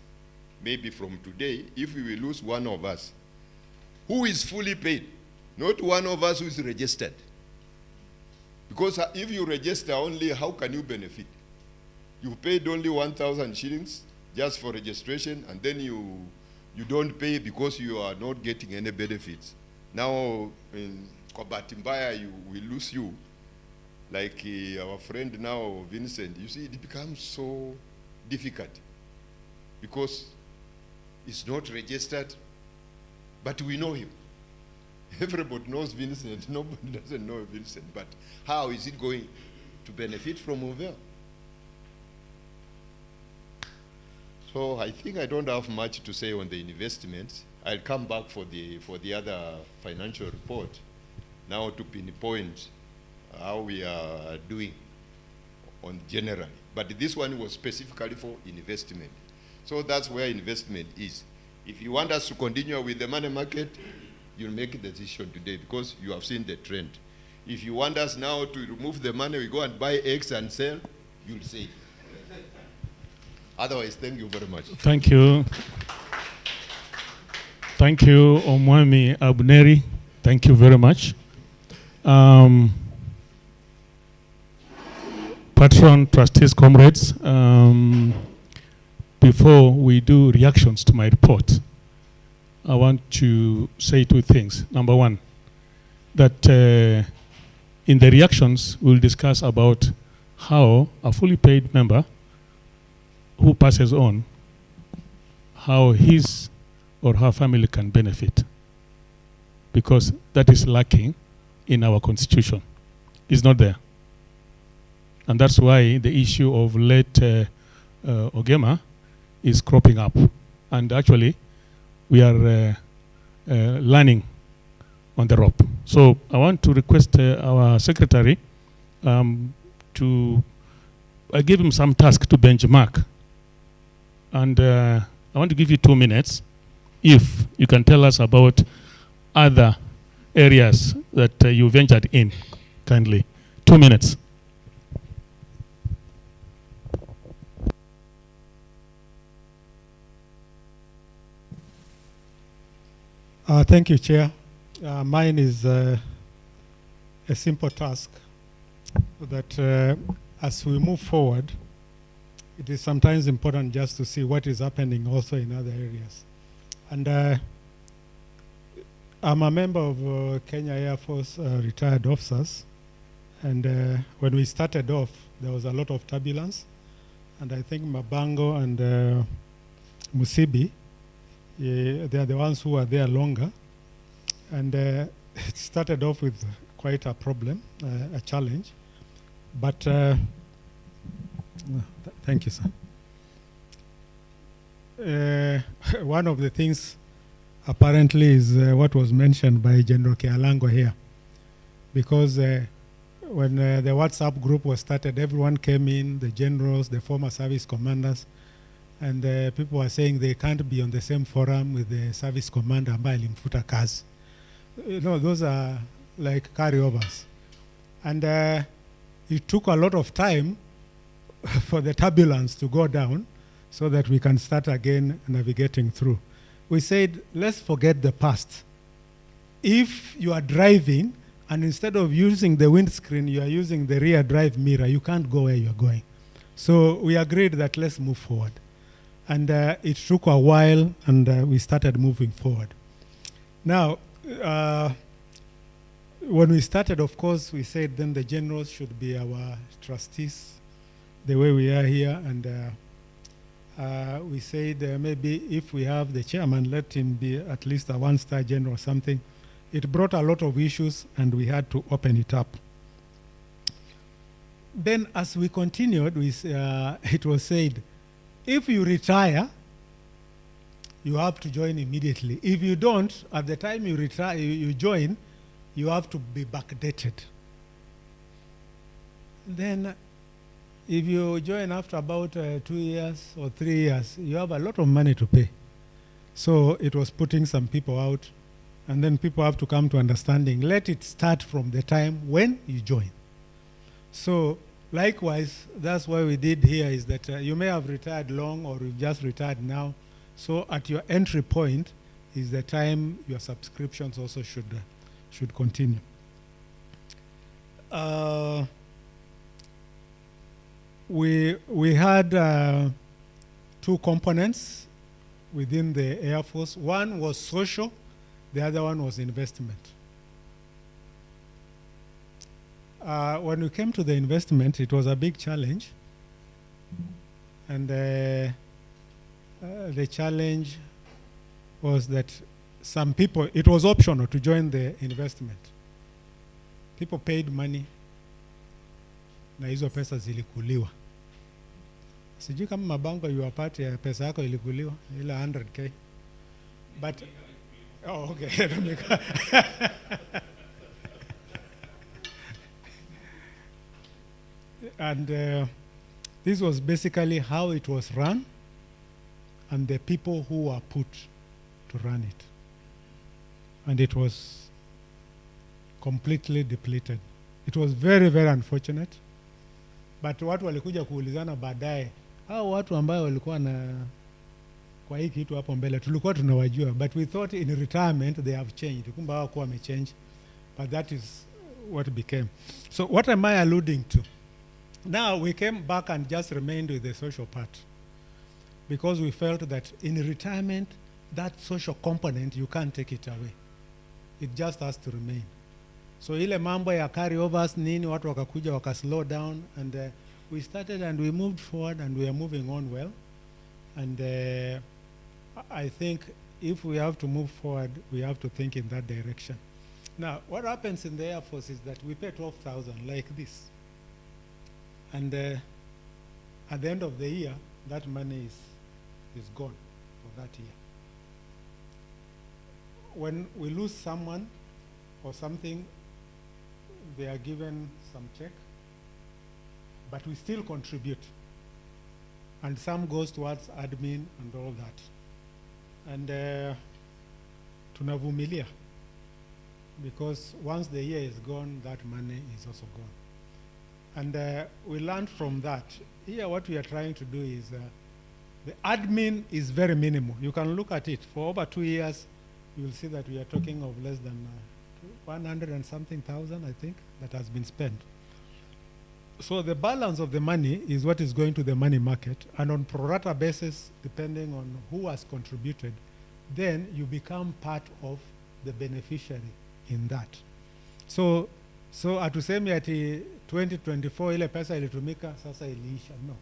maybe from today. If we will lose one of us, who is fully paid, not one of us who is registered. Because if you register only, how can you benefit? You paid only 1,000 shillings just for registration, and then you don't pay because you are not getting any benefits. Now, in Kwabatimbaya, we lose you. Like our friend now, Vincent, you see, it becomes so difficult because it's not registered, but we know him. Everybody knows Vincent, nobody doesn't know Vincent, but how is it going to benefit from MuVeWa? So I think I don't have much to say on the investments. I'll come back for the other financial report now to pinpoint how we are doing on generally. But this one was specifically for investment. So that's where investment is. If you want us to continue with the money market, you'll make a decision today because you have seen the trend. If you want us now to remove the money, we go and buy eggs and sell, you'll say. Otherwise, thank you very much. Thank you. Thank you, Omwami Abuneri. Thank you very much. Patron, trustees, comrades, before we do reactions to my report, I want to say two things. Number one, that in the reactions, we'll discuss about how a fully paid member who passes on, how his or her family can benefit, because that is lacking in our constitution. It's not there. And that's why the issue of late Ogema is cropping up. And actually, we are learning on the rope. So I want to request our secretary to give him some task to benchmark. And I want to give you 2 minutes, if you can tell us about other areas that you ventured in, kindly. 2 minutes. Thank you, Chair. Mine is a simple task that as we move forward, it is sometimes important just to see what is happening also in other areas. And I'm a member of Kenya Air Force retired officers. And when we started off, there was a lot of turbulence. And I think Mabango and Musibi, they are the ones who are there longer. And it started off with quite a problem, a challenge. But thank you, sir. One of the things apparently is what was mentioned by General Kealango here. Because when the WhatsApp group was started, everyone came in, the generals, the former service commanders, And people were saying they can't be on the same forum with the service commander ambaye alimfuta kazi. You know, those are like carryovers. And it took a lot of time for the turbulence to go down so that we can start again navigating through. We said, let's forget the past. If you are driving and instead of using the windscreen, you are using the rear drive mirror, you can't go where you're going. So we agreed that let's move forward. And it took a while, and we started moving forward. Now, when we started, of course, we said then the generals should be our trustees, the way we are here. And we said maybe if we have the chairman, let him be at least a one-star general or something. It brought a lot of issues, and we had to open it up. Then as we continued, it was said, if you retire, you have to join immediately. If you don't, at the time you retire, you join, you have to be backdated. Then if you join after about 2 years or 3 years, you have a lot of money to pay. So it was putting some people out, and then people have to come to understanding. Let it start from the time when you join. So likewise, that's what we did here is that you may have retired long or you've just retired now. So at your entry point is the time your subscriptions also should continue. We had 2 components within the Air Force. One was social, the other one was investment. When we came to the investment, it was a big challenge. And the challenge was that some people, it was optional to join the investment. People paid money, na hizo pesa zilikuliwa. Sijui kama mabango yuwapate pesa yako ilikuliwa, ila 100K. But, oh, okay. And this was basically how it was run and the people who were put to run it. And it was completely depleted. It was very, very unfortunate. But watu walikuja kuulizana baadaye, hao watu ambao walikuwa na kwa hii kitu hapo mbele tulikuwa tunawajua, but we thought in retirement they have changed. Kumbe hawakuwa wamechange, but that is what became. So what am I alluding to? Now we came back and just remained with the social part because we felt that in retirement, that social component, you can't take it away. It just has to remain. So ile mambo ya carryovers nini, watu wakakuja waka slow down, and we started and we moved forward and we are moving on well. And I think if we have to move forward, we have to think in that direction. Now, what happens in the Air Force is that we pay 12,000 like this. And at the end of the year, that money is gone for that year. When we lose someone or something, they are given some check, but we still contribute. And some goes towards admin and all that. And tunavumilia, because once the year is gone, that money is also gone. And we learned from that. Here what we are trying to do is, the admin is very minimal. You can look at it. For over 2 years, you'll see that we are talking of less than 100 and something thousand, I think, that has been spent. So the balance of the money is what is going to the money market, and on pro rata basis, depending on who has contributed, then you become part of the beneficiary in that. So hatusemi ati 2024 ile pesa ilitumika sasa iliisha. No.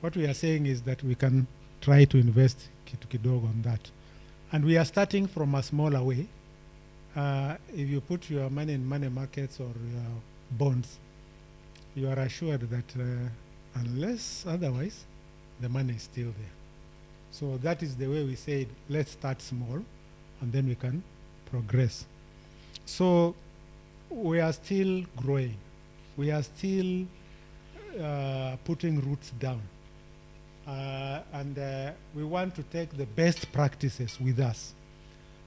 What we are saying is that we can try to invest kitu kidogo on that. And we are starting from a smaller way. If you put your money in money markets or your bonds, you are assured that unless otherwise, the money is still there. So that is the way we said, let's start small, and then we can progress. So we are still growing. We are still putting roots down. and we want to take the best practices with us.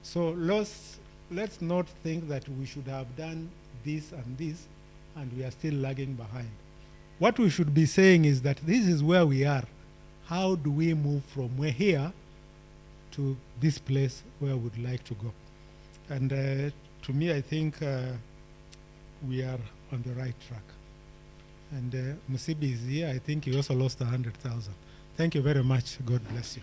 So let's not think that we should have done this and this, and we are still lagging behind. What we should be saying is that this is where we are. How do we move from where here to this place where we would like to go? And to me, I think we are on the right track. And Musibi is here. I think he also lost 100,000. Thank you very much. God bless you.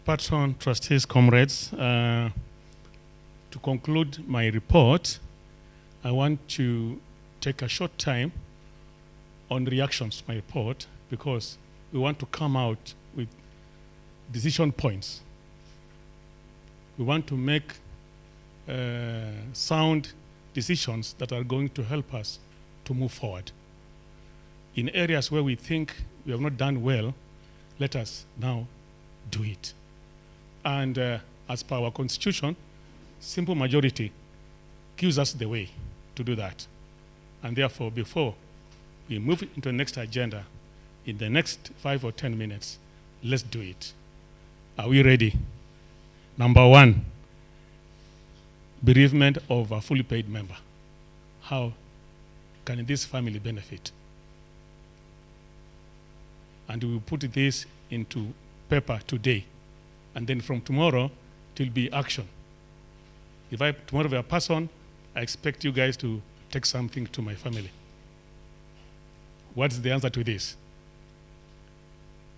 Patron, trustees, comrades, to conclude my report, I want to take a short time on reactions to my report, because we want to come out with decision points. We want to make sound decisions that are going to help us to move forward. In areas where we think we have not done well, let us now do it. And as per our constitution, simple majority gives us the way to do that. And therefore, before we move into the next agenda, in the next 5 or 10 minutes, let's do it. Are we ready? Number one, bereavement of a fully paid member. How can this family benefit? And we will put this into paper today. And then from tomorrow, it will be action. If tomorrow we are person, I expect you guys to take something to my family. What's the answer to this?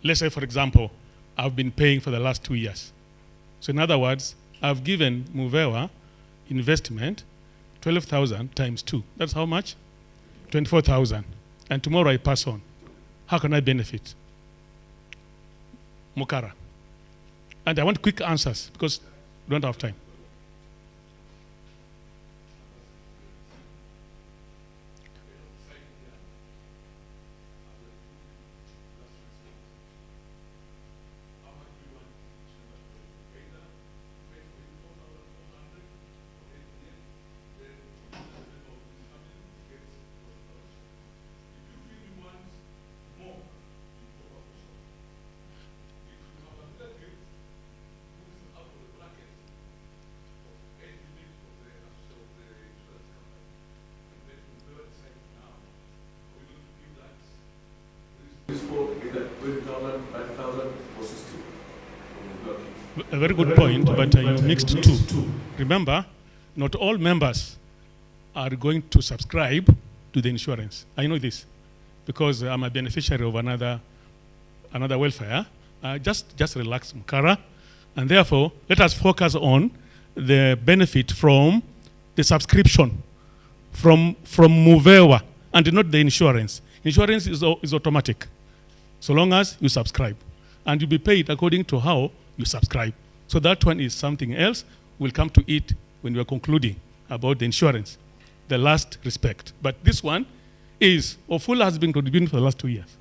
Let's say, for example, I've been paying for the last 2 years. So in other words, I've given MuVeWa investment 12,000 times 2. That's how much? 24,000. And tomorrow I pass on. How can I benefit? Mukara. And I want quick answers because we don't have time. A very good point, but you mixed two. Remember, not all members are going to subscribe to the insurance. I know this because I'm a beneficiary of another welfare. Just relax, Mukara, and therefore let us focus on the benefit from the subscription from MuVeWa and not the insurance. Insurance is automatic, so long as you subscribe, and you'll be paid according to how you subscribe. So that one is something else. We'll come to it when we're concluding about the insurance, the last respect. But this one is, Ofula has been contributing for the last 2 years.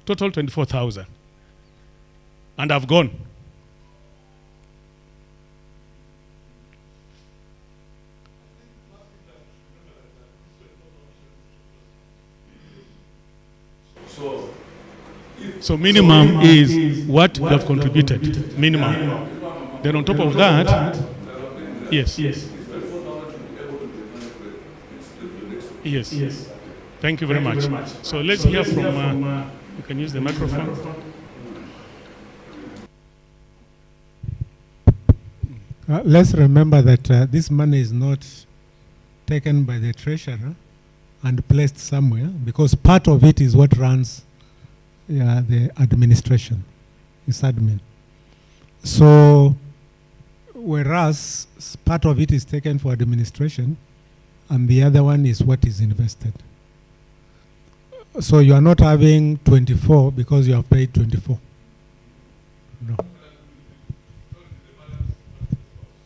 Total 24,000. And I've gone. So minimum is what you have contributed, minimum. Then on top of that, yes. Yes. Thank you very much. So let's hear from, you can use the microphone. Let's remember that this money is not taken by the treasurer and placed somewhere, because part of it is what runs the administration, is admin. So, whereas part of it is taken for administration, and the other one is what is invested. So you are not having 24 because you have paid 24. No.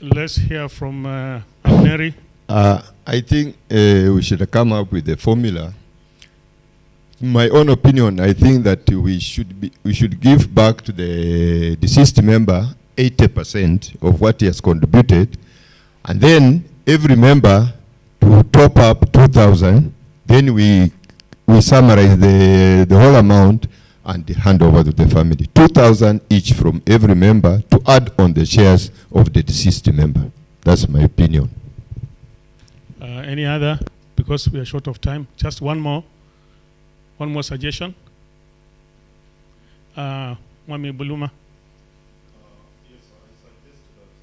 Let's hear from Mary. I think we should come up with a formula my own opinion, I think that we should give back to the deceased member 80% of what he has contributed, and then every member to top up 2,000. Then we summarize the whole amount and hand over to the family. 2,000 each from every member to add on the shares of the deceased member. That's my opinion. Any other? Because we are short of time. Just one more suggestion. Mwami Buluma. Yes, I suggest that we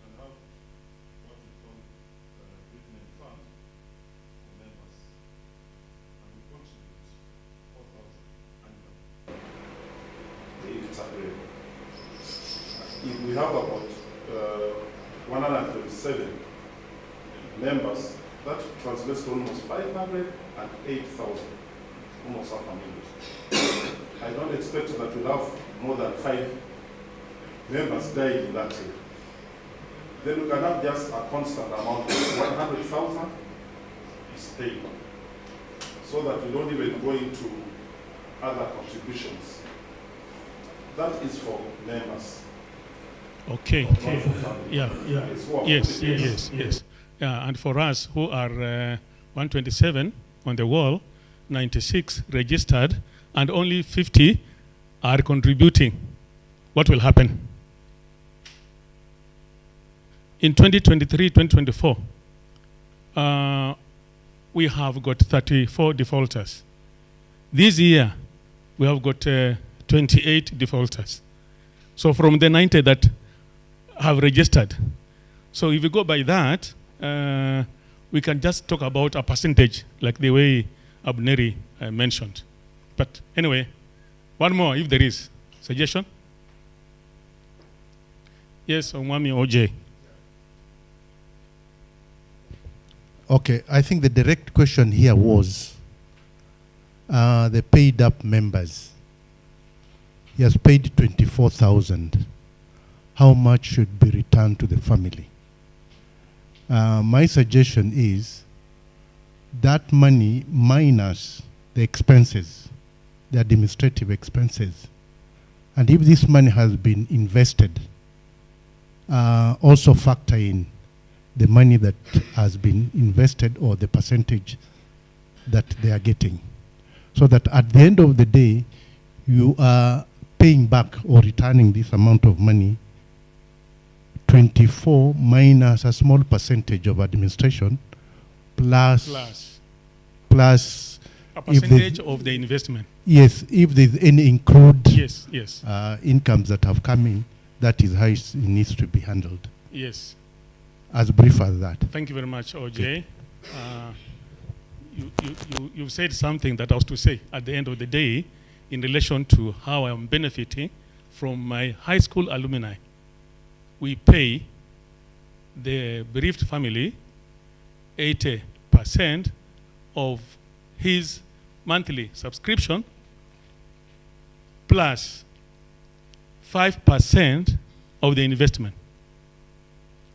can have what we call treatment fund for members, and we contribute 4,000 annually. If it's agreeable. If we have about 137 members, that translates to almost 508,000, almost half a million. I don't expect that we'll have more than 5 members dying in that year. Then we can have just a constant amount of 100,000 is paid, so that we don't even go into other contributions. That is for members. Okay. Yeah. Yes. Yeah, and for us who are 127 on the wall, 96 registered, and only 50 are contributing, what will happen? In 2023-2024, we have got 34 defaulters. This year, we have got 28 defaulters. So from the 90 that have registered. So if you go by that, we can just talk about a percentage, like the way Abneri mentioned. But anyway, one more, if there is. Suggestion? Yes, Omwami OJ. Okay, I think the direct question here was the paid up members. He has paid 24,000. How much should be returned to the family? My suggestion is that money minus the expenses, the administrative expenses. And if this money has been invested, also factor in the money that has been invested or the percentage that they are getting. So that at the end of the day, you are paying back or returning this amount of money, 24 minus a small percentage of administration, plus a percentage of the investment. Yes, if there's any include yes. Incomes that have come in, that is how it needs to be handled. Yes. As brief as that. Thank you very much, OJ. You said something that I was to say at the end of the day in relation to how I'm benefiting from my high school alumni. We pay the bereaved family 80% of his monthly subscription plus 5% of the investment.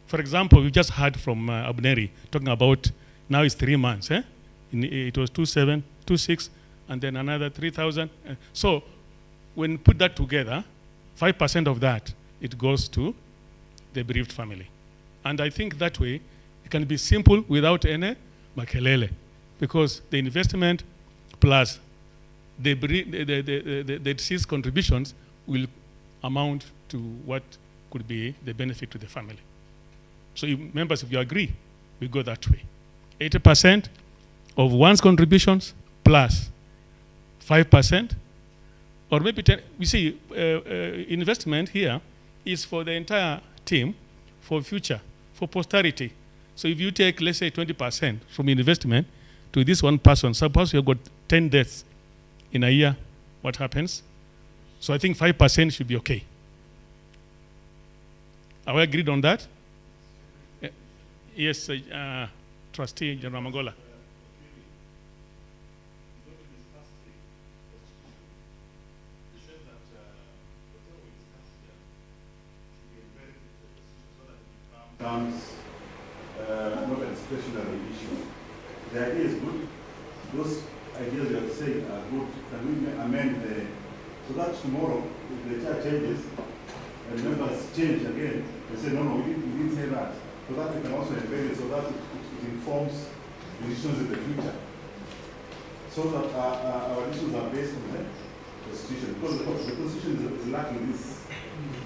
For example, we just heard from Abneri talking about now it's 3 months. It was 2,700, 2,600, and then another 3,000. So when you put that together, 5% of that, it goes to the bereaved family. And I think that way, it can be simple without any makelele, because the investment plus the deceased contributions will amount to what could be the benefit to the family. So members, if you agree, we go that way. 80% of one's contributions plus 5%, or maybe 10. We see investment here is for the entire team, for future, for posterity. So if you take, let's say, 20% from investment to this one person, suppose you've got 10 deaths in a year, what happens? So I think 5% should be okay. Are we agreed on that? Yes, Trustee General Magola. Becomes not a discretionary issue. The idea is good. Those ideas you are saying are good. Can we amend the, so that tomorrow, if the chair changes, and members change again, they say, no, we didn't say that. So that we can also embed it, so that it informs decisions in the future. So that our decisions are based on the Constitution. Because the Constitution is lacking this.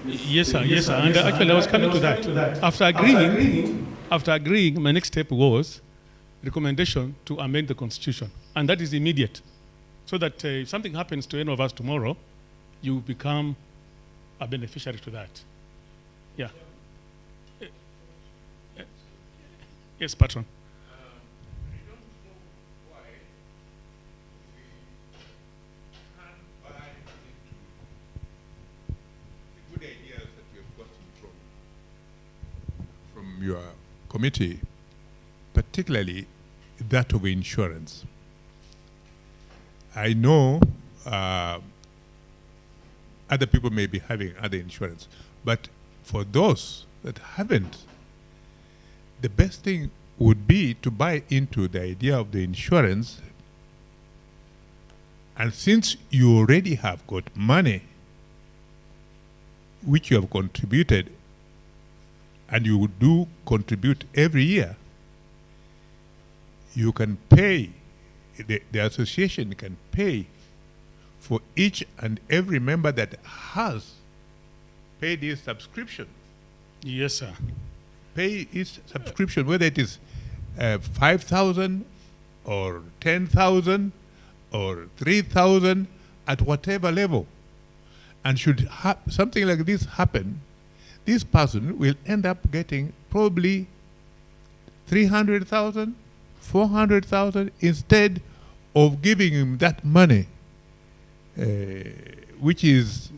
Yes, sir. Yes, sir. And actually, I was coming to that. After agreeing, my next step was recommendation to amend the Constitution, and that is immediate, so that if something happens to any of us tomorrow, you become a beneficiary to that. Yeah. Yes, Patron. From your committee, particularly that of insurance. I know other people may be having other insurance, but for those that haven't, the best thing would be to buy into the idea of the insurance. And since you already have got money which you have contributed, and you do contribute every year, you can pay, the association can pay for each and every member that has paid his subscription. Yes, sir. Pay his subscription, whether it is 5,000 or 10,000 or 3,000, at whatever level. And should something like this happen, this person will end up getting probably 300,000, 400,000 instead of giving him that money, which is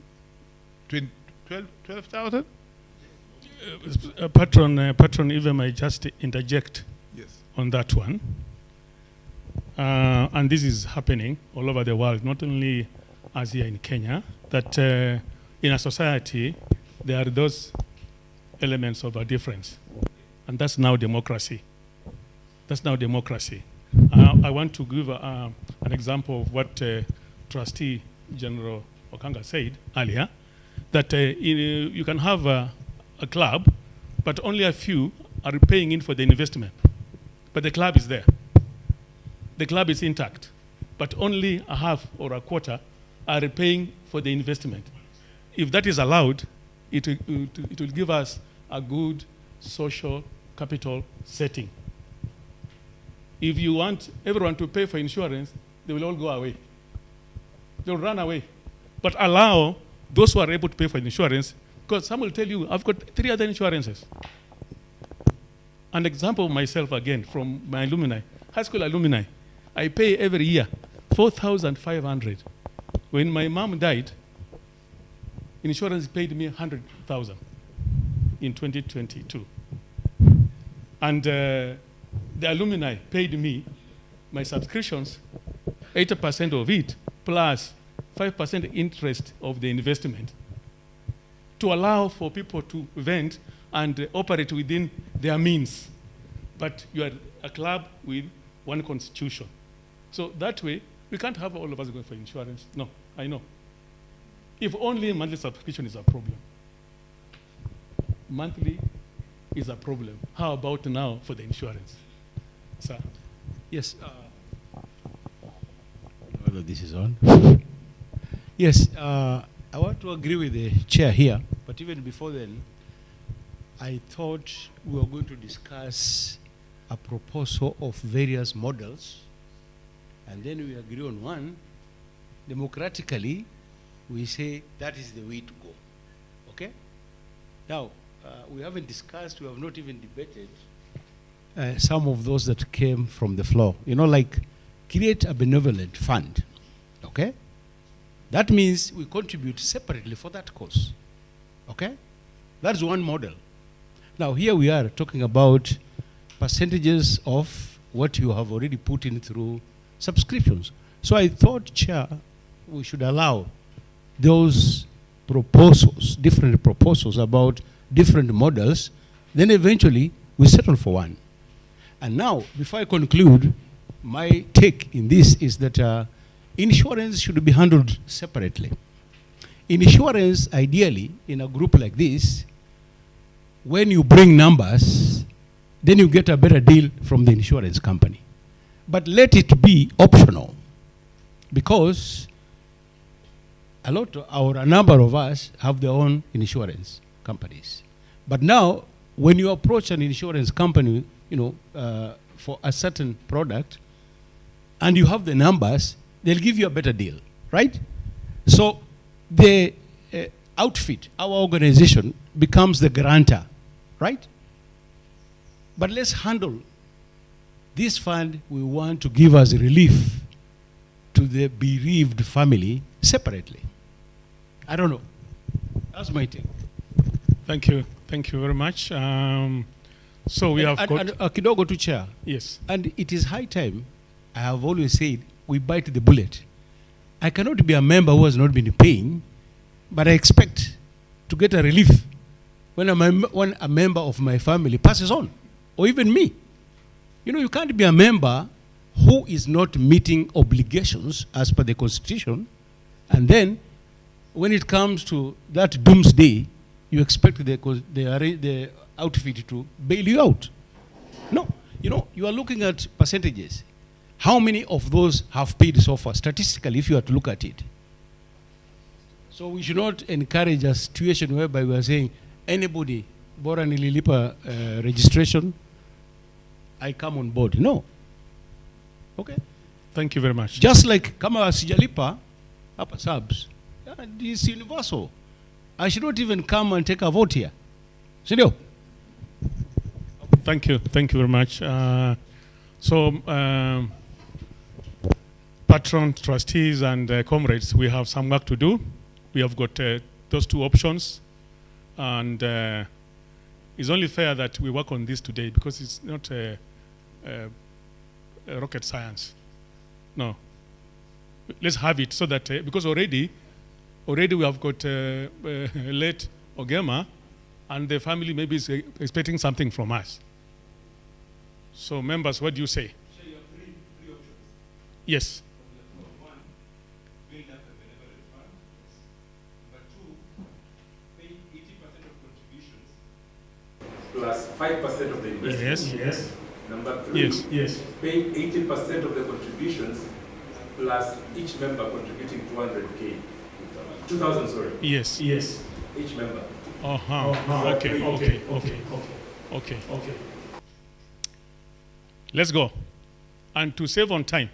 12,000. Patron, even I just interject on that one. And this is happening all over the world, not only as here in Kenya, that in a society, there are those elements of a difference. And that's now democracy. That's now democracy. I want to give an example of what Trustee General Okanga said earlier, that you can have a club, but only a few are paying in for the investment. But the club is there. The club is intact, but only a half or a quarter are paying for the investment. If that is allowed, it will give us a good social capital setting. If you want everyone to pay for insurance, they will all go away. They will run away. But allow those who are able to pay for insurance, because some will tell you, I've got 3 other insurances. An example of myself again, from my alumni, high school alumni, I pay every year 4,500. When my mom died, insurance paid me 100,000 in 2022. And the alumni paid me my subscriptions, 80% of it, plus 5% interest of the investment, to allow for people to vent and operate within their means. But you are a club with one constitution. So that way, we can't have all of us going for insurance. No, I know. If only monthly subscription is a problem. Monthly is a problem. How about now for the insurance? Sir? Yes. Whether this is on. Yes, I want to agree with the chair here, but even before then, I thought we were going to discuss a proposal of various models, and then we agree on one. Democratically, we say that is the way to go. Okay? Now, we haven't discussed, we have not even debated some of those that came from the floor. You know, like create a benevolent fund. Okay? That means we contribute separately for that cause. Okay? That's one model. Now, here we are talking about percentages of what you have already put in through subscriptions. So I thought, Chair, we should allow those proposals, different proposals about different models, then eventually we settle for one. And now, before I conclude, my take in this is that insurance should be handled separately. Insurance, ideally, in a group like this, when you bring numbers, then you get a better deal from the insurance company. But let it be optional, because a number of us have their own insurance companies. But now, when you approach an insurance company, for a certain product, and you have the numbers, they'll give you a better deal, right? So the outfit, our organization, becomes the guarantor, right? But let's handle this fund we want to give as relief to the bereaved family separately. I don't know. That's my take. Thank you. Thank you very much. So we have got... Kidogo to chair. Yes. And it is high time, I have always said, we bite the bullet. I cannot be a member who has not been paying, but I expect to get a relief when a member of my family passes on, or even me. You can't be a member who is not meeting obligations as per the Constitution, and then when it comes to that doomsday, you expect the outfit to bail you out. No, you are looking at percentages. How many of those have paid so far, statistically, if you are to look at it? So we should not encourage a situation whereby we are saying, anybody, bora nililipa registration, I come on board. No. Okay? Thank you very much. Just like kama sijalipa, hapa subs, it's universal. I should not even come and take a vote here. Sindio? Thank you very much. Patron, trustees, and comrades, we have some work to do. We have got those two options, and it's only fair that we work on this today, because it's not rocket science. No. Let's have it so that, because already we have got late Ogema, and the family maybe is expecting something from us. So members, what do you say? So you have three options. Yes. One, build up a benevolent fund. Number two, pay 80% of contributions plus 5% of the investment. Yes, yes. Number three, yes. Pay 80% of the contributions plus each member contributing 200K. 2,000, sorry. Yes. Each member. Okay. Let's go. And to save on time,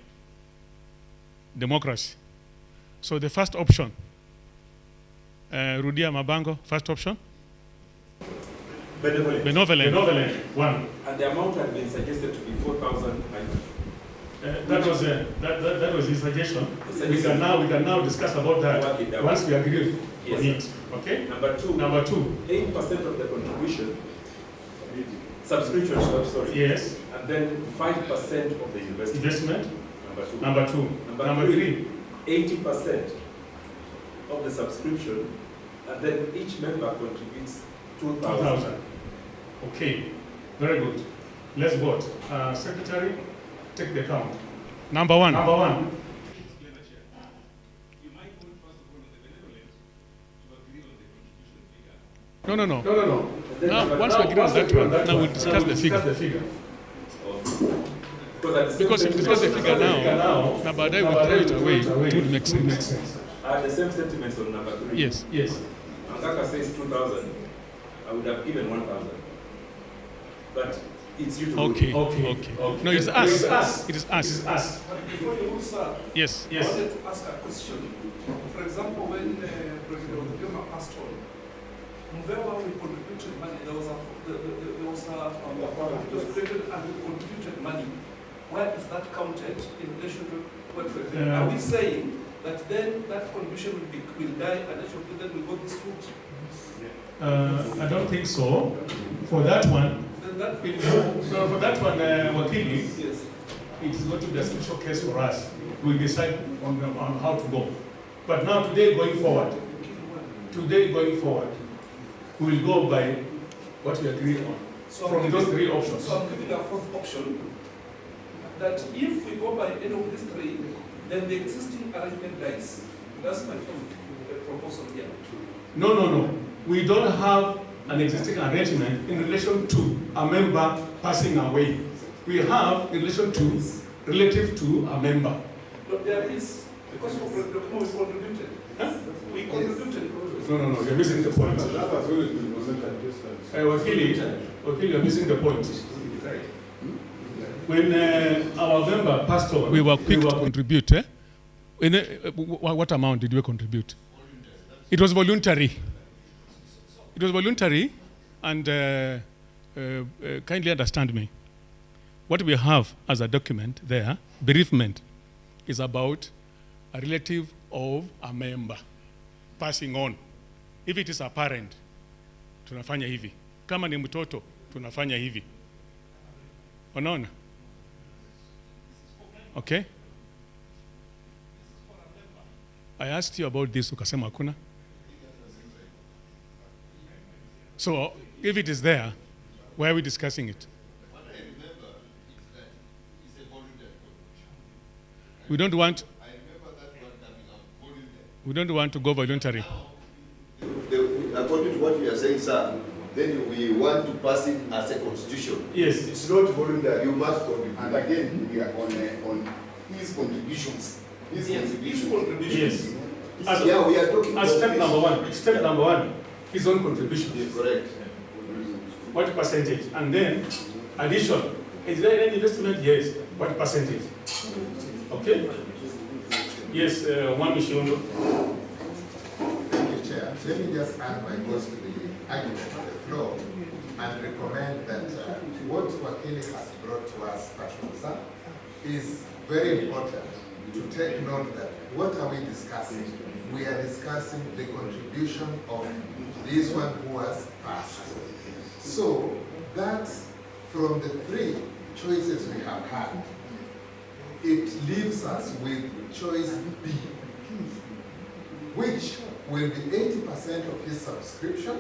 democracy. So the first option, Rudia Mabango, first option? Benevolent. One. And the amount had been suggested to be 4,000. That was his suggestion. We can now discuss about that once we agree on it. Okay. Number two. 8% of the contribution, subscription. Sorry. Yes. And then 5% of the investment. Number two. Number three. 80% of the subscription, and then each member contributes 2,000. Okay. Very good. Let's vote. Secretary, take the count. Number one. No. Now, once we agree on that one, now we'll discuss the figure. Because if we discuss the figure now baadaye we'll throw it away, it would make sense. The same sentiments on number three. Yes. Angaka says 2,000. I would have given 1,000. But it's you to Okay. No, it's us. It is us. But before you move, sir, Yes. I wanted to ask a question. For example, when President Obama passed on, MuVeWa, we contributed money. There was created and we contributed money. Where is that counted in relation to what we're doing? Are we saying that then that contribution will die and then we go this route? I don't think so. For that one, Wakili, it is going to be a special case for us. We'll decide on how to go. But now, today going forward, we will go by what we agree on. So from those three options. So I'm giving a fourth option. that if we go by any of these three, then the existing arrangement dies. That's my proposal here. No. We don't have an existing arrangement in relation to a member passing away. We have in relation to, relative to a member. But there is, because we contributed. Huh? We contributed. No, you're missing the point. Wakili, you're missing the point. When our member passed on, we were quick to contribute. Eh? What amount did we contribute? It was voluntary. It was voluntary, and kindly understand me. What we have as a document there, bereavement, is about a relative of a member passing on. If it is a parent, tunafanya hivi. Kama ni mtoto, tunafanya hivi. Unaona? Okay? I asked you about this, ukasema hakuna. So, if it is there, why are we discussing it? What I remember is that it's a voluntary contribution. We don't want. I remember that one coming out voluntary. We don't want to go voluntary. According to what you are saying, sir, then we want to pass it as a constitution. Yes. It's not voluntary, you must contribute. And again, we are on his contributions. His contributions. Yes. Yeah, we are talking as step number one. Step number one, his own contribution. Yes, correct. What percentage? And then, addition. Is there any investment? Yes. What percentage? Okay? Yes, one issue. Thank you, Chair. Let me just add my voice to the argument on the floor and recommend that what Wakili has brought to us, Patrosa, is very important to take note that what are we discussing? We are discussing the contribution of this one who has passed. So that's from the three choices we have had, it leaves us with choice B, which will be 80% of his subscription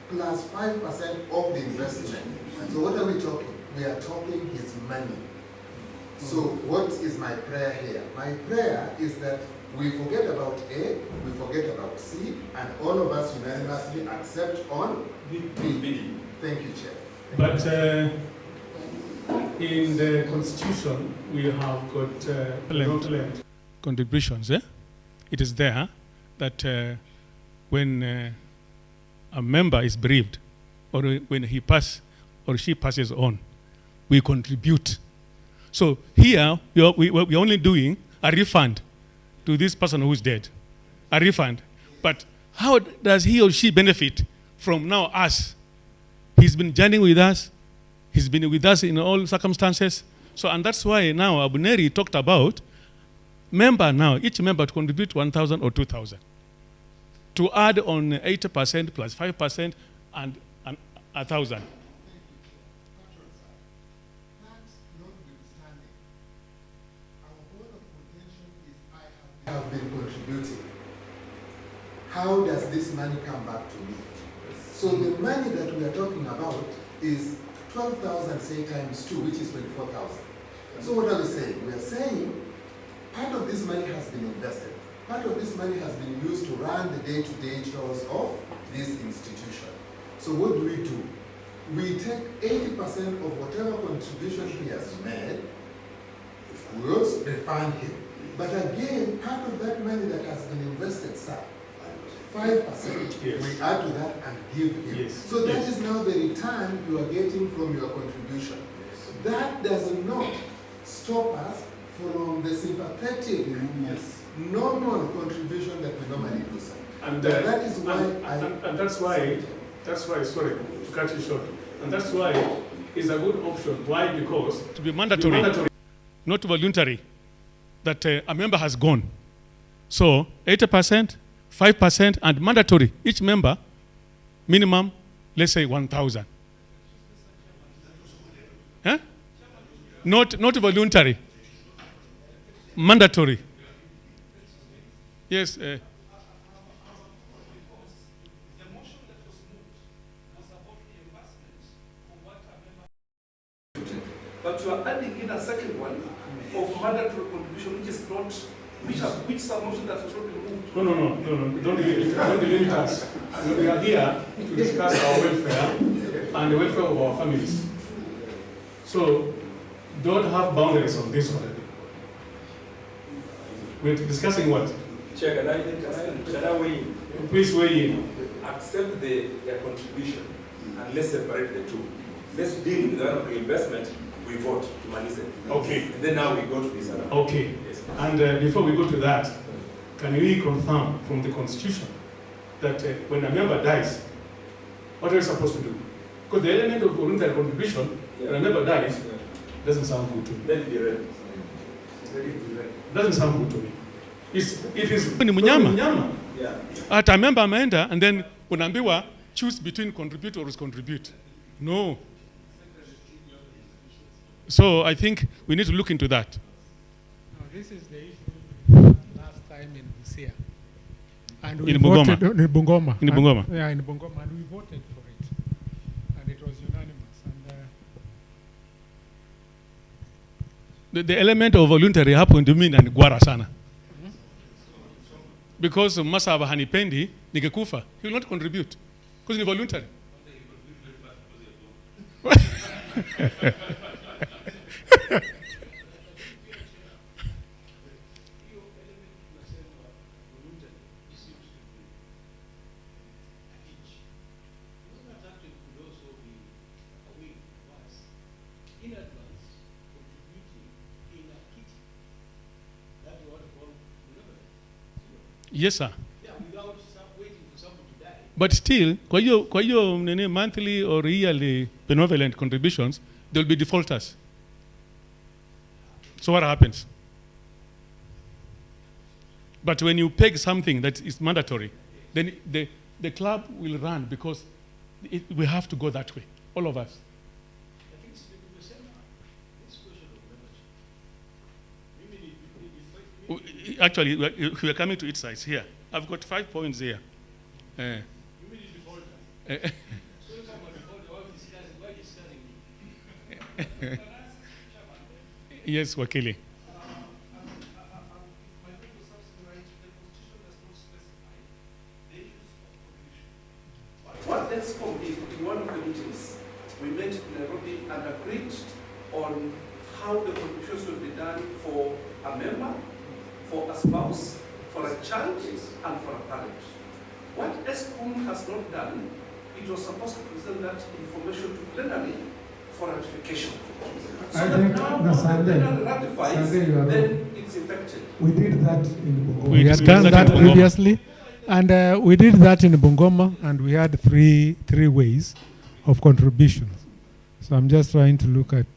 plus 5% of the investment. So what are we talking? We are talking his money. So what is my prayer here? My prayer is that we forget about A, we forget about C, and all of us unanimously accept on B. Thank you, Chair. But in the Constitution, we have got contributions. It is there that when a member is bereaved, or when he passes or she passes on, we contribute. So here, we're only doing a refund to this person who's dead. A refund. But how does he or she benefit from now us? He's been journeying with us. He's been with us in all circumstances. So, and that's why now Abuneri talked about each member to contribute 1,000 or 2,000. To add on 80% plus 5% and 1,000. I have been contributing. How does this money come back to me? So the money that we are talking about is 12,000, say, times 2, which is 24,000. So what are we saying? We are saying part of this money has been invested. Part of this money has been used to run the day-to-day chores of this institution. So what do? We take 80% of whatever contribution he has made, we also refund him. But again, part of that money that has been invested, sir, 5%, yes, we add to that and give him. Yes. So that is now the return you are getting from your contribution. That does not stop us from the sympathetic, normal contribution that we normally do, sir. And that is why and that's why, sorry to cut you short, and that's why it's a good option. Why? Because to be mandatory, not voluntary, that a member has gone. So 80%, 5%, and mandatory. Each member, minimum, let's say 1,000. Huh? Not voluntary. Mandatory. Yes. But but you are adding in a second one of mandatory contribution, which is not, which submotion that is not removed. No, don't limit us. We are here to discuss our welfare and the welfare of our families. So don't have boundaries on this one. We're discussing what? Chair, can I weigh in? Please weigh in. Accept their contribution and let's separate the two. Let's deal with the investment, we vote to manage it. Okay. And then now we go to this other. Okay. Yes. And before we go to that, can we confirm from the Constitution that when a member dies, what are we supposed to do? Because the element of voluntary contribution, when a member dies, doesn't sound good to me. Let it be read. Doesn't sound good to me. It is Ni mnyama. Yeah. Ata member ameenda and then unaambiwa choose between contribute or contribute. No. So I think we need to look into that. No, this is the issue last time in Busia. And we In Bungoma. voted in Bungoma. In Bungoma. And, yeah, in Bungoma, and we voted for it, and it was unanimous. And The element of voluntary happened to me and Gwara sana. Because Masaba hanipendi, ningekufa. He will not contribute. Because it's voluntary. Yes, sir. But still, kwa hiyo monthly or yearly benevolent contributions, there will be defaulters. So what happens? But when you peg something that is mandatory, then the club will run because we have to go that way, all of us. Actually, we are coming to its size here. I've got 5 points here. Yes, Wakili. What ESCOM did in one of the meetings, we met in Nairobi and agreed on how the contributions will be done for a member, for a spouse, for a child, and for a parent. What ESCOM has not done, it was supposed to present that information to plenary for ratification. So I that think now the when Sunday- plenary ratifies, Sunday you are then it's effective. we did that in Bungoma. We We had discussed done that that in Bungoma. previously, and we did that in Bungoma, and we had three ways of contributions. So I'm just trying to look at.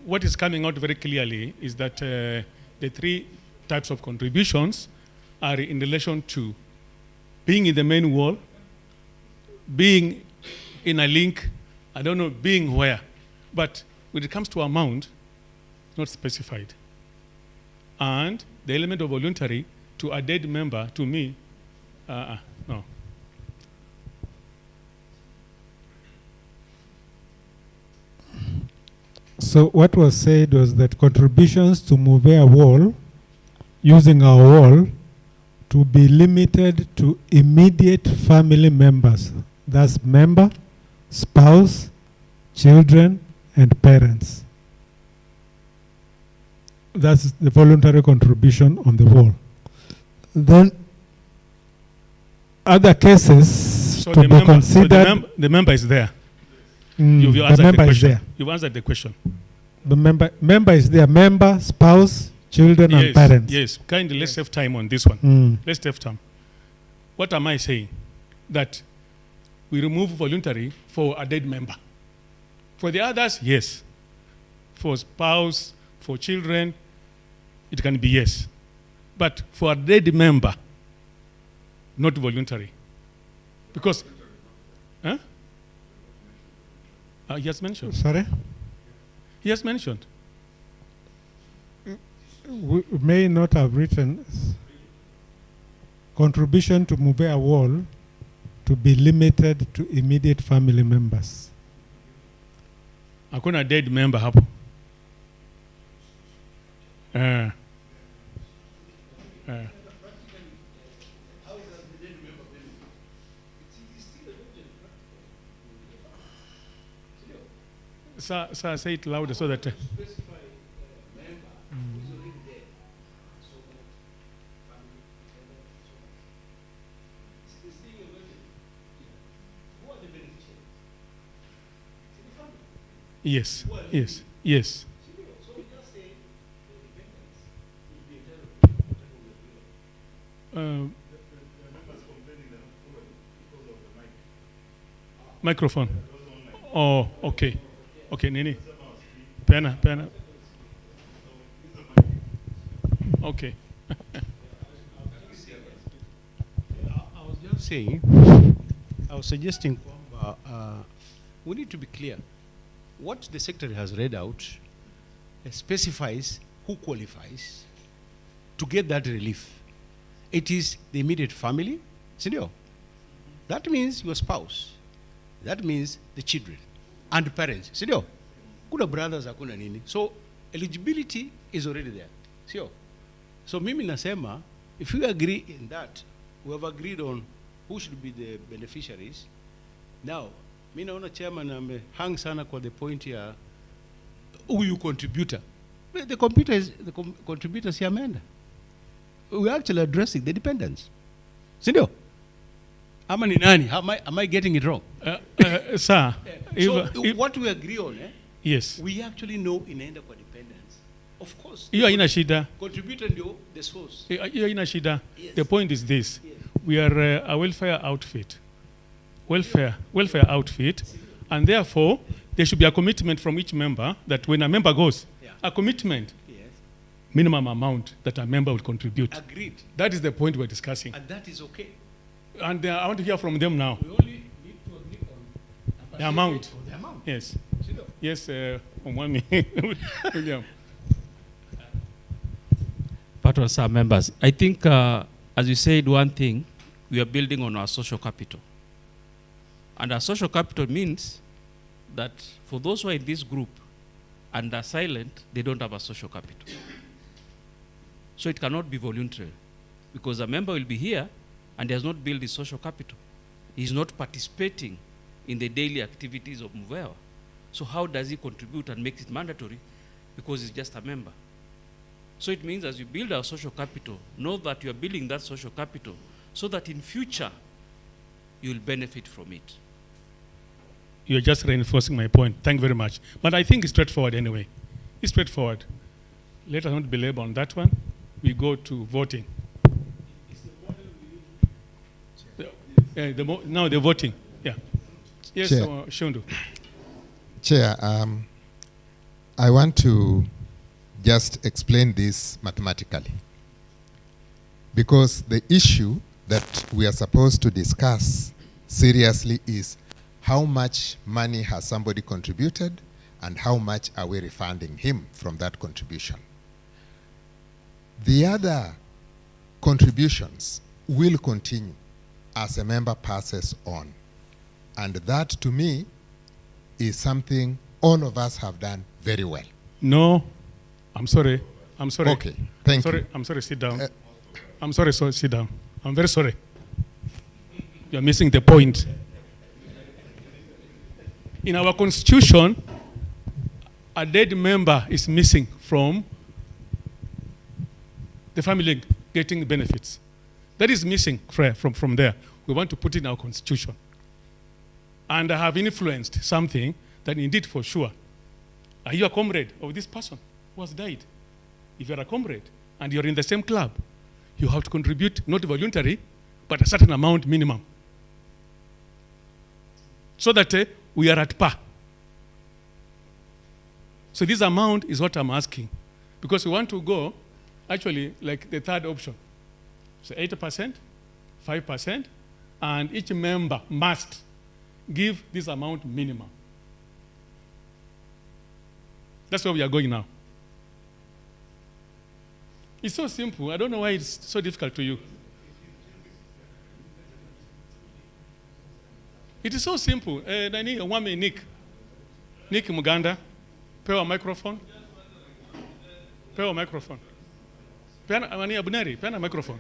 What is coming out very clearly is that the 3 types of contributions are in relation to being in the main wall, being in a link, I don't know, being where. But when it comes to amount, it's not specified. And the element of voluntary to a dead member, to me, no. So what was said was that contributions to MuVeWa, using our wall, to be limited to immediate family members. That's member, spouse, children, and parents. That's the voluntary contribution on the wall. Then other cases So to the be member, considered. the member is there. Mm, You've the answered the member is question. there. You've answered the question. The member is there. Member, spouse, children, and parents. Yes, kindly let's save time on this one. Mm. Let's save time. What am I saying? That we remove voluntary for a dead member. For the others, yes. For spouse, for children, it can be yes. But for a dead member, not voluntary. Because, huh? He has mentioned. Sorry? He has mentioned. We may not have written contribution to MuVeWa to to be limited to immediate family members. Hakuna dead member hapo. Sir, say it louder so that. Yes, yes, yes. Microphone. Oh, okay. Okay, Nini. Pena. Okay. I was just saying, I was suggesting we need to be clear. What the secretary has read out specifies who qualifies to get that relief. It is the immediate family, senior. That means your spouse. That means the children and parents, senior. Kuna brothers, hakuna nini. So eligibility is already there, senior. So mimi nasema, if we agree in that, we have agreed on who should be the beneficiaries. Now, mi naona chairman hang sana kwa the point ya huyu contributor. The contributor si amenda. We're actually addressing the dependents. Sindio? Ama ni nani? Am I getting it wrong? Sir, what we agree on, yes. We actually know inaenda kwa dependents. Of course. Hiyo haina shida. Contributor ndio the source. Hiyo haina shida. Yes. The point is this. Yes. We are a welfare outfit. Welfare outfit, and therefore there should be a commitment from each member that when a member goes, a commitment, minimum amount that a member will contribute. Agreed. That is the point we're discussing. And that is okay. And I want to hear from them now. We only need to agree on the amount. The amount. Yes. Yes, Omwami. William. Patron, sir, members. I think, as you said, one thing, we are building on our social capital. And our social capital means that for those who are in this group and are silent, they don't have a social capital. So it cannot be voluntary, because a member will be here and he has not built his social capital. He is not participating in the daily activities of MuVeWa. So how does he contribute and make it mandatory? Because he's just a member. So it means as you build our social capital, know that you are building that social capital so that in future you will benefit from it. You're just reinforcing my point. Thank you very much. But I think it's straightforward anyway. It's straightforward. Let us not belabor on that one. We go to voting. Now the voting. Yeah. Yes, Chair. Shundu. Chair, I want to just explain this mathematically. Because the issue that we are supposed to discuss seriously is how much money has somebody contributed and how much are we refunding him from that contribution. The other contributions will continue as a member passes on. And that, to me, is something all of us have done very well. No, I'm sorry. Okay, thank you. I'm sorry, sit down. I'm sorry, sit down. I'm very sorry. You're missing the point. In our constitution, a dead member is missing from the family getting benefits. That is missing from there. We want to put in our constitution. And I have influenced something that indeed for sure, are you a comrade of this person who has died? If you're a comrade and you're in the same club, you have to contribute, not voluntary, but a certain amount minimum. So that we are at par. So this amount is what I'm asking. Because we want to go, actually, like the third option. So 80%, 5%, and each member must give this amount minimum. That's where we are going now. It's so simple. I don't know why it's so difficult to you. It is so simple. Nani, Wame Nick. Nick Muganda. Pewa microphone. Pewa microphone. Peana Abuneri. Peana microphone.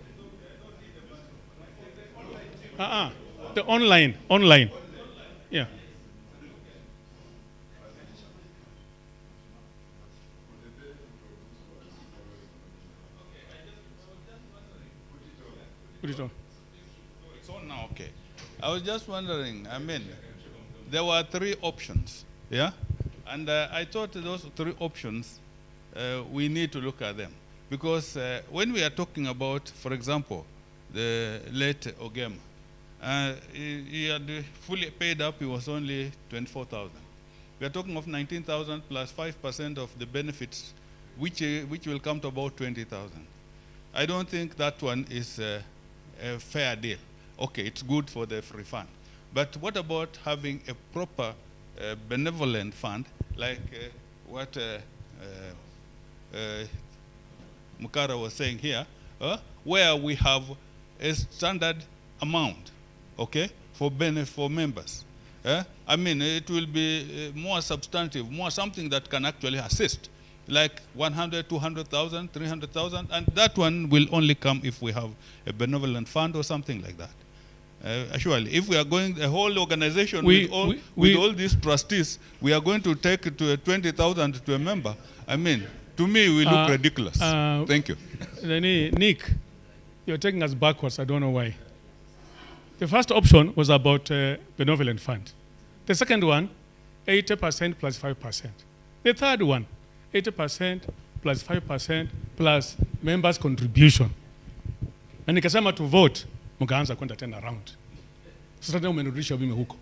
The online. Yeah. Put it on. It's on now, okay. I was just wondering, I mean, there were 3 options, yeah? And I thought those 3 options, we need to look at them. Because when we are talking about, for example, the late Ogem, he had fully paid up, he was only 24,000. We are talking of 19,000 plus 5% of the benefits, which will come to about 20,000. I don't think that one is a fair deal. Okay, it's good for the free fund. But what about having a proper benevolent fund, like what Mukara was saying here, where we have a standard amount, okay, for members. I mean, it will be more substantive, more something that can actually assist, like 100, 200,000, 300,000, and that one will only come if we have a benevolent fund or something like that. Surely, if we are going, the whole organization with all these trustees, we are going to take it to 20,000 to a member. I mean, to me, we look ridiculous. Thank you. Nick, you're taking us backwards. I don't know why. The first option was about benevolent fund. The second one, 80% plus 5%. The third one, 80% plus 5% plus members' contribution. Na nikasema to vote, mkaanza kwenda tena around. Sasa tena umenirudisha mimi huko.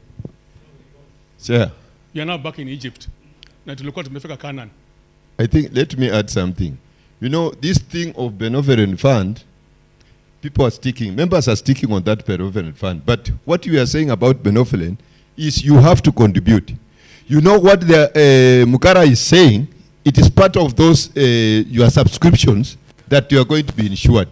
Sir. We are now back in Egypt. Na tulikuwa tumefika Canaan. I think, let me add something. You know, this thing of benevolent fund, people are sticking, members are sticking on that benevolent fund. But what you are saying about benevolent is you have to contribute. You know what the Mukara is saying? It is part of those your subscriptions that you are going to be insured.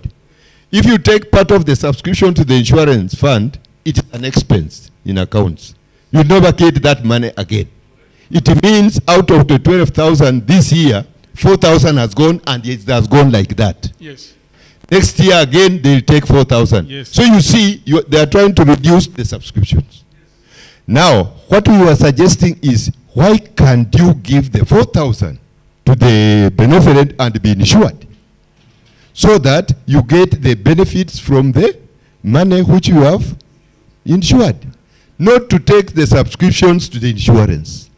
If you take part of the subscription to the insurance fund, it is an expense in accounts. You never get that money again. It means out of the 12,000 this year, 4,000 has gone, and it has gone like that. Yes. Next year again, they'll take 4,000. Yes. So you see, they are trying to reduce the subscriptions. Now, what we were suggesting is, why can't you give the 4,000 to the benevolent and be insured? So that you get the benefits from the money which you have insured. Not to take the subscriptions to the insurance.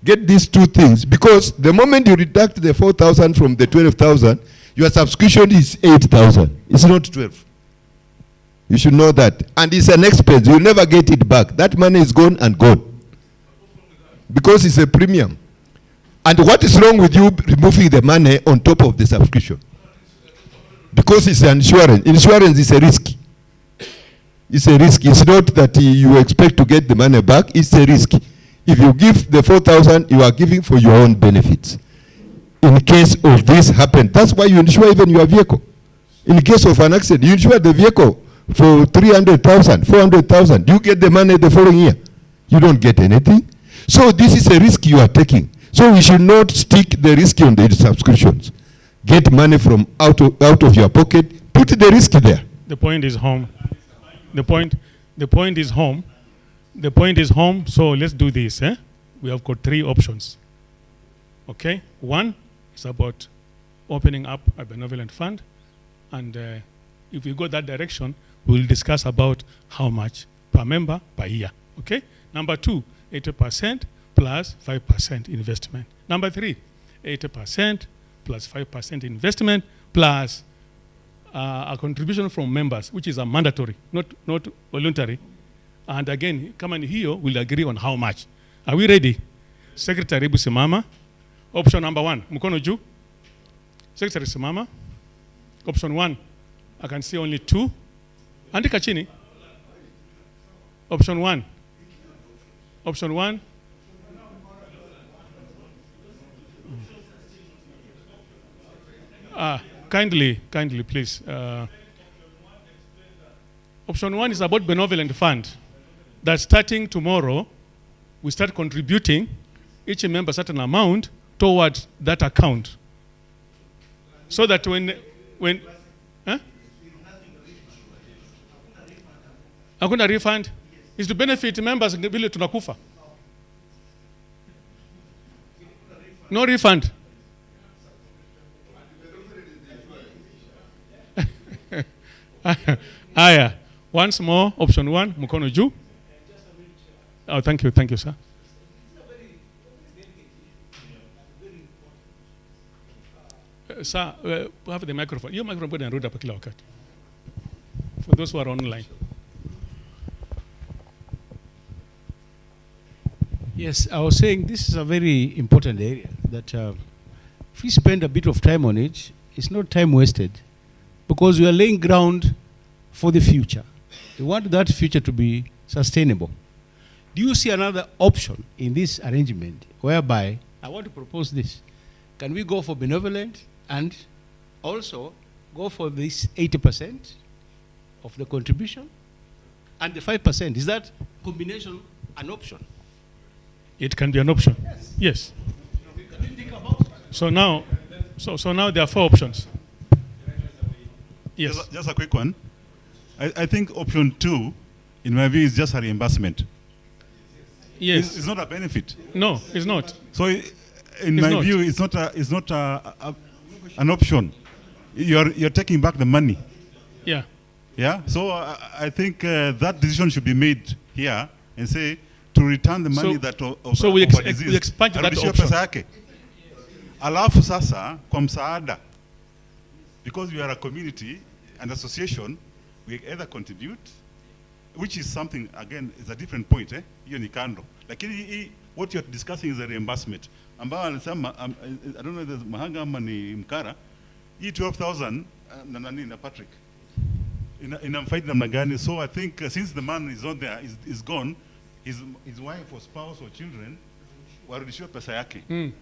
Get these 2 things, because the moment you deduct the 4,000 from the 12,000, your subscription is 8,000. It's not 12. You should know that. And it's an expense. You'll never get it back. That money is gone and gone. Because it's a premium. And what is wrong with you removing the money on top of the subscription? Because it's an insurance. Insurance is a risk. It's a risk. It's not that you expect to get the money back. It's a risk. If you give the 4,000, you are giving for your own benefits. In case of this happen, that's why you insure even your vehicle. In case of an accident, you insure the vehicle for 300,000, 400,000. Do you get the money the following year? You don't get anything. So this is a risk you are taking. So we should not stick the risk on the subscriptions. Get money from out of your pocket, put the risk there. The point is home. The point is home. The point is home, so let's do this. We have got 3 options. Okay? 1 is about opening up a benevolent fund. And if we go that direction, we'll discuss about how much per member per year. Okay? Number 2, 80% plus 5% investment. Number 3, 80% plus 5% investment plus a contribution from members, which is a mandatory, not voluntary. And again, come and here, we'll agree on how much. Are we ready? Secretary Busimama. Option number 1, Mukono Ju. Secretary Simama. Option 1, I can see only 2. Andika chini. Option 1. Option 1. Kindly, please. Option 1 is about benevolent fund. that starting tomorrow, we start contributing each member a certain amount towards that account. So that when huh? Hakuna refund is to benefit members vile tunakufa. No refund. Aya, once more, option 1, mkono juu. Oh, thank you, sir. Sir, have the microphone. Your microphone and road up kila wakati. For those who are online. Yes, I was saying this is a very important area that if we spend a bit of time on it, it's not time wasted because we are laying ground for the future. We want that future to be sustainable. Do you see another option in this arrangement whereby I want to propose this? Can we go for benevolent and also go for this 80% of the contribution and the 5%? Is that combination an option? It can be an option. Yes. Can you think about it? So now there are 4 options. Yes. Just a quick one. I think option 2, in my view, is just a reimbursement. Yes. It's not a benefit. No, it's not. So in my view, it's not an option. You're taking back the money. Yeah. Yeah. So I think that decision should be made here and say to return the money so we expand that option. Pesa yake. Alafu sasa kwa msaada, because we are a community and association, we either contribute, which is something, again, is a different point, hiyo ni kando. Lakini what you're discussing is a reimbursement. Ambao alisema, I don't know if there's Mahanga ama ni Mkara, hii 12,000 na Patrick. Inamfaidi namna gani? So I think since the man is not there, is gone, his wife or spouse or children warudishiwe pesa yake.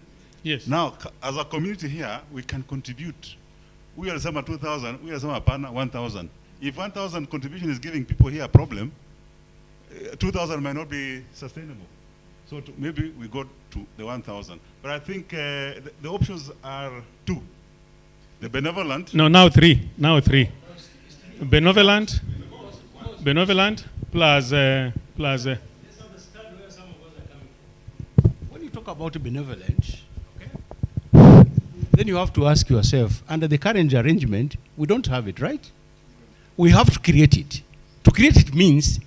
Yes. Now, as a community here, we can contribute. We are some 2,000, we are some 1,000. If 1,000 contribution is giving people here a problem, 2,000 might not be sustainable. So maybe we go to the 1,000. But I think the options are 2. The benevolent. No, now 3. Benevolent plus. When you talk about benevolent, then you have to ask yourself, under the current arrangement, we don't have it, right? We have to create it. To create it means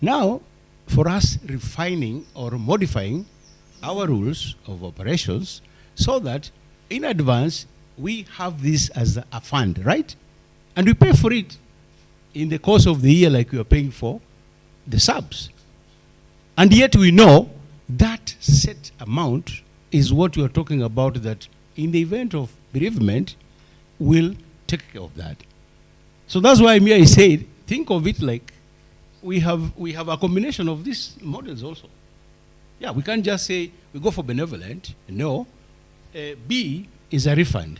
now for us refining or modifying our rules of operations so that in advance we have this as a fund, right? And we pay for it in the course of the year like we are paying for the subs. And yet we know that set amount is what we are talking about, that in the event of bereavement, will take care of that. So that's why I said, think of it like we have a combination of these models also. Yeah, we can't just say we go for benevolent. No, B is a refund.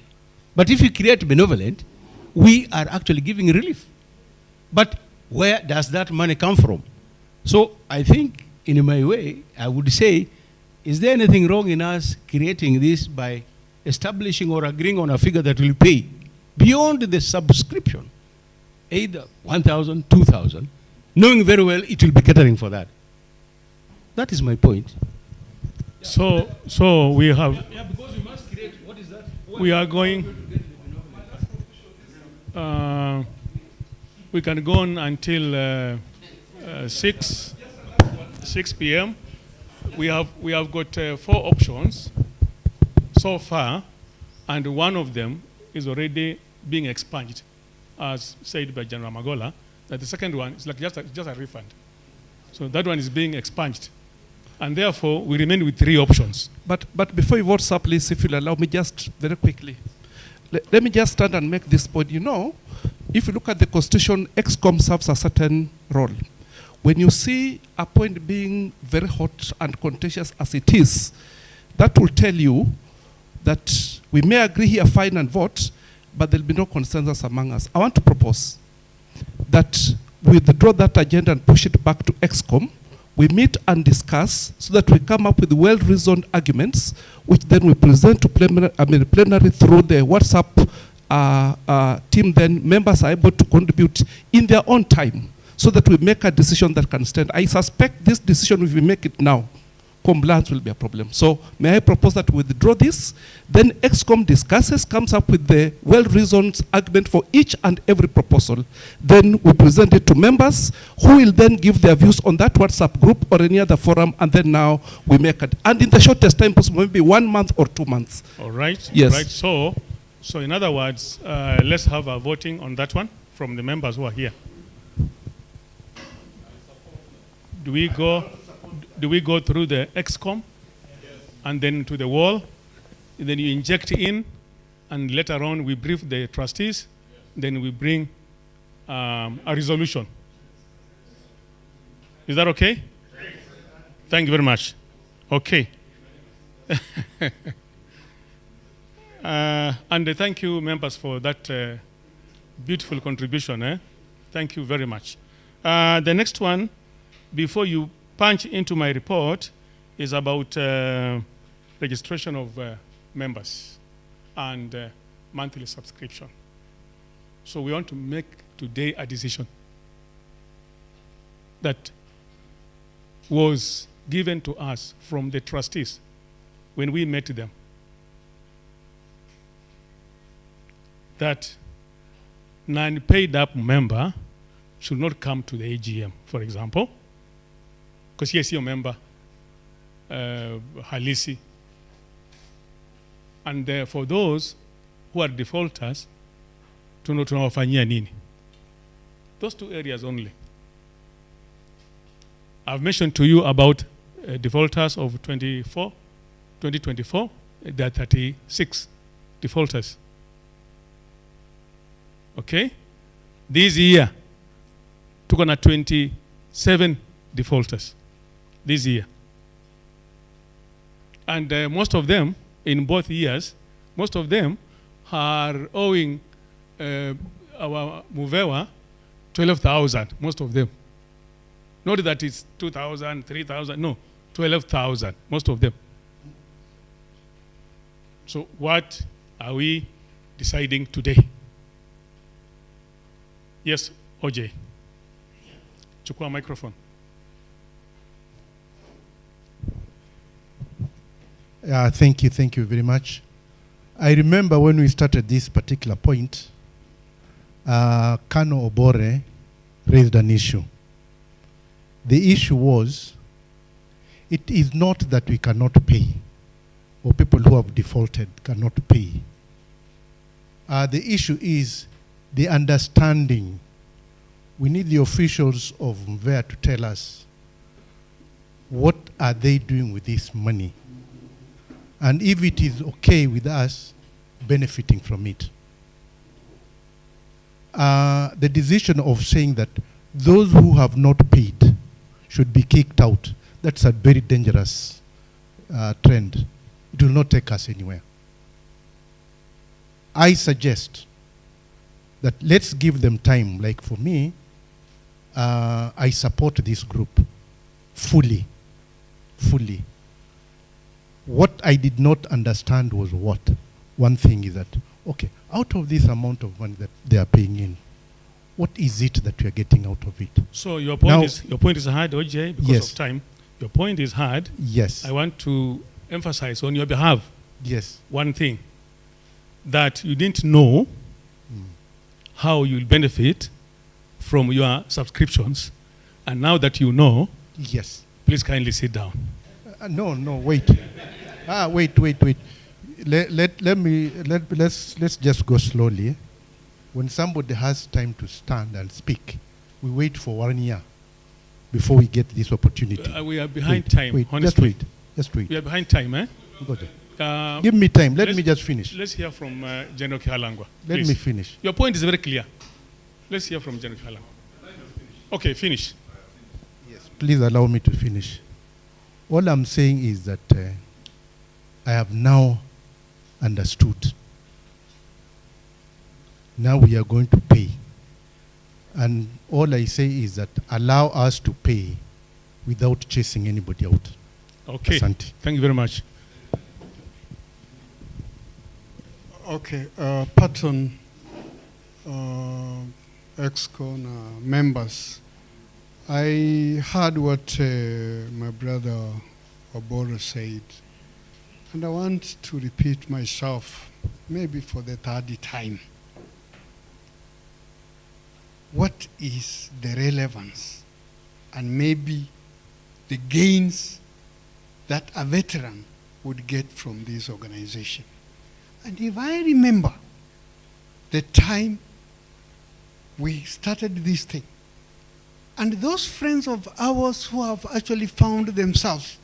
But if you create benevolent, we are actually giving relief. But where does that money come from? So I think, in my way, I would say, is there anything wrong in us creating this by establishing or agreeing on a figure that will pay beyond the subscription, either 1,000, 2,000, knowing very well it will be catering for that? That is my point. So we have. Yeah, because we must create. What is that? We are going. We can go on until 6 p.m. We have got 4 options so far, and one of them is already being expunged, as said by General Magola. That the second one is like just a refund. So that one is being expunged. And therefore, we remain with 3 options. But before you vote, sir, please, if you'll allow me just very quickly. Let me just stand and make this point. You know, if you look at the Constitution, ExCom serves a certain role. When you see a point being very hot and contentious as it is, that will tell you that we may agree here, fine, and vote, but there will be no consensus among us. I want to propose that we withdraw that agenda and push it back to ExCom we meet and discuss so that we come up with well-reasoned arguments, which then we present to plenary through the WhatsApp team. Then members are able to contribute in their own time so that we make a decision that can stand. I suspect this decision, if we make it now, compliance will be a problem. So may I propose that we withdraw this, then ExCom discusses, comes up with the well-reasoned argument for each and every proposal. Then we present it to members who will then give their views on that WhatsApp group or any other forum, and then now we make it. And in the shortest time possible, maybe 1 month or 2 months. All right. Yes. Right. So in other words, let's have a voting on that one from the members who are here. Do we go through the ExCom and then to the wall, and then you inject in, and later on we brief the trustees, then we bring a resolution? Is that okay? Thank you very much. Okay. And thank you, members, for that beautiful contribution. Thank you very much. The next one, before you punch into my report, is about registration of members and monthly subscription. So we want to make today a decision that was given to us from the trustees when we met them, that non-paid up member should not come to the AGM, for example, because yes, your member, Halisi. And for those who are defaulters, tunawafanyia nini? Those two areas only. I've mentioned to you about defaulters of 2024, there are 36 defaulters. Okay? This year, took on 27 defaulters. This year. And most of them, in both years, most of them are owing our MuVeWa 12,000, most of them. Not that it's 2,000, 3,000, no, 12,000, most of them. So what are we deciding today? Yes, OJ. Chukua microphone. Thank you very much. I remember when we started this particular point, Kano Obore raised an issue. The issue was, it is not that we cannot pay, or people who have defaulted cannot pay. The issue is the understanding. We need the officials of MuVeWa to tell us what are they doing with this money, and if it is okay with us benefiting from it. The decision of saying that those who have not paid should be kicked out, that's a very dangerous trend. It will not take us anywhere. I suggest that let's give them time. Like for me, I support this group fully. What I did not understand was what? One thing is that, okay, out of this amount of money that they are paying in, what is it that we are getting out of it? So your point is hard, OJ, because of time. Your point is hard. Yes. I want to emphasize on your behalf. Yes. One thing, that you didn't know how you'll benefit from your subscriptions, and now that you know, yes, please kindly sit down. No, wait. Wait. Let's just go slowly. When somebody has time to stand and speak, we wait for 1 year before we get this opportunity. We are behind time, honestly. Just wait. We are behind time, eh? Give me time. Let me just finish. Let's hear from General Kihalangwa. Let me finish. Your point is very clear. Let's hear from General Kihalangwa. Okay, finish. Yes, please allow me to finish. All I'm saying is that I have now understood. Now we are going to pay. And all I say is that allow us to pay without chasing anybody out. Okay. Asante. Thank you very much. Okay, Patron, ex-con members, I heard what my brother Oboro said, and I want to repeat myself, maybe for the third time. What is the relevance and maybe the gains that a veteran would get from this organization? And if I remember the time we started this thing, and those friends of ours who have actually found themselves,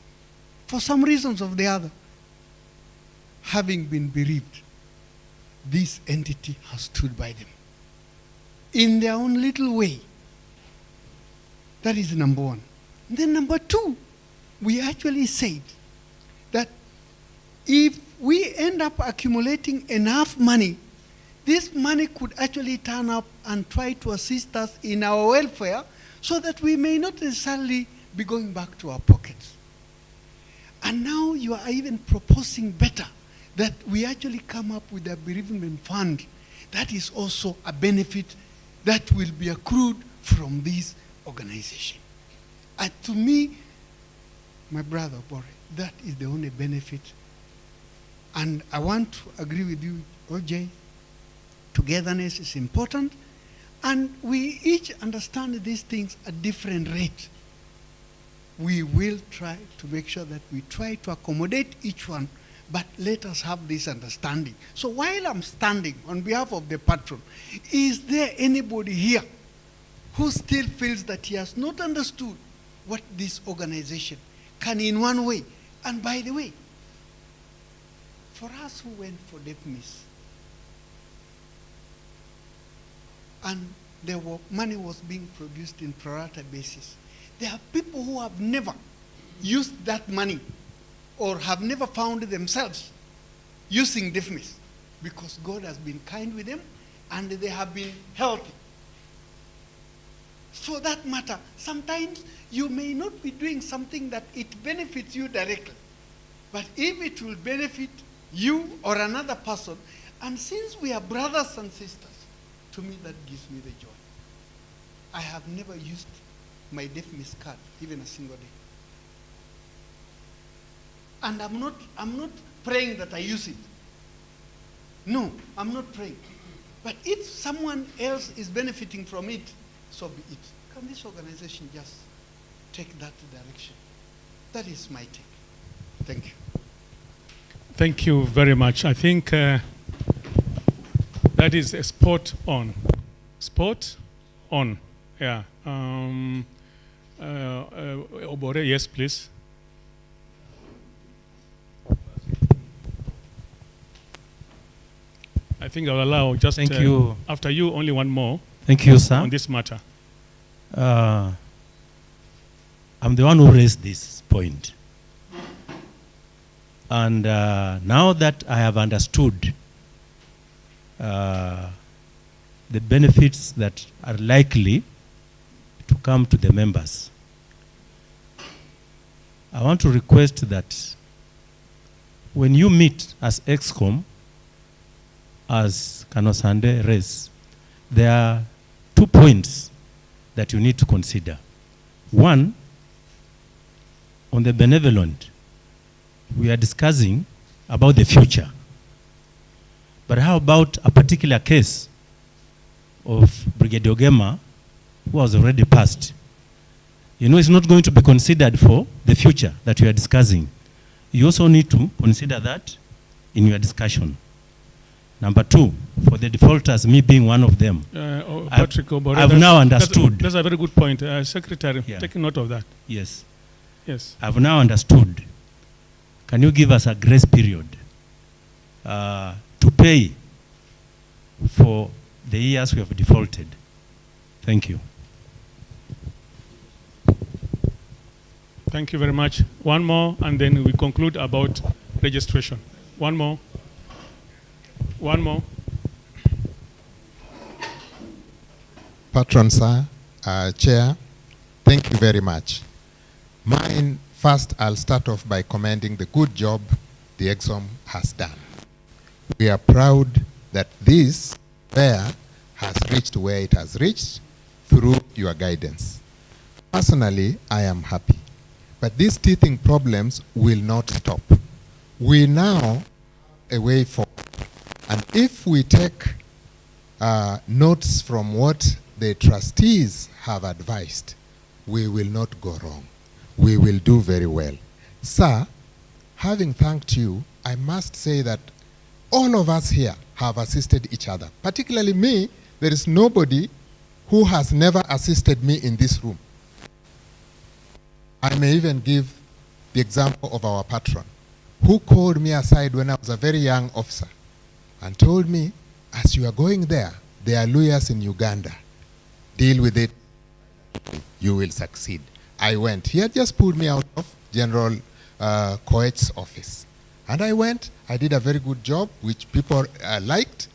for some reasons or the other, having been bereaved, this entity has stood by them in their own little way. That is number one. And then number two, we actually said that if we end up accumulating enough money, this money could actually turn up and try to assist us in our welfare so that we may not necessarily be going back to our pockets. And now you are even proposing better, that we actually come up with a bereavement fund. That is also a benefit that will be accrued from this organization. And to me, my brother Bore, that is the only benefit. And I want to agree with you, OJ, togetherness is important, and we each understand these things at different rates. We will try to make sure that we try to accommodate each one, but let us have this understanding. So while I'm standing on behalf of the patron, is there anybody here who still feels that he has not understood what this organization can in one way? And by the way, for us who went for DEPMIS, and money was being produced in pro rata basis, there are people who have never used that money or have never found themselves using DEPMIS because God has been kind with them and they have been healthy. For that matter, sometimes you may not be doing something that it benefits you directly, but if it will benefit you or another person, and since we are brothers and sisters, to me that gives me the joy. I have never used my DEPMIS card even a single day. And I'm not praying that I use it. No, I'm not praying. But if someone else is benefiting from it, so be it. Can this organization just take that direction? That is my take. Thank you. Thank you very much. I think that is a spot on. Spot on. Yeah. Obore, yes, please. I think I'll allow just Thank you. After you, only one more. Thank you, sir. On this matter. I'm the one who raised this point. And now that I have understood the benefits that are likely to come to the members, I want to request that when you meet as EXCOM, as Kanosande raised, there are 2 points that you need to consider. One, on the benevolent, we are discussing about the future. But how about a particular case of Brigadier Ogema, who has already passed? You know, it's not going to be considered for the future that we are discussing. You also need to consider that in your discussion. Number 2, for the defaulters, me being one of them, Patrick Obore, I've now understood. That's a very good point. Secretary, Yeah. taking note of that. Yes. Yes. I've now understood. Can you give us a grace period to pay for the years we have defaulted? Thank you. Thank you very much. One more, and then we conclude about registration. One more. One more. Patron, sir, Chair, thank you very much. Mine, first, I'll start off by commending the good job the EXCOM has done. We are proud that this fair has reached where it has reached through your guidance. Personally, I am happy. But these teething problems will not stop. We now a way forward. And if we take notes from what the trustees have advised, we will not go wrong. We will do very well. Sir, having thanked you, I must say that all of us here have assisted each other. Particularly me, there is nobody who has never assisted me in this room. I may even give the example of our patron, who called me aside when I was a very young officer and told me, as you are going there are lawyers in Uganda. Deal with it, you will succeed. I went. He had just pulled me out of General Koech's office. And I went, I did a very good job, which people liked.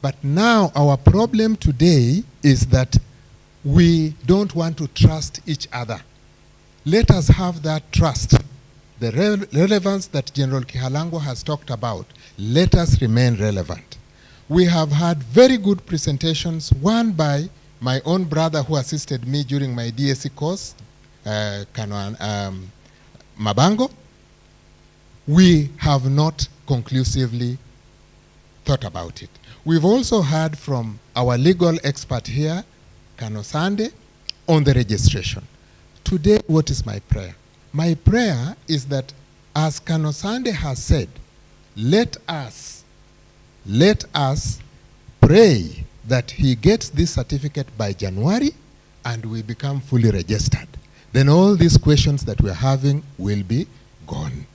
But now our problem today is that we don't want to trust each other. Let us have that trust. The relevance that General Kihalango has talked about, let us remain relevant. We have had very good presentations, one by my own brother who assisted me during my DSC course, Mabango. We have not conclusively thought about it. We've also heard from our legal expert here, Kanosande, on the registration. Today, what is my prayer? My prayer is that, as Kanosande has said, let us pray that he gets this certificate by January and we become fully registered. Then all these questions that we're having will be gone.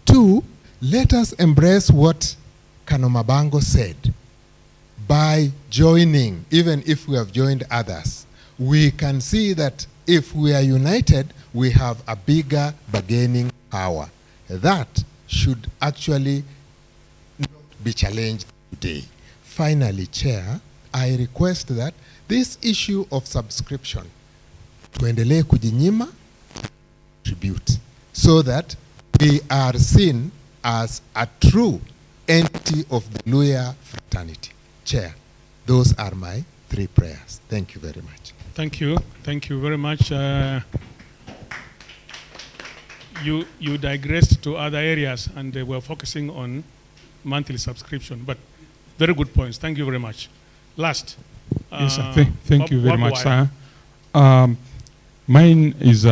2, let us embrace what Kanomabango said. By joining, even if we have joined others, we can see that if we are united, we have a bigger bargaining power. That should actually not be challenged today. Finally, Chair, I request that this issue of subscription, tuendelee kujinyima, tribute, so that we are seen as a true entity of the Luya fraternity. Chair, those are my 3 prayers. Thank you very much. Thank you. Thank you very much. You digressed to other areas and we're focusing on monthly subscription, but very good points. Thank you very much. Last. Yes, sir. Thank you very much, sir. Mine is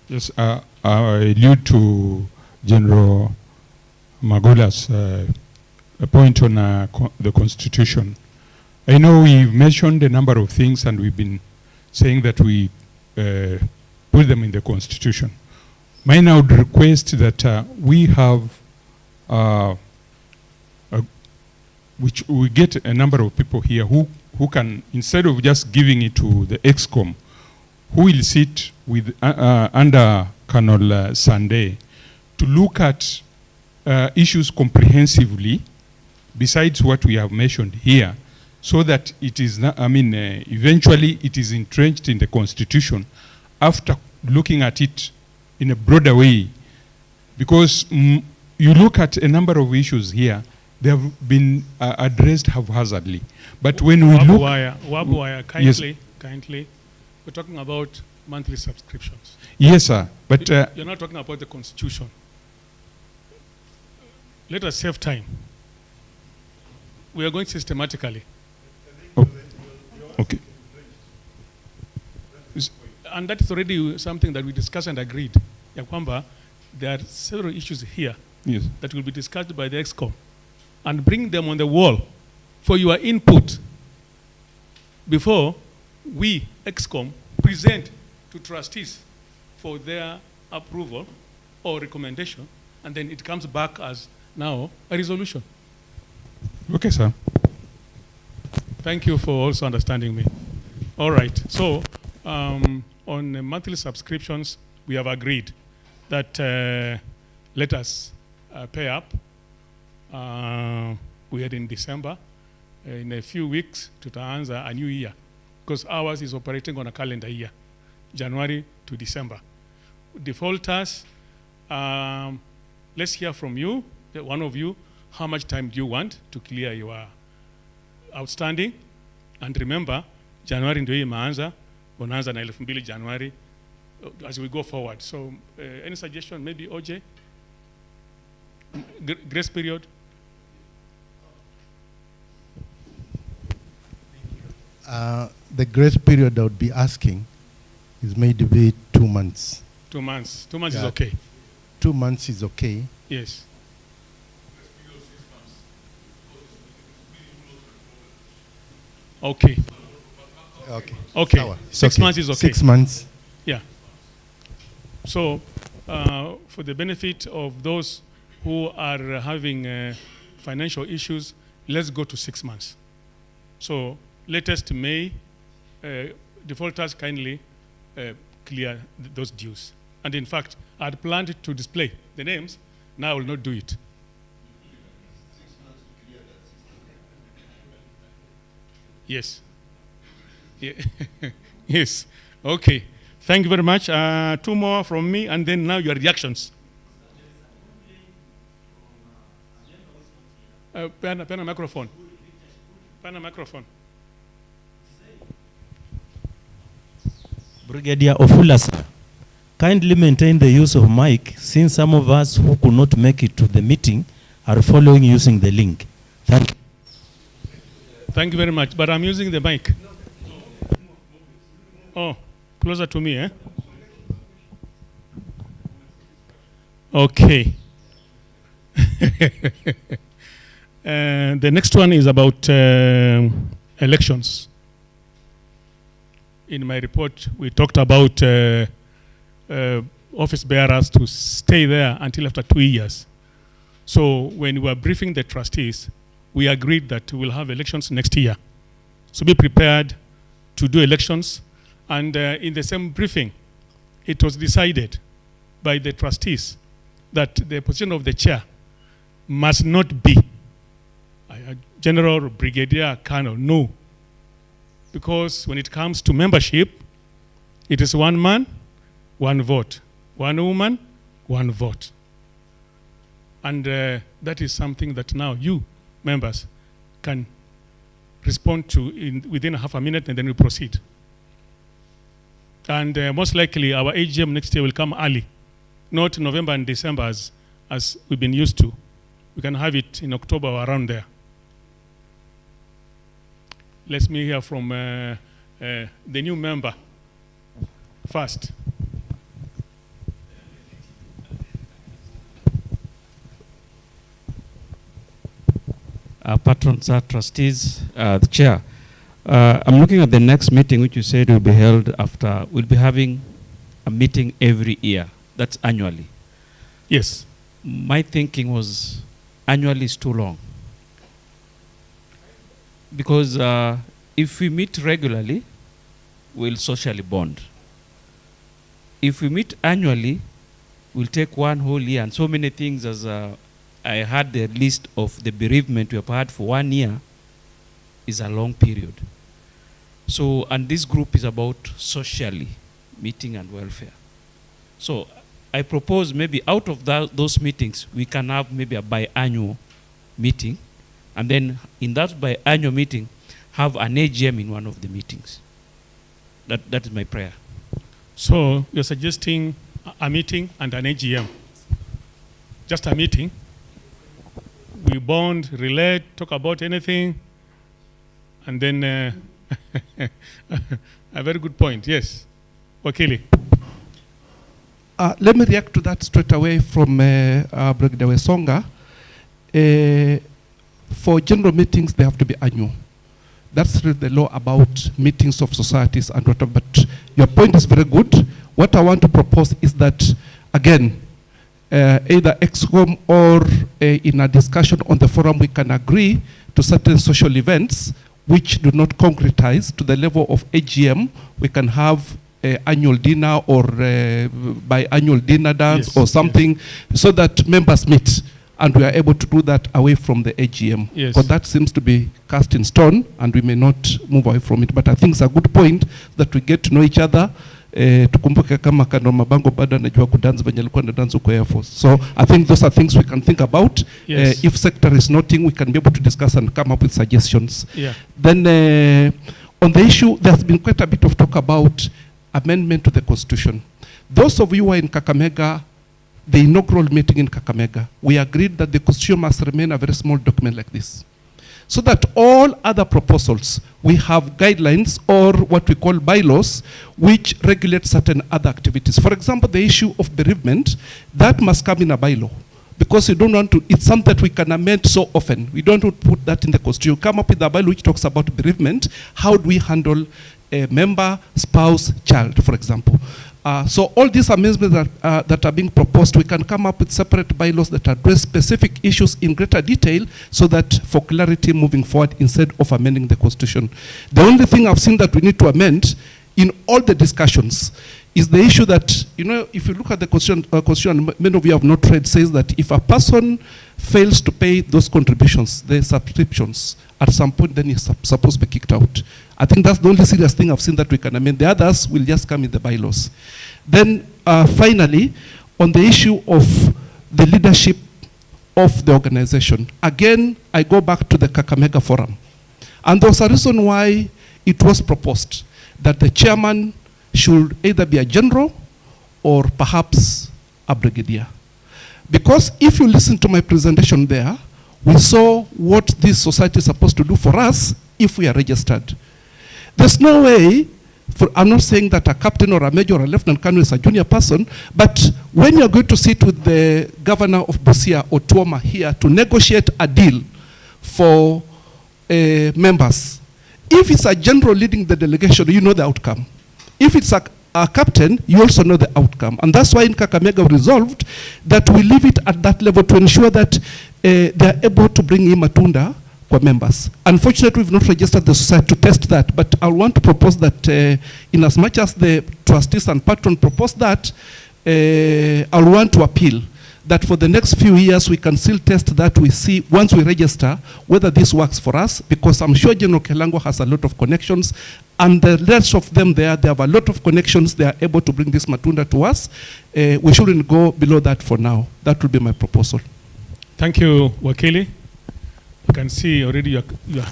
just allude to General Magola's point on the Constitution. I know we've mentioned a number of things and we've been saying that we put them in the Constitution. Mine, I would request that we have, which we get a number of people here who can, instead of just giving it to the EXCOM, who will sit with under Colonel Sunday to look at issues comprehensively, besides what we have mentioned here, so that it is not, eventually it is entrenched in the Constitution after looking at it in a broader way. Because you look at a number of issues here, they have been addressed haphazardly. But when we look... Wabuaya, kindly, we're talking about monthly subscriptions. Yes, sir. But you're not talking about the Constitution. Let us save time. We are going systematically. Okay. And that is already something that we discussed and agreed. Yakwamba, there are several issues here that will be discussed by the EXCOM and bring them on the wall for your input before we, EXCOM, present to trustees for their approval or recommendation, and then it comes back as now a resolution. Okay, sir. Thank you for also understanding me. All right. So on monthly subscriptions, we have agreed that let us pay up. We are in December. In a few weeks, tutaanza a new year, because ours is operating on a calendar year, January to December. defaulters, let's hear from you, one of you. How much time do you want to clear your outstanding? And remember, January ndio imeanza, bonanza na 2000 January as we go forward. So any suggestion, maybe OJ? Grace period? The grace period I would be asking is maybe 2 months. 2 months. 2 months is okay. 2 months is okay. Yes. Okay. Okay. Okay. Sawa. 6 Okay. months is okay. 6 months. Yeah. So, for the benefit of those who are having financial issues, let's go to 6 months. So, latest May, defaulters kindly clear those dues. And in fact, I had planned to display the names. Now I will not do it. Yes. Yeah. Yes. Okay. Thank you very much. 2 more from me, and then now your reactions. Pen a microphone. Pen a microphone. Brigadier Ofula, sir, kindly maintain the use of mic, since some of us who could not make it to the meeting are following using the link. Thank you. Thank you very much. But I'm using the mic. Oh, closer to me, eh? Okay. The next one is about elections. In my report, we talked about office bearers to stay there until after 2 years. So when we were briefing the trustees, we agreed that we'll have elections next year. So be prepared to do elections. And in the same briefing, it was decided by the trustees that the position of the chair must not be a general, or brigadier, colonel. No. Because when it comes to membership, it is 1 man, 1 vote. 1 woman, 1 vote. And that is something that now you, members, can respond to within half a minute, and then we proceed. And most likely our AGM next year will come early, not November and December as we've been used to. We can have it in October or around there. Let me hear from the new member first. Patrons, trustees, the chair. I'm looking at the next meeting, which you said will be held after. We'll be having a meeting every year. That's annually. Yes. My thinking was annually is too long. Because if we meet regularly, we'll socially bond. If we meet annually, we'll take 1 whole year, and so many things as I had the list of the bereavement we have had for 1 year is a long period. So, and this group is about socially meeting and welfare. So I propose maybe out of those meetings, we can have maybe a biannual meeting, and then in that biannual meeting, have an AGM in one of the meetings. That is my prayer. So you're suggesting a meeting and an AGM? Just a meeting? We bond, relate, talk about anything, and then a very good point. Yes, Wakili. Let me react to that straight away from Brigadier Songa. For general meetings, they have to be annual. That's really the law about meetings of societies and whatever. But your point is very good. What I want to propose is that, again, either EXCOM or in a discussion on the forum, we can agree to certain social events which do not concretize to the level of AGM. We can have annual dinner or biannual dinner dance, yes, or something, yes, so that members meet and we are able to do that away from the AGM. Yes. Because that seems to be cast in stone and we may not move away from it. But I think it's a good point that we get to know each other, tukumbuke kama Kano Mabango bado anajua kudance venye alikuwa anadance huko Air Force. So I think those are things we can think about. Yes. If sector is noting, we can be able to discuss and come up with suggestions. Yeah. Then on the issue, there's been quite a bit of talk about amendment to the Constitution. Those of you who are in Kakamega, the inaugural meeting in Kakamega, we agreed that the Constitution must remain a very small document like this, so that all other proposals, we have guidelines or what we call bylaws, which regulate certain other activities. For example, the issue of bereavement, that must come in a bylaw, because we don't want to, it's something that we can amend so often. We don't want to put that in the Constitution. Come up with a bylaw which talks about bereavement. How do we handle a member, spouse, child, for example? So all these amendments that are being proposed, we can come up with separate bylaws that address specific issues in greater detail, so that for clarity moving forward, instead of amending the Constitution. The only thing I've seen that we need to amend in all the discussions is the issue that, you know, if you look at the Constitution, many of you have not read, says that if a person fails to pay those contributions, the subscriptions, at some point then he's supposed to be kicked out. I think that's the only serious thing I've seen that we can amend. The others will just come in the bylaws. Then finally, on the issue of the leadership of the organization, again, I go back to the Kakamega Forum. And there was a reason why it was proposed that the chairman should either be a general or perhaps a brigadier. Because if you listen to my presentation there, we saw what this society is supposed to do for us if we are registered. There's no way, I'm not saying that a captain or a major or a lieutenant colonel is a junior person, but when you're going to sit with the governor of Busia or Tuoma here to negotiate a deal for members, if it's a general leading the delegation, you know the outcome. If it's a captain, you also know the outcome. And that's why in Kakamega we resolved that we leave it at that level to ensure that they're able to bring in matunda for members. Unfortunately, we've not registered the society to test that, but I want to propose that in as much as the trustees and patron propose that, I'll want to appeal that for the next few years we can still test that. We see, once we register, whether this works for us, because I'm sure General Kelango has a lot of connections, and the rest of them there, they have a lot of connections, they are able to bring this matunda to us. We shouldn't go below that for now. That will be my proposal. Thank you, Wakili. You can see already you're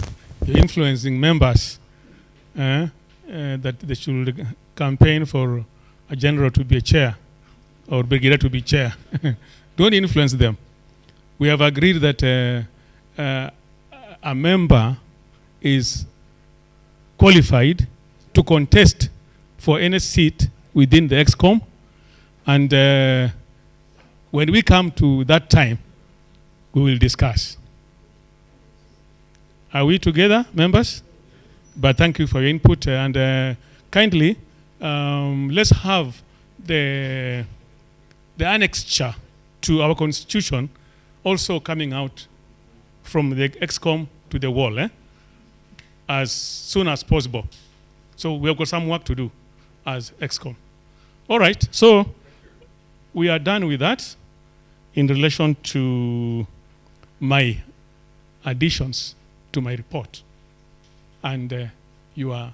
influencing members that they should campaign for a general to be a chair or brigadier to be chair. Don't influence them. We have agreed that a member is qualified to contest for any seat within the EXCOM, and when we come to that time, we will discuss. Are we together, members? But thank you for your input, and kindly, let's have the annexure to our constitution also coming out from the EXCOM to the wall as soon as possible. So we have got some work to do as EXCOM. All right, so we are done with that in relation to my additions to my report and your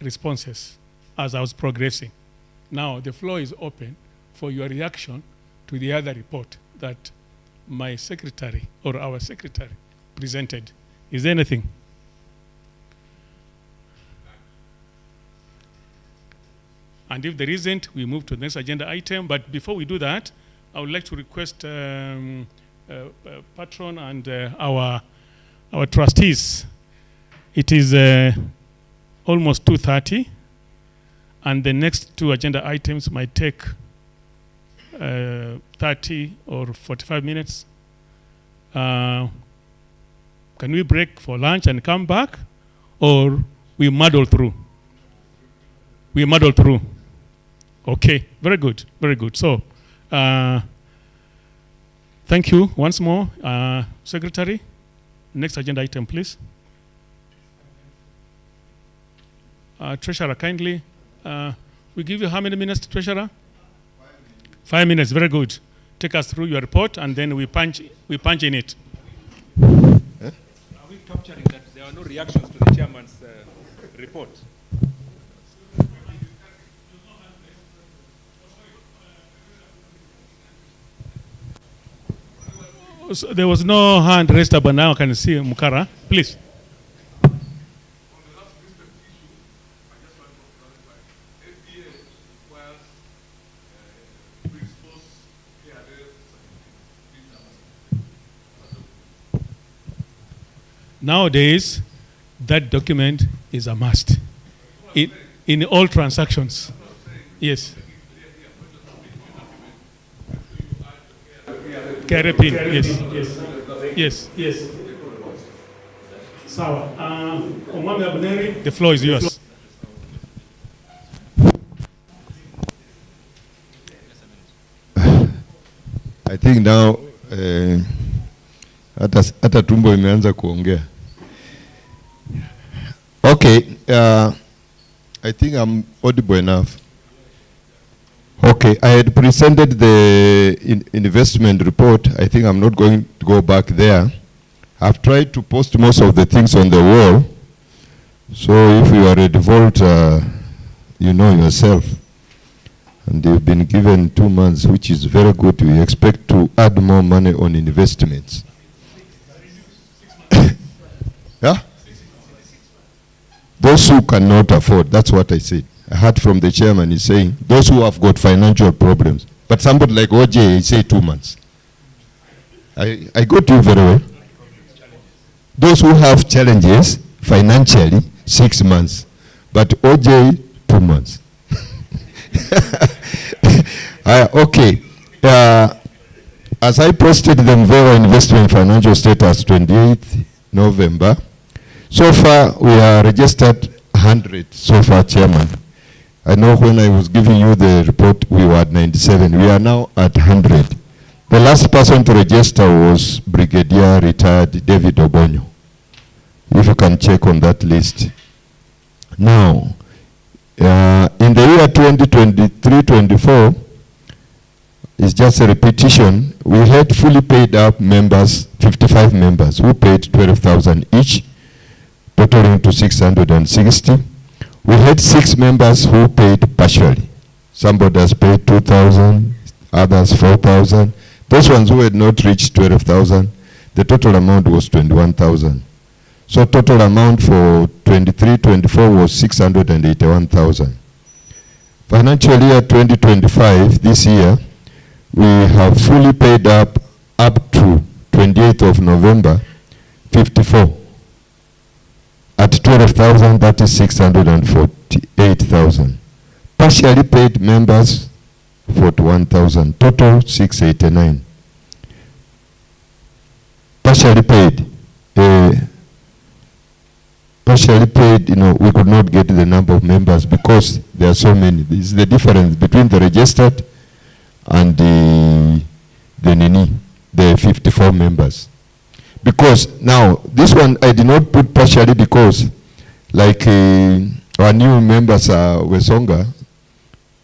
responses as I was progressing. Now the floor is open for your reaction to the other report that my secretary or our secretary presented. Is there anything? And if there isn't, we move to the next agenda item. But before we do that, I would like to request patron and our trustees. It is almost 2:30, and the next two agenda items might take 30 or 45 minutes. Can we break for lunch and come back, or we muddle through? We muddle through. Okay, very good, very good. So, thank you once more, Secretary. Next agenda item, please. Treasurer, kindly. We give you how many minutes, Treasurer? 5 minutes, very good. Take us through your report, and then we punch in it. Are we capturing that there are no reactions to the chairman's report? there was no hand raised up, but now I can see Mukara. Please. Nowadays, that document is a must in all transactions. Yes. Carepin, yes. Yes. Sawa. The floor is yours. I think now hata tumbo imeanza kuongea. Okay, I think I'm audible enough. Okay, I had presented the investment report. I think I'm not going to go back there. I've tried to post most of the things on the wall. So if you are a defaulter, you know yourself. And they've been given 2 months, which is very good. We expect to add more money on investments. Yeah? Those who cannot afford, that's what I said. I heard from the chairman, he's saying, those who have got financial problems. But somebody like OJ, he said 2 months. I got you very well. Those who have challenges financially, 6 months. But OJ, 2 months. Okay. As I posted the MuVeWa investment financial status 28th November, so far we are registered 100 so far, Chairman. I know when I was giving you the report, we were at 97. We are now at 100. The last person to register was Brigadier retired David Obonyo. If you can check on that list. Now, in the year 2023-24, it's just a repetition. We had fully paid up members, 55 members, who paid 12,000 each, totaling to 660. We had 6 members who paid partially. Somebody has paid 2,000, others 4,000. Those ones who had not reached 12,000, the total amount was 21,000. So total amount for 23-24 was 681,000. Financial year 2025, this year, we have fully paid up to 28th of November, 54. At 12,000, that is 648,000. Partially paid members, 41,000. Total, 689. Partially paid. Partially paid, we could not get the number of members because there are so many. This is the difference between the registered and the 54 members. Because now, this one I did not put partially because, like our new members are Wesonga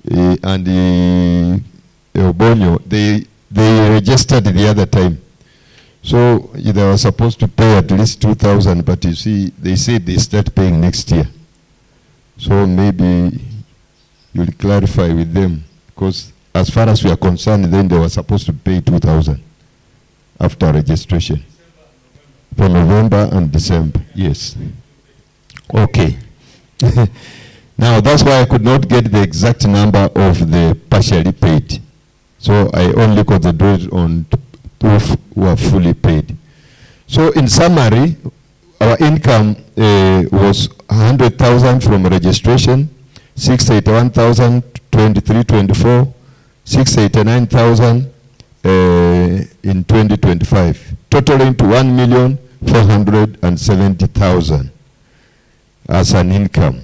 and Obonyo, they registered the other time. So they were supposed to pay at least 2,000, but you see, they said they start paying next year. So maybe you'll clarify with them, because as far as we are concerned, then they were supposed to pay 2,000 after registration. For November and December, yes. Okay. Now, that's why I could not get the exact number of the partially paid. So I only concentrated on those who are fully paid. So in summary, our income was 100,000 from registration, 681,000, 23-24, 689,000 in 2025, totaling to 1,470,000 as an income.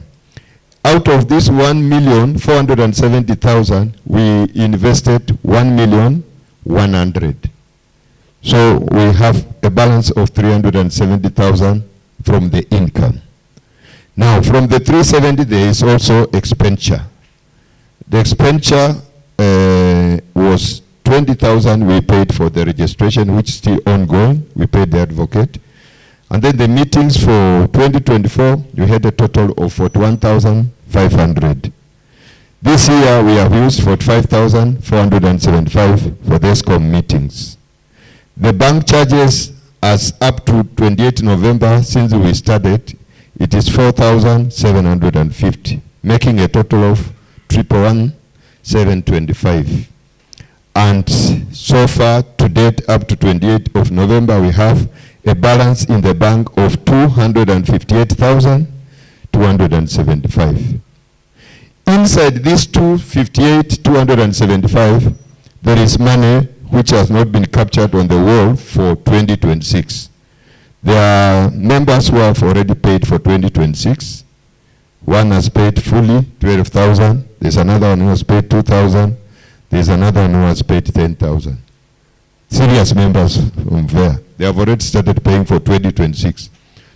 Out of this 1,470,000, we invested 1,100,000. So we have a balance of 370,000 from the income. Now, from the 370, there is also expenditure. The expenditure was 20,000 we paid for the registration, which is still ongoing. We paid the advocate. And then the meetings for 2024, we had a total of 41,500. This year, we have used 45,475 for the ESCOM meetings. The bank charges as up to 28 November since we started, it is 4,750, making a total of 111,725. And so far, to date, up to 28th of November, we have a balance in the bank of 258,275. Inside these 258,275, there is money which has not been captured on the wall for 2026. There are members who have already paid for 2026. One has paid fully 12,000. There's another one who has paid 2,000. There's another one who has paid 10,000. Serious members from there. They have already started paying for 2026.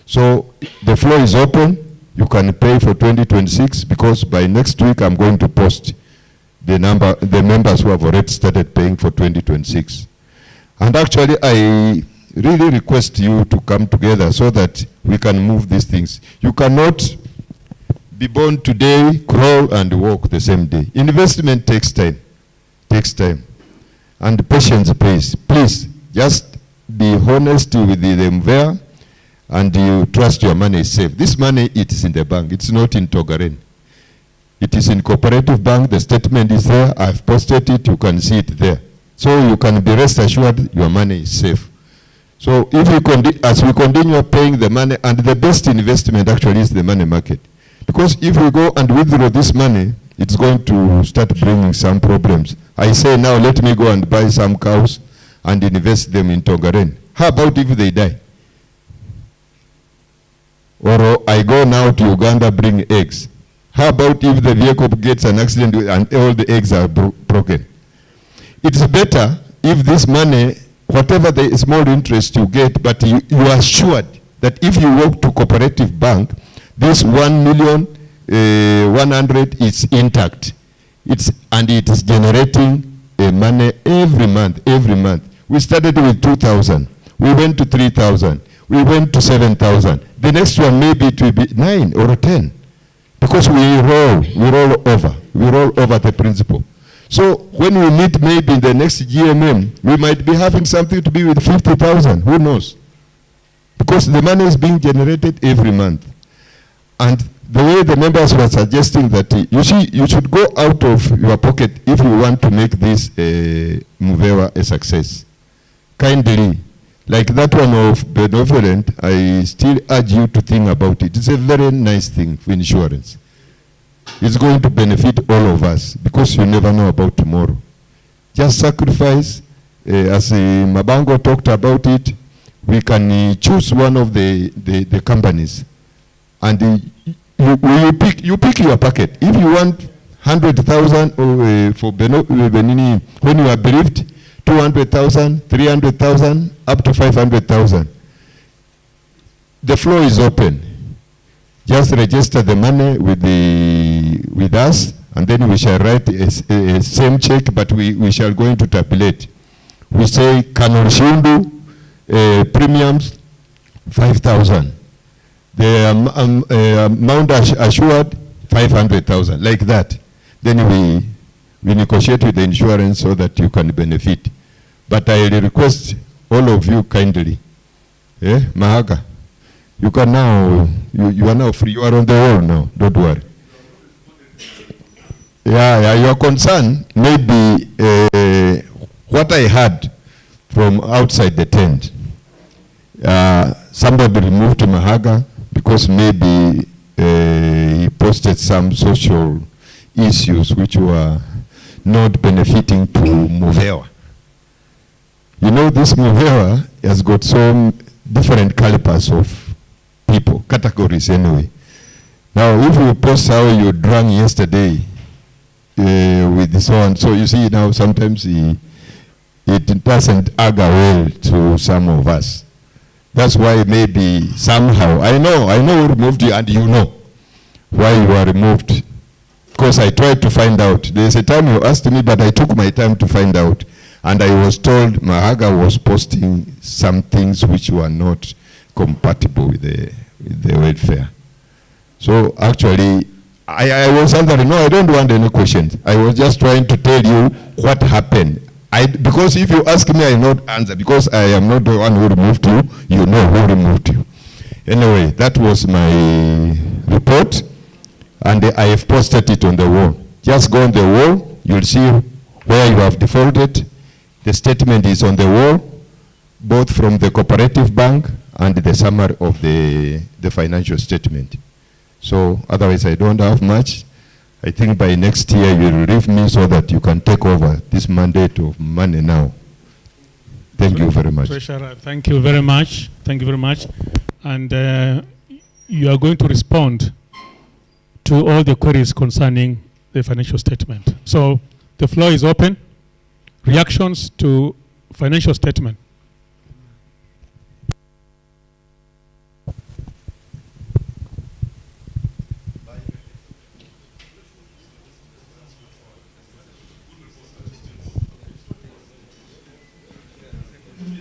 So the floor is open. You can pay for 2026 because by next week I'm going to post the members who have already started paying for 2026. And actually I really request you to come together so that we can move these things. You cannot be born today, crawl and walk the same day. Investment takes time. And patience pays. Please, just be honest with the MuVeWa and you trust your money is safe. This money, it is in the bank. It's not in Togaren. It is in Cooperative Bank. The statement is there. I've posted it. You can see it there. So you can be rest assured your money is safe. So if we as we continue paying the money, and the best investment actually is the money market. Because if we go and withdraw this money, it's going to start bringing some problems. I say now, let me go and buy some cows and invest them in Tongaren. How about if they die? Or I go now to Uganda, bring eggs. How about if the vehicle gets an accident and all the eggs are broken? It's better if this money, whatever the small interest you get, but you are assured that if you walk to Cooperative Bank, this 1,100,000 is intact. And it is generating money every month. We started with 2,000. We went to 3,000. We went to 7,000. The next one maybe it will be 9 or 10. Because we roll over the principle. So when we meet maybe in the next GMM, we might be having something to be with 50,000. Who knows? Because the money is being generated every month. And the way the members were suggesting that, you see, you should go out of your pocket if you want to make this MuVeWa a success. Kindly, like that one of benevolent, I still urge you to think about it. It's a very nice thing for insurance. It's going to benefit all of us because you never know about tomorrow. Just sacrifice, as Mabango talked about it, we can choose one of the companies and you pick your packet. If you want 100,000 for Benini, when you are bereaved, 200,000, 300,000, up to 500,000. The floor is open. Just register the money with us, and then we shall write a same check, but we shall go into tabulate. We say Kanol premiums 5,000. The amount assured 500,000, like that. Then we negotiate with the insurance so that you can benefit. But I request all of you kindly, Mahaga, you can now, you are now free. You are on the wall now. Don't worry. Yeah, your concern may be what I heard from outside the tent. Somebody removed Mahaga because maybe he posted some social issues which were not benefiting to MuVeWa. You know, this MuVeWa has got some different calibers of people, categories anyway. Now, if you post how you drank yesterday with so and so, you see now sometimes it doesn't augur well to some of us. That's why maybe somehow, I know who removed you and you know why you were removed. Because I tried to find out. There's a time you asked me, but I took my time to find out. And I was told Mahaga was posting some things which were not compatible with the welfare. So actually, I was answering, no, I don't want any questions. I was just trying to tell you what happened. Because if you ask me, I will not answer, because I am not the one who removed you. You know who removed you. Anyway, that was my report, and I have posted it on the wall. Just go on the wall, you'll see where you have defaulted. The statement is on the wall, both from the cooperative bank and the summary of the financial statement. So otherwise I don't have much. I think by next year you will leave me so that you can take over this mandate of money now. Thank you very much. Treasurer, thank you very much. Thank you very much. And you are going to respond to all the queries concerning the financial statement. So the floor is open. Reactions to financial statement.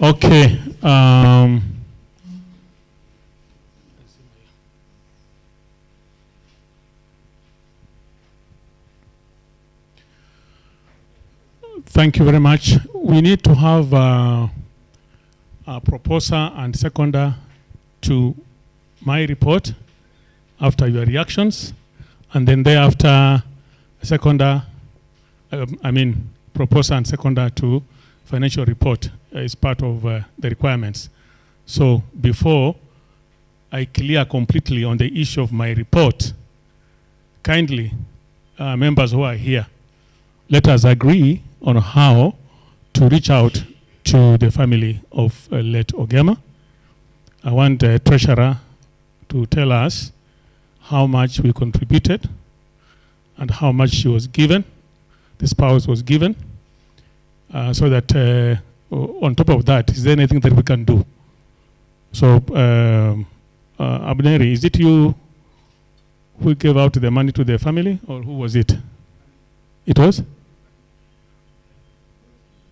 Okay. Thank you very much. We need to have a proposer and seconder to my report after your reactions, and then thereafter seconder, proposer and seconder to financial report is part of the requirements. So before I clear completely on the issue of my report, kindly, members who are here, let us agree on how to reach out to the family of late Ogema. I want the treasurer to tell us how much we contributed and how much she was given, the spouse was given, so that on top of that, is there anything that we can do? So, Abneri, is it you who gave out the money to the family, or who was it? It was?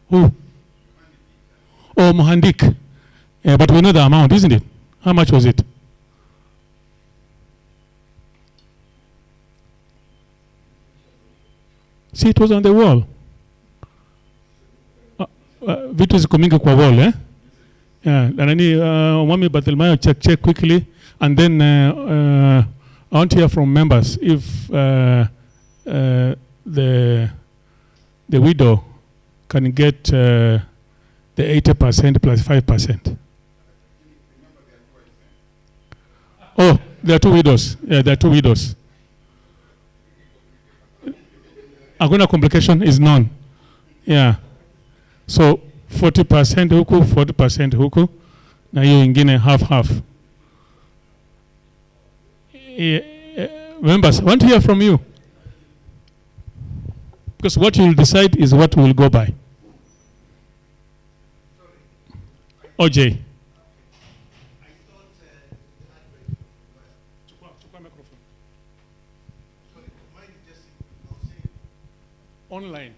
Who? Oh, Mohandik. But we know the amount, isn't it? How much was it? See, it was on the wall. Vitu zikumingi kwa wall, eh? Yeah, Mwami Batilmayo check quickly, and then I want to hear from members if the widow can get the 80% plus 5%. Oh, there are two widows. Yeah, there are two widows. Hakuna complication is none. Yeah. So 40% huku, 40% huku, na hiyo ingine half. Members, I want to hear from you. Because what you will decide is what we will go by. OJ. Online.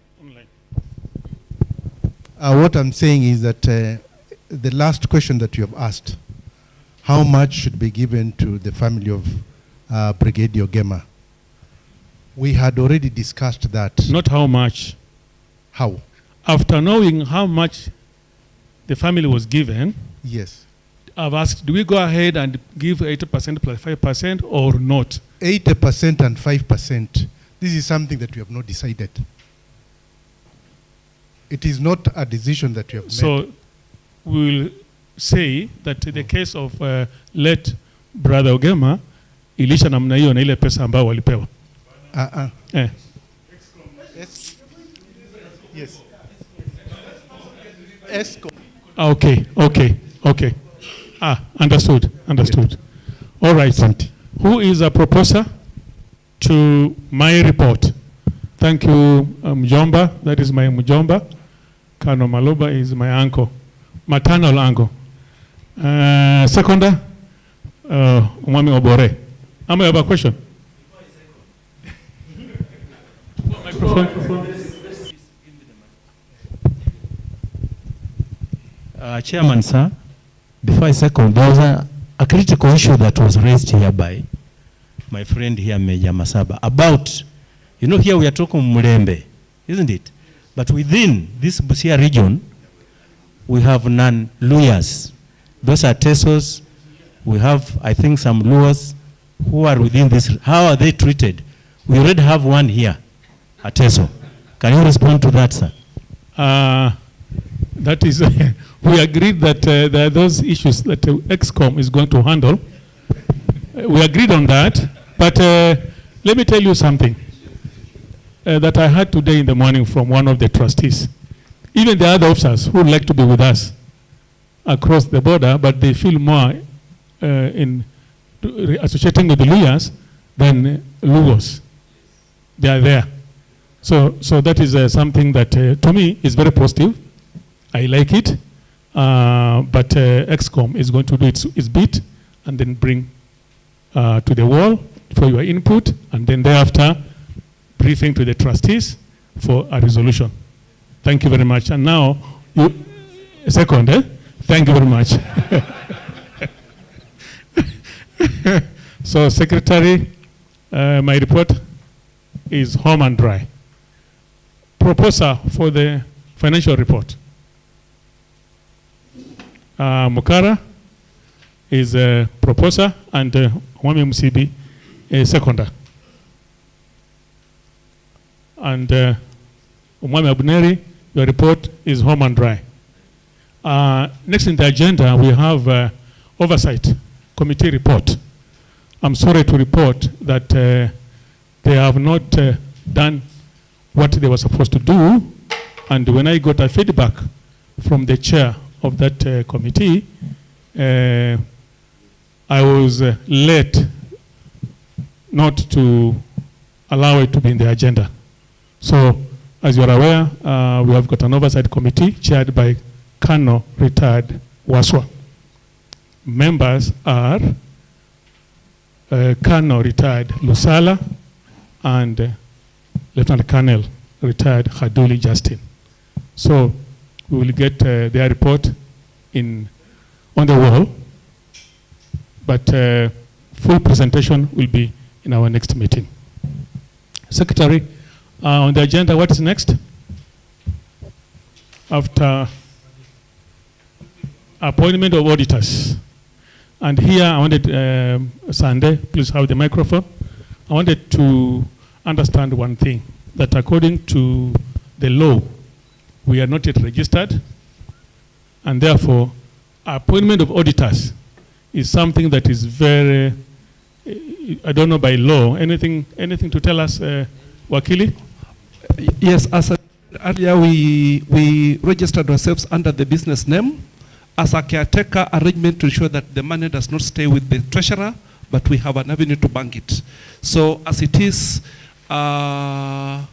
What I'm saying is that the last question that you have asked, how much should be given to the family of Brigadier Ogema? We had already discussed that. Not how much. How? After knowing how much the family was given, yes, I've asked, do we go ahead and give 80% plus 5% or not? 80% and 5%. This is something that we have not decided. It is not a decision that you have made. So we'll say that in the case of late brother Ogema, ilisha namna hiyo na ile pesa ambao walipewa. Yes. ESCOM. Okay. Understood. All right. Who is a proposer to my report? Thank you, Mjomba. That is my Mjomba. Kano Maloba is my uncle, maternal uncle. Seconder, Umami Obore. Am I have a question? Chairman, sir, before I second, there was a critical issue that was raised here by my friend here, Major Masaba, about, here we are talking Mulembe, isn't it? But within this Busia region, we have non-Luyas. Those are Tesos. We have, I think, some Luos who are within this. How are they treated? We already have one here, a Teso. Can you respond to that, sir? That is, we agreed that there are those issues that EXCOM is going to handle. We agreed on that, but let me tell you something that I heard today in the morning from one of the trustees. Even the other officers who would like to be with us across the border, but they feel more in associating with the Luyas than Lugos. They are there. So that is something that to me is very positive. I like it. But EXCOM is going to do its bit and then bring to the wall for your input, and then thereafter briefing to the trustees for a resolution. Thank you very much. And now, second, thank you very much. So, Secretary, my report is home and dry. Proposer for the financial report. Mukara is a proposer, and Mwami Musibi a seconder. And Mwami Abuneri, your report is home and dry. Next in the agenda, we have oversight committee report. I'm sorry to report that they have not done what they were supposed to do. And when I got a feedback from the chair of that committee, I was late not to allow it to be in the agenda. So, as you are aware, we have got an oversight committee chaired by Colonel retired Waswa. Members are Colonel retired Lusala and Lieutenant Colonel retired Haduli Justin. So, we will get their report on the wall, but full presentation will be in our next meeting. Secretary, on the agenda, what is next? After appointment of auditors. And here I wanted, Sunday, please have the microphone. I wanted to understand one thing, that according to the law, we are not yet registered, and therefore, appointment of auditors is something that is very, I don't know by law, anything to tell us, Wakili? Yes, as earlier we registered ourselves under the business name as a caretaker arrangement to ensure that the money does not stay with the treasurer, but we have an avenue to bank it. So as it is, as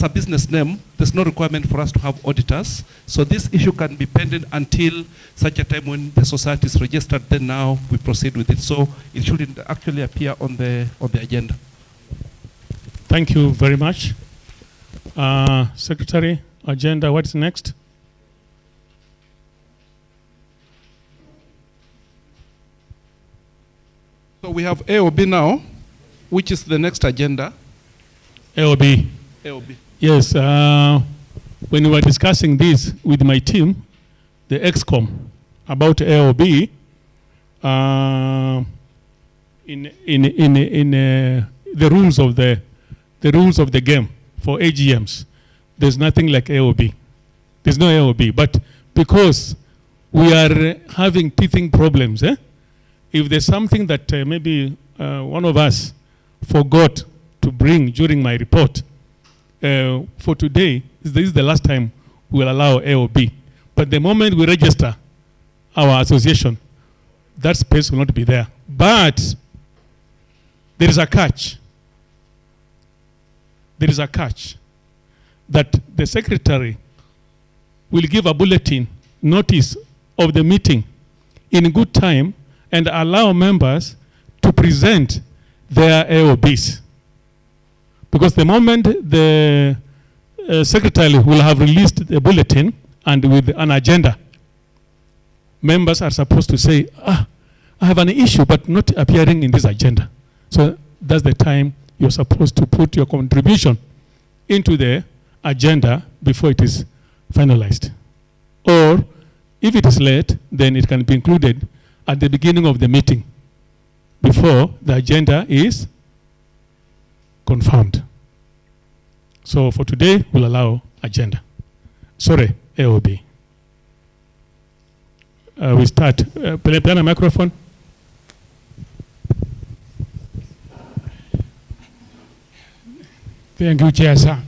a business name, there's no requirement for us to have auditors. So this issue can be pending until such a time when the society is registered, then now we proceed with it. So it shouldn't actually appear on the agenda. Thank you very much. Secretary, agenda, what's next? So we have AOB now, which is the next agenda. AOB. AOB. Yes, when we were discussing this with my team, the EXCOM, about AOB, in the rules of the game for AGMs, there's nothing like AOB. There's no AOB, but because we are having teething problems, if there's something that maybe one of us forgot to bring during my report, for today, this is the last time we will allow AOB. But the moment we register our association, that space will not be there. But there is a catch. There is a catch that the secretary will give a bulletin notice of the meeting in good time and allow members to present their AOBs. Because the moment the secretary will have released the bulletin and with an agenda, members are supposed to say, I have an issue but not appearing in this agenda. So that's the time you're supposed to put your contribution into there agenda before it is finalized. Or if it is late, then it can be included at the beginning of the meeting before the agenda is confirmed. So for today, we'll allow agenda. Sorry, AOB. We start. Peana microphone. Thank you, Chair, sir.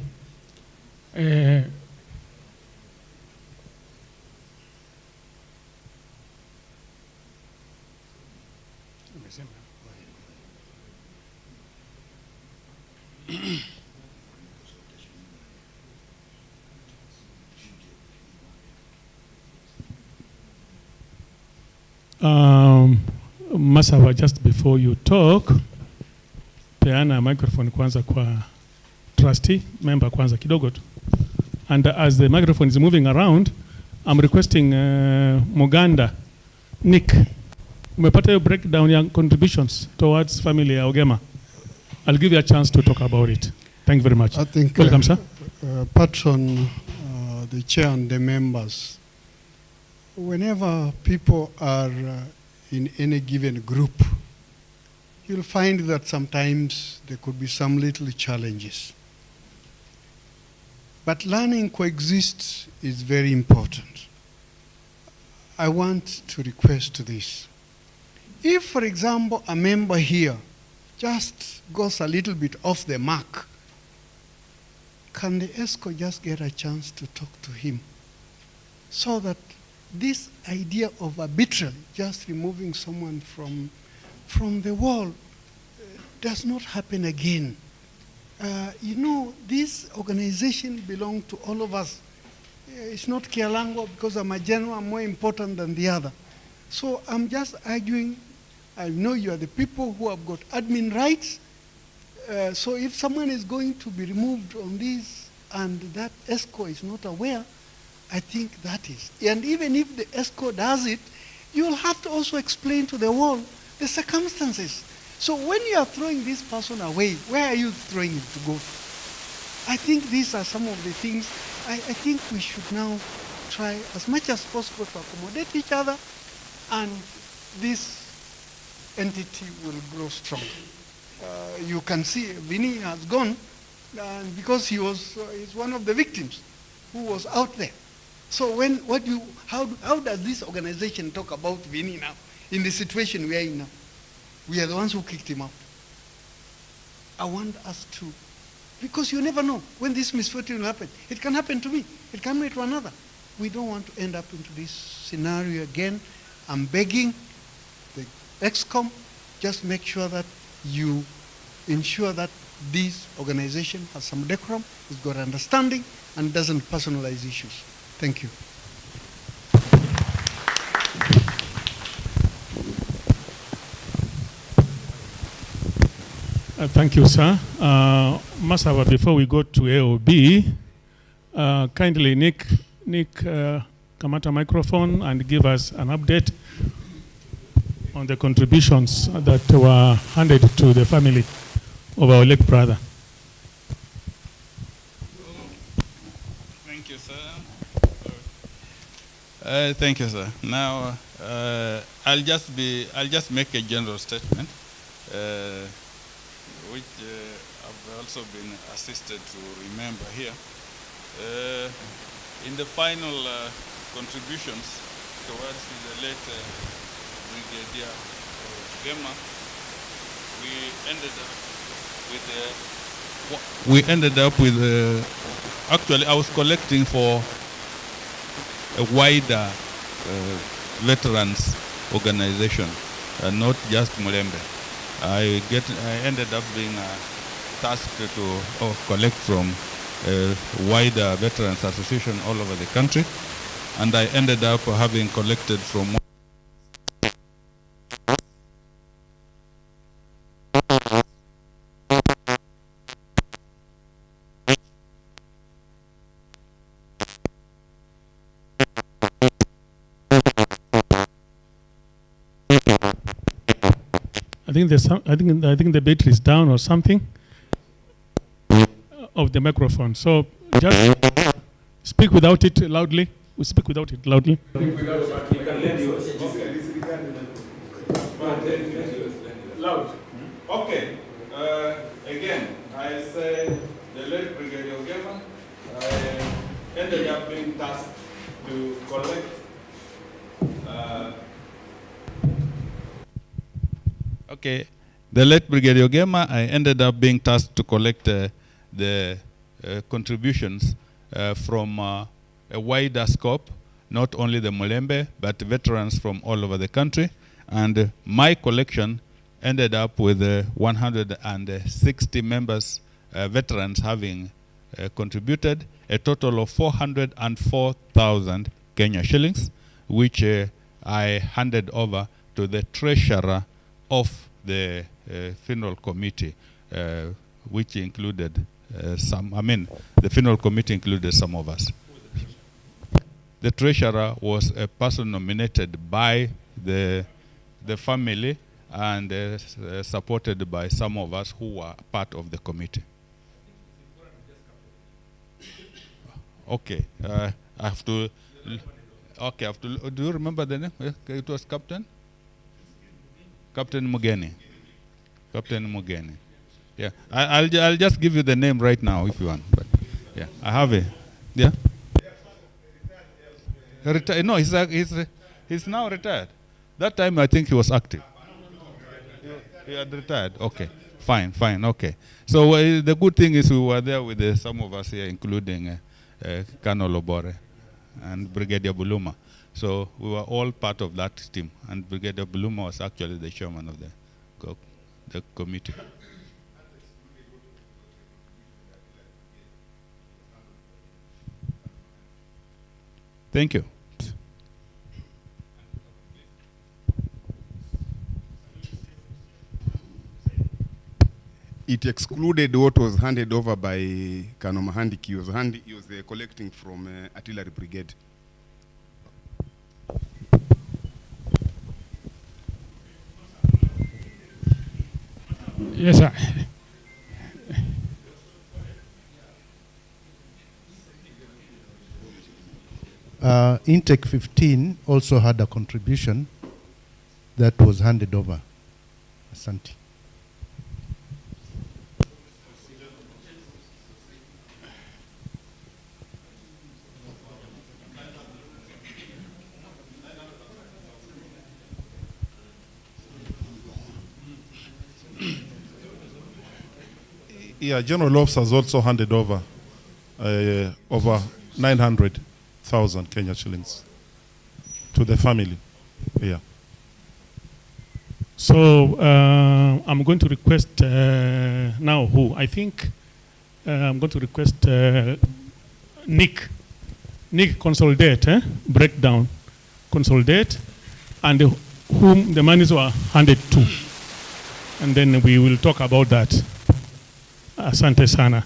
Masawa, just before you talk, peana microphone kwanza kwa trustee member kwanza kidogo tu. And as the microphone is moving around, I'm requesting Muganda, Nick, umepata hiyo breakdown ya contributions towards family ya Ogema. I'll give you a chance to talk about it. Thank you very much. I think, welcome, sir. Patron, the chair and the members, whenever people are in any given group, you'll find that sometimes there could be some little challenges. But learning coexists is very important. I want to request this. If, for example, a member here just goes a little bit off the mark, can the ESCO just get a chance to talk to him so that this idea of arbitrarily just removing someone from the wall does not happen again? You know, this organization belongs to all of us. It's not Kialango because I'm a general, I'm more important than the other. So I'm just arguing, I know you are the people who have got admin rights. So if someone is going to be removed on this and that ESCO is not aware, I think that is. And even if the ESCO does it, you'll have to also explain to the world the circumstances. So when you are throwing this person away, where are you throwing him to go? I think these are some of the things I think we should now try as much as possible to accommodate each other, and this entity will grow strong. You can see Vinny has gone because he's one of the victims who was out there. So how does this organization talk about Vinny now in the situation we are in now? We are the ones who kicked him out. I want us to, because you never know when this misfortune will happen. It can happen to me. It can happen to another. We don't want to end up into this scenario again. I'm begging the EXCOM, just make sure that you ensure that this organization has some decorum, has got understanding, and doesn't personalize issues. Thank you. Thank you, sir. Masawa, before we go to AOB, kindly, Nick, come at a microphone and give us an update on the contributions that were handed to the family of our late brother. Thank you, sir. Thank you, sir. Now, I'll just make a general statement, which I've also been assisted to remember here. In the final contributions towards the late Brigadier Gema, we ended up with actually I was collecting for a wider veterans organization, not just Mulembe. I ended up being tasked to collect from a wider veterans association all over the country, and I ended up having collected from I think the battery is down or something of the microphone. So Just speak without it loudly. We speak without it loudly. Loud. Okay. Again, I say the late Brigadier Ogema, I ended up being tasked to collect okay. The late Brigadier Ogema, I ended up being tasked to collect the contributions from a wider scope, not only the Mulembe, but veterans from all over the country. And my collection ended up with 160 members, veterans having contributed a total of 404,000 Kenya shillings, which I handed over to the treasurer of the funeral committee, which included the funeral committee included some of us. The treasurer was a person nominated by the family and supported by some of us who were part of the committee. Okay, I have to. Okay, I have to. Do you remember the name? It was Captain Mugeni. Captain Mugeni. Yeah, I'll just give you the name right now if you want. But yeah, I have it. Yeah. No, he's now retired. That time I think he was active. He had retired. Okay, fine, okay. So the good thing is we were there with some of us here, including Colonel Obore and Brigadier Buluma. So we were all part of that team, and Brigadier Buluma was actually the chairman of the committee. Thank you. It excluded what was handed over by Colonel Mahandik. He was collecting from artillery brigade. Yes, sir. Intake 15 also had a contribution that was handed over. Asante. Yeah, general officers also handed over over 900,000 Kenya shillings to the family. Yeah. So I'm going to request now who? I think I'm going to request Nick. Nick, consolidate, break down, consolidate, and whom the monies were handed to. And then we will talk about that. Asante sana.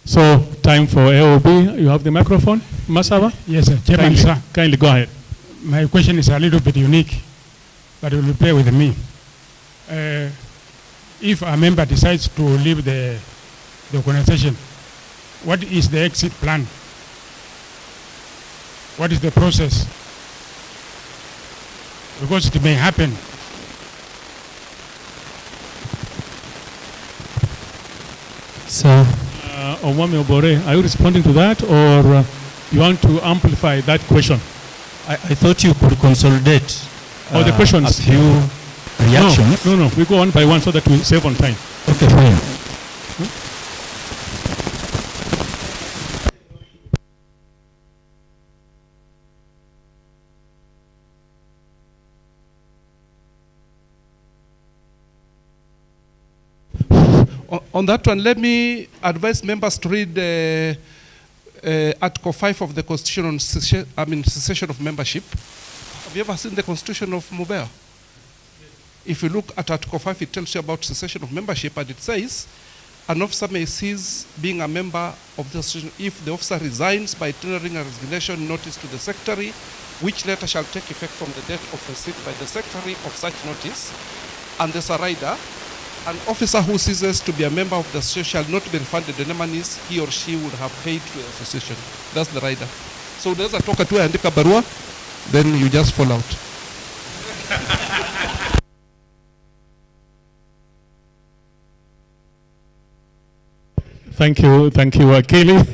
So, time for AOB. You have the microphone, Masaba? Yes, sir. Chairman, sir. Kindly go ahead. My question is a little bit unique, but will bear with me. If a member decides to leave the organization, what is the exit plan? What is the process? Because it may happen. So, Omwami Obore, are you responding to that, or you want to amplify that question? I thought you could consolidate the questions. A few reactions. No. We go one by one so that we save on time. Okay, fine. On that one, let me advise members to read Article 5 of the Constitution on cessation of membership. Have you ever seen the Constitution of MuVeWa? If you look at Article 5, it tells you about cessation of membership, and it says an officer may cease being a member of the association if the officer resigns by tendering a resignation notice to the secretary, which letter shall take effect from the date of receipt by the secretary of such notice, and the surrider, An officer who ceases to be a member of the association shall not be refunded the monies he or she would have paid to the association. That's the rider. So there's a toka tu andika barua, then you just fall out. Thank you, Wakili.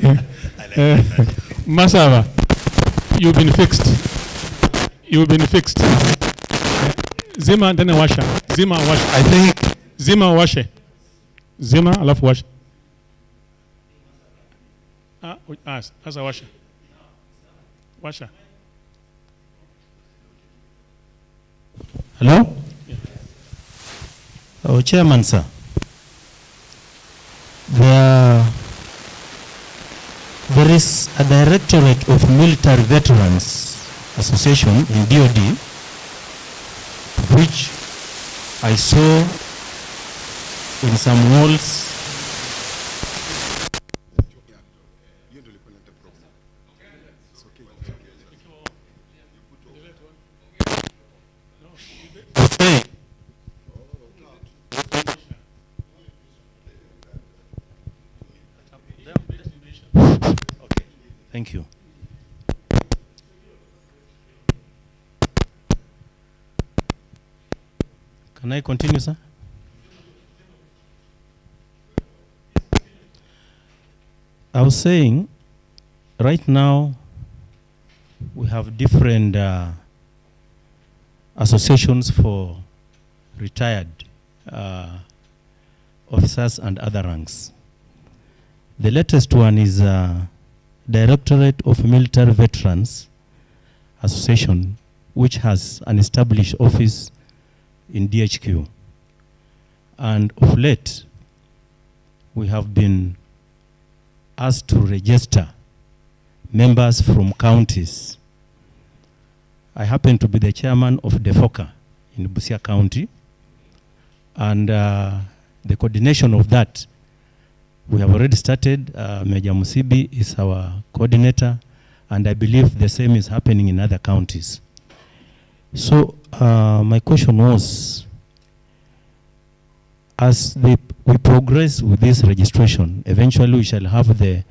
Masava, you've been fixed. Zima ndene washa. Zima washa. I think Zima washe. Zima alafu washa. Sasa washa. Washa. Hello? Oh, Chairman, sir. There is a Directorate of Military Veterans Association in DOD, which I saw in some walls. Okay. Thank you. Can I continue, sir? I was saying, right now, we have different associations for retired officers and other ranks. The latest one is Directorate of Military Veterans Association, which has an established office in DHQ. And of late, we have been asked to register members from counties. I happen to be the chairman of DEFOCA in Busia County, and the coordination of that, we have already started. Major Musibi is our coordinator, and I believe the same is happening in other counties. So my question was, as we progress with this registration, eventually we shall have the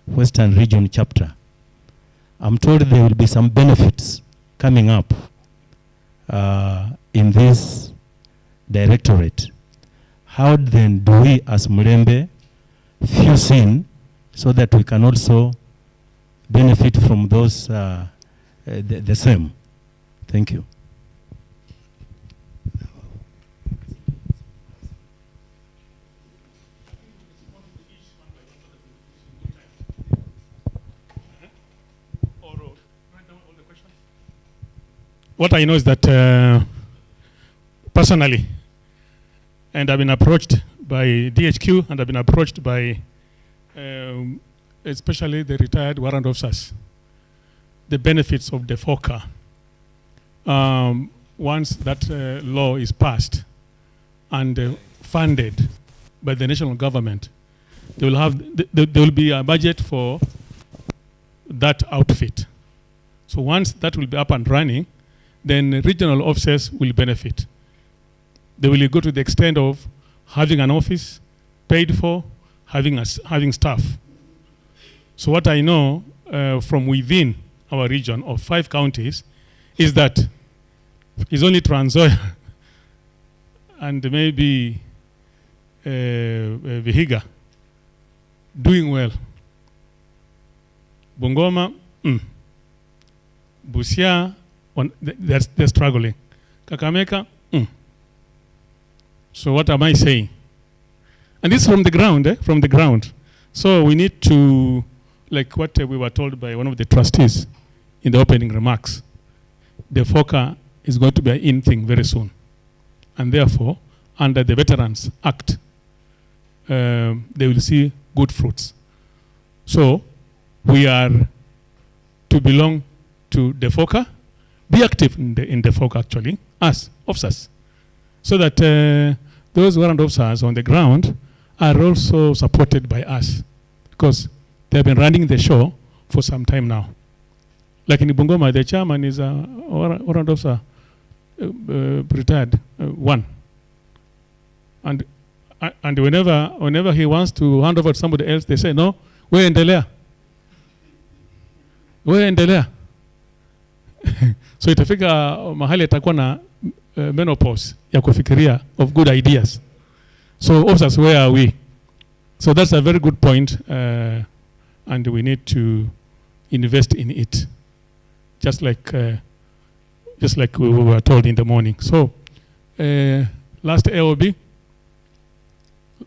Western Region chapter. I'm told there will be some benefits coming up in this directorate. How then do we as Mulembe fuse in so that we can also benefit from those the same? Thank you. What I know is that personally, and I've been approached by DHQ, and I've been approached by especially the retired warrant officers, the benefits of the FOCA. Once that law is passed and funded by the national government, they will have there will be a budget for that outfit. So once that will be up and running, then regional officers will benefit. They will go to the extent of having an office paid for, having staff. So what I know from within our region of 5 counties is that it's only Trans Nzoia and maybe Vihiga doing well. Bungoma, Busia, they're struggling. Kakamega, So what am I saying? And this is from the ground, from the ground. So we need to, like what we were told by one of the trustees in the opening remarks, the FOCA is going to be an in thing very soon. And therefore, under the Veterans Act, they will see good fruits. So we are to belong to the FOCA, be active in the FOCA actually, as officers, so that those warrant officers on the ground are also supported by us, because they have been running the show for some time now. Like in Bungoma, the chairman is a warrant officer, retired, one. And And whenever he wants to hand over to somebody else, they say, no, wewe endelea. Wewe endelea. So itafika mahali atakuwa na menopause ya kufikiria of good ideas. So officers, where are we? So that's a very good point, and we need to invest in it, just like we were told in the morning. So last AOB,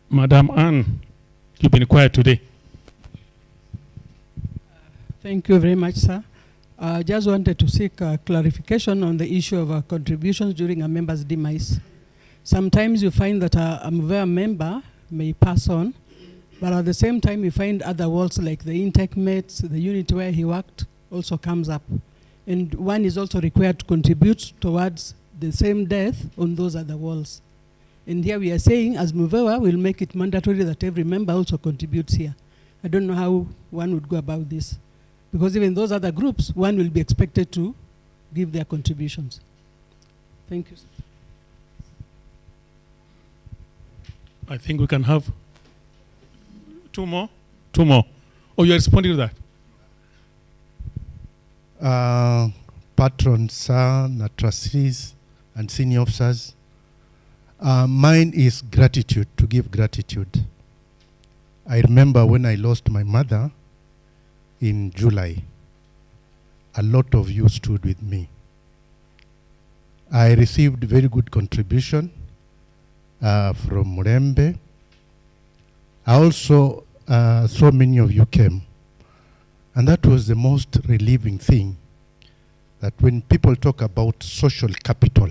Madam Anne, you've been quiet today. Thank you very much, sir. I just wanted to seek clarification on the issue of contributions during a member's demise. Sometimes you find that a MuVeWa member may pass on, but at the same time you find other walls like the intake mates, the unit where he worked also comes up. And one is also required to contribute towards the same death on those other walls. And here we are saying, as MuVeWa, we'll make it mandatory that every member also contributes here. I don't know how one would go about this. Because even those other groups, one will be expected to give their contributions. Thank you, sir. I think we can have two more. Oh, you're responding to that? Patrons, sir, trustees, and senior officers. Mine is gratitude, to give gratitude. I remember when I lost my mother in July, a lot of you stood with me. I received very good contribution from Mulembe. Also, so many of you came. And that was the most relieving thing, that when people talk about social capital,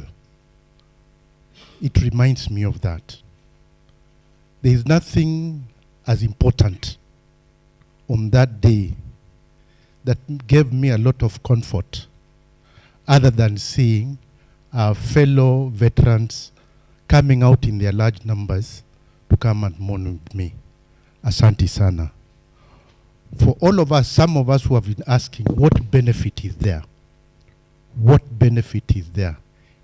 it reminds me of that. There is nothing as important on that day that gave me a lot of comfort other than seeing our fellow veterans coming out in their large numbers to come and mourn with me. Asante sana. For all of us, some of us who have been asking, what benefit is there? What benefit is there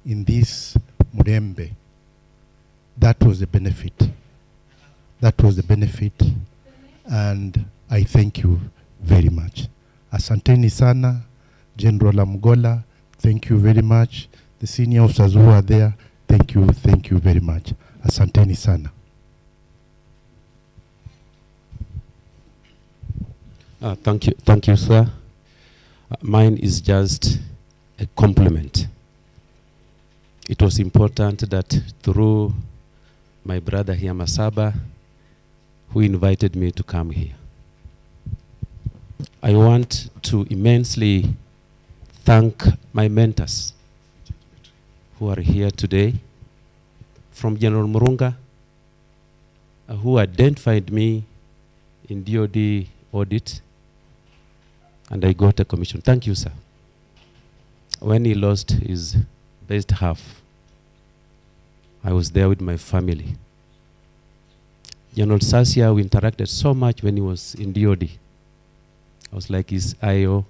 in this Mulembe? That was the benefit. That was the benefit. And I thank you very much. Asanteni sana, General Amgola, thank you very much. The senior officers who are there, thank you very much. Asanteni sana. Thank you, sir. Mine is just a compliment. It was important that through my brother here, Masaba, who invited me to come here. I want to immensely thank my mentors who are here today, from General Murunga, who identified me in DOD audit, and I got a commission. Thank you, sir. When he lost his best half, I was there with my family. General Sasia, we interacted so much when he was in DOD. I was like his IO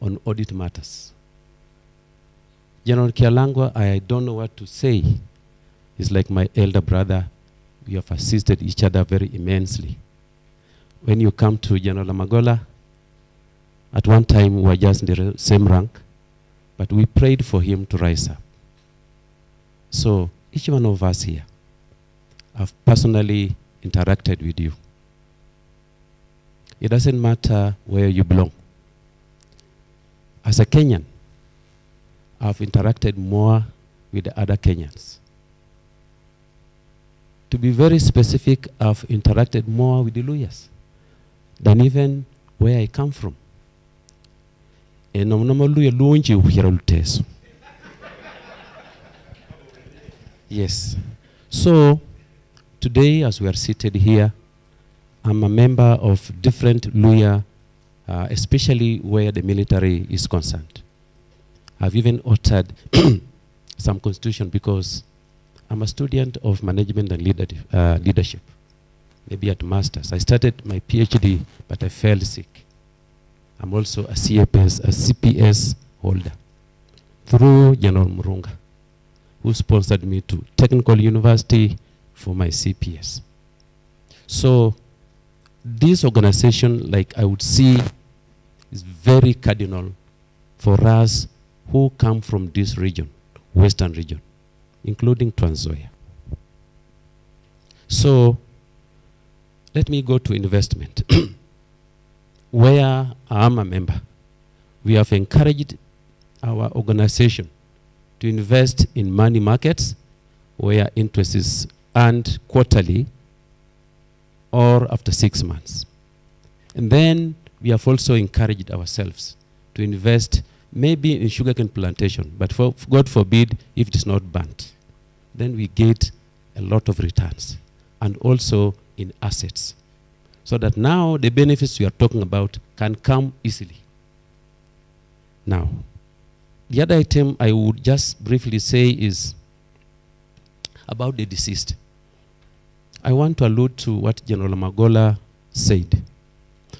on audit matters. General Kialangwa, I don't know what to say. He's like my elder brother. We have assisted each other very immensely. When you come to General Amagola, at one time we were just in the same rank, but we prayed for him to rise up. So each one of us here have personally interacted with you. It doesn't matter where you belong. As a Kenyan, I've interacted more with the other Kenyans. To be very specific, I've interacted more with the Luyas than even where I come from. Yes. So, today, as we are seated here, I'm a member of different Luya, especially where the military is concerned. I've even authored some constitution because I'm a student of management and leadership, maybe at master's. I started my PhD, but I fell sick. I'm also a CPS holder through General Murunga, who sponsored me to Technical University for my CPS. So this organization, like I would see, is very cardinal for us who come from this region, Western region, including Trans Nzoia. So let me go to investment. Where I am a member, we have encouraged our organization to invest in money markets where interest is earned quarterly or after 6 months. And then we have also encouraged ourselves to invest maybe in sugarcane plantation, but for God forbid if it is not burnt. Then we get a lot of returns, and also in assets. So that now the benefits we are talking about can come easily. Now, the other item I would just briefly say is about the deceased. I want to allude to what General Magola said,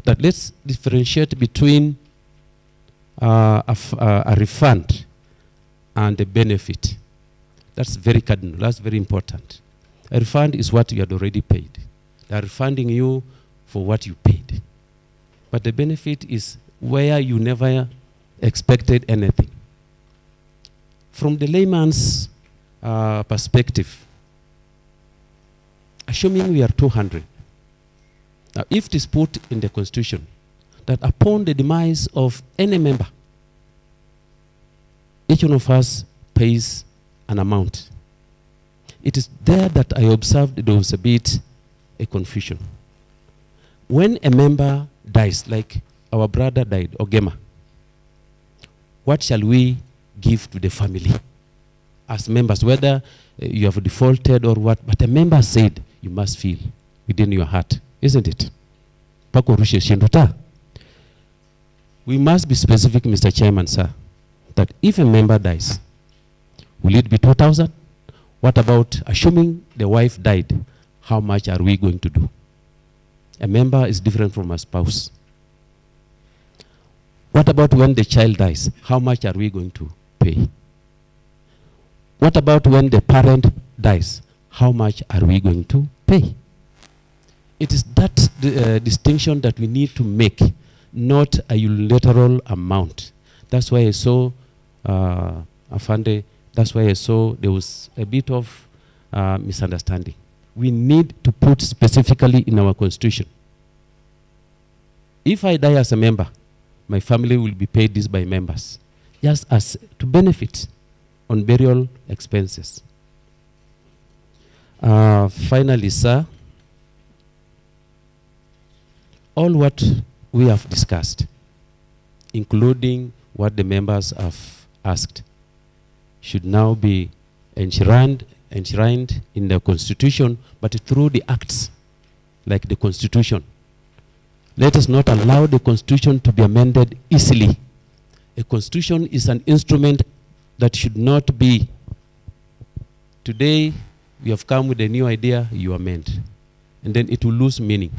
that let's differentiate between a refund and a benefit. That's very cardinal, that's very important. A refund is what you had already paid. They are refunding you for what you paid. But the benefit is where you never expected anything. From the layman's perspective, assuming we are 200, now if it is put in the Constitution that upon the demise of any member, each one of us pays an amount, it is there that I observed there was a bit a confusion. When a member dies, like our brother died, Ogema, what shall we give to the family as members, whether you have defaulted or what? But a member said you must feel within your heart, isn't it? We must be specific, Mr. Chairman, sir, that if a member dies, will it be 2,000? What about assuming the wife died? How much are we going to do? A member is different from a spouse. What about when the child dies? How much are we going to pay? What about when the parent dies? How much are we going to pay? It is that distinction that we need to make, not a unilateral amount. That's why I saw, Afande, that's why I saw there was a bit of misunderstanding. We need to put specifically in our Constitution. If I die as a member, my family will be paid this by members, just as to benefit on burial expenses. Finally, sir, all what we have discussed, including what the members have asked, should now be enshrined in the Constitution, but through the acts, like the Constitution. Let us not allow the Constitution to be amended easily. A Constitution is an instrument that should not be, today we have come with a new idea, you amend, and then it will lose meaning.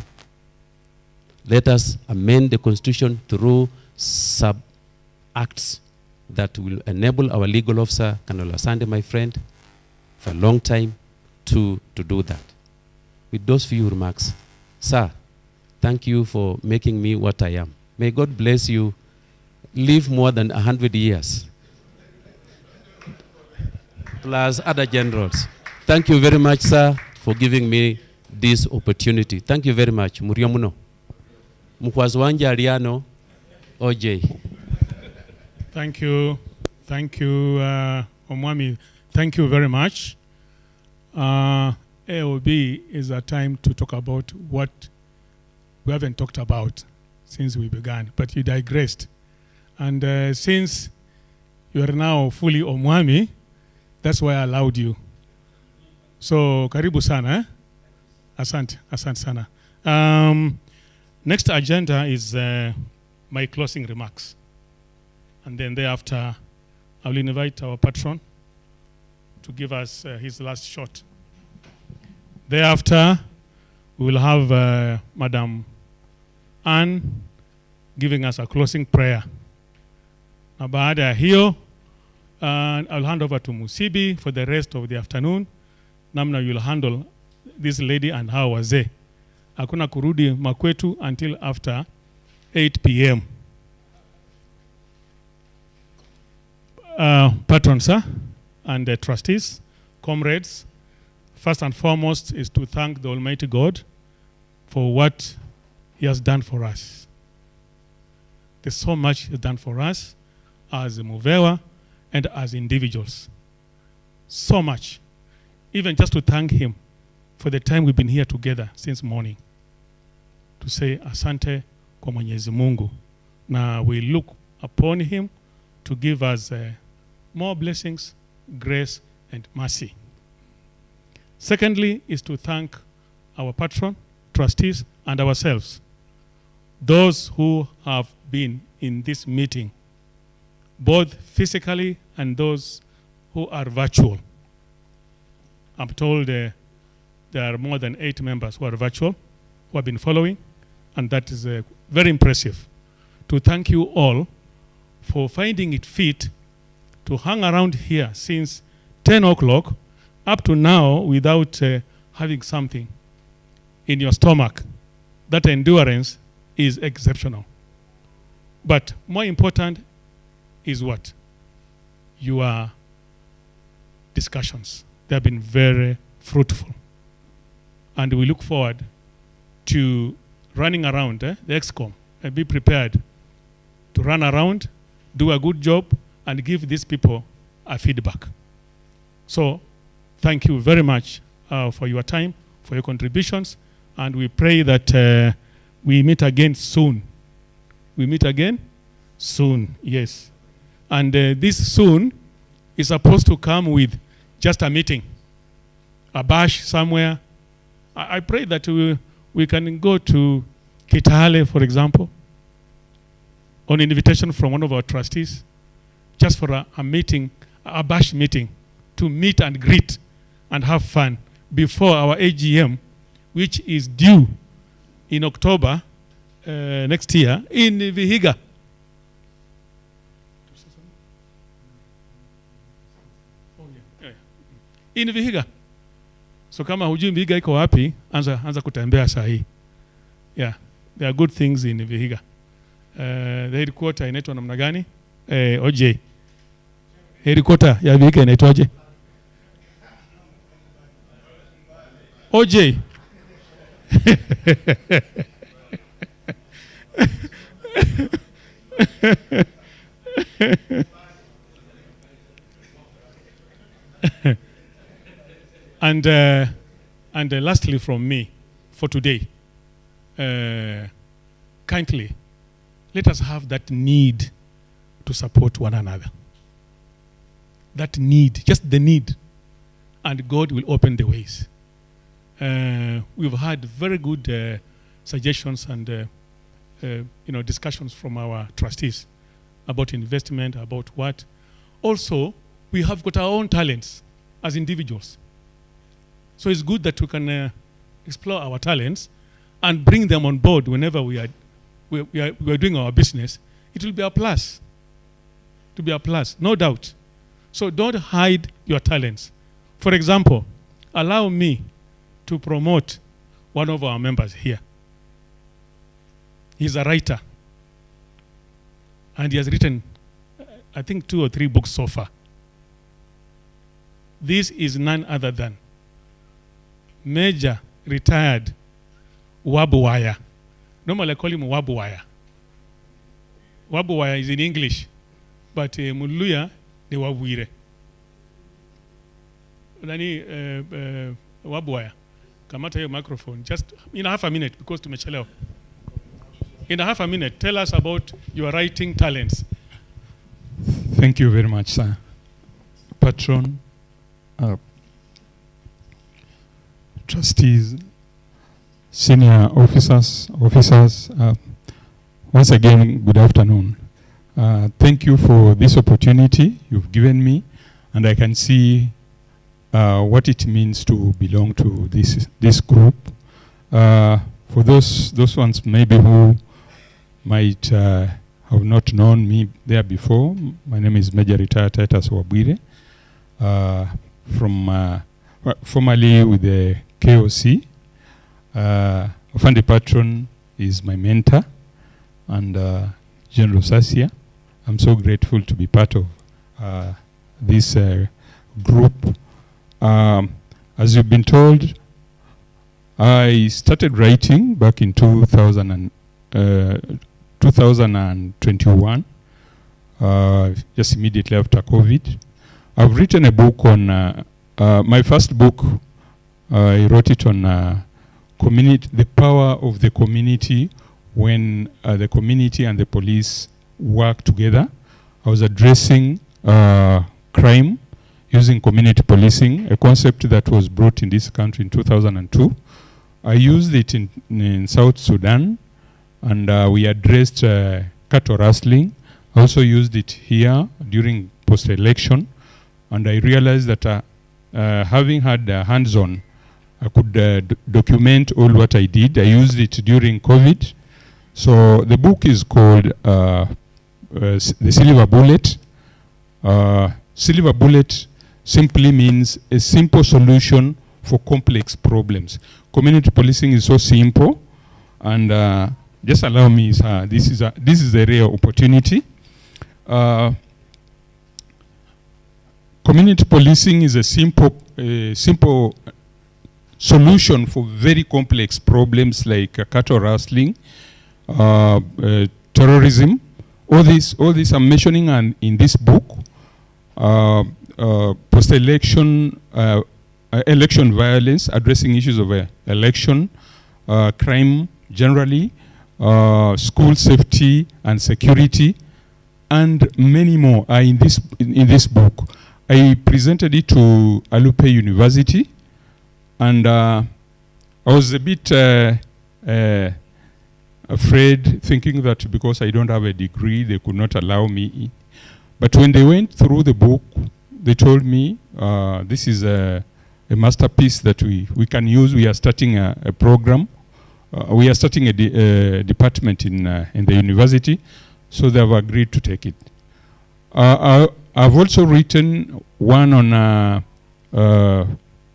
Let us amend the Constitution through sub-acts that will enable our legal officer, Kanola Sande, my friend, for a long time to do that. With those few remarks, sir, thank you for making me what I am. May God bless you. Live more than 100 years. Plus other generals. Thank you very much, sir, for giving me this opportunity. Thank you very much. Muriomuno. Mukwazwanja Ariano, OJ. Thank you. Thank you, Omwami. Thank you very much. AOB is a time to talk about what we haven't talked about since we began, but you digressed. And since you are now fully Omwami, that's why I allowed you. So, karibu sana. Eh? Asante sana. Next agenda is my closing remarks. And then thereafter, I will invite our patron to give us his last shot. Thereafter, we will have Madam Anne giving us a closing prayer. Now, baada ya hiyo, I'll hand over to Musibi for the rest of the afternoon. Namna, you'll handle this lady and her wazee. Hakuna kurudi makwetu until after 8 p.m. Patrons and trustees, comrades, first and foremost is to thank the Almighty God for what He has done for us. There's so much He has done for us as MuVeWa and as individuals. So much. Even just to thank Him for the time we've been here together since morning. To say asante kwa Mwenyezi Mungu. Now we look upon Him to give us more blessings, grace, and mercy. Secondly is to thank our patron, trustees, and ourselves. Those who have been in this meeting, both physically and those who are virtual. I'm told there are more than 8 members who are virtual, who have been following, and that is very impressive. To thank you all for finding it fit to hang around here since 10 o'clock up to now without having something in your stomach. That endurance is exceptional. But more important is what? Your discussions. They have been very fruitful. And we look forward to running around the ExCom and be prepared to run around, do a good job, and give these people a feedback. So thank you very much for your time, for your contributions, and we pray that we meet again soon. We meet again soon, yes. And this soon is supposed to come with just a meeting, a bash somewhere. I pray that we can go to Kitale, for example, on invitation from one of our trustees, just for a meeting, a bash meeting, to meet and greet and have fun before our AGM, which is due in October next year in Vihiga. In Vihiga. So kama hujui Vihiga iko wapi, anza kutembea saa hii. Yeah, there are good things in Vihiga. The headquarter inaitwa namna gani? OJ. Headquarter ya Vihiga inaitwaje? OJ. And lastly from me for today, kindly let us have that need to support one another. That need, just the need, and God will open the ways. We've had very good suggestions and discussions from our trustees about investment, about what. Also, we have got our own talents as individuals. So it's good that we can explore our talents and bring them on board whenever we are doing our business. It will be a plus. To be a plus, no doubt. So don't hide your talents. For example, allow me to promote one of our members here. He's a writer. And he has written, I think, 2 or 3 books so far. This is none other than Major retired Wabuwaya. Normally I call him Wabuwaya. Wabuwaya is in English, but Muluya de Wabuire. Nani Wabuwaya, kamata your microphone just in half a minute because tumechelewa. In half a minute, tell us about your writing talents. Thank you very much, sir. Patron, trustees, senior officers, once again, good afternoon. Thank you for this opportunity you've given me, and I can see what it means to belong to this group. For those ones maybe who might have not known me there before, my name is Major Retired Titus Wabwire, from formerly with the KOC. Afande Patron is my mentor, and General Sasia. I'm so grateful to be part of this group. As you've been told, I started writing back in 2021, just immediately after COVID. I've written a book on, my first book, I wrote it on community, the power of the community when the community and the police work together. I was addressing crime using community policing, a concept that was brought in this country in 2002. I used it in South Sudan, and we addressed cattle rustling. I also used it here during post-election, and I realized that having had hands-on, I could document all what I did. I used it during COVID. So the book is called The Silver Bullet. Silver Bullet simply means a simple solution for complex problems. Community policing is so simple, and just allow me, this is a rare opportunity. Community policing is a simple solution for very complex problems like cattle rustling, terrorism. All this I'm mentioning in this book. Post-election, election violence, addressing issues of election, crime generally, school safety and security, and many more are in this book. I presented it to Alupe University, and I was a bit afraid, thinking that because I don't have a degree, they could not allow me. But when they went through the book, they told me this is a masterpiece that we can use. We are starting a program. We are starting a department in the university, so they have agreed to take it. I've also written one on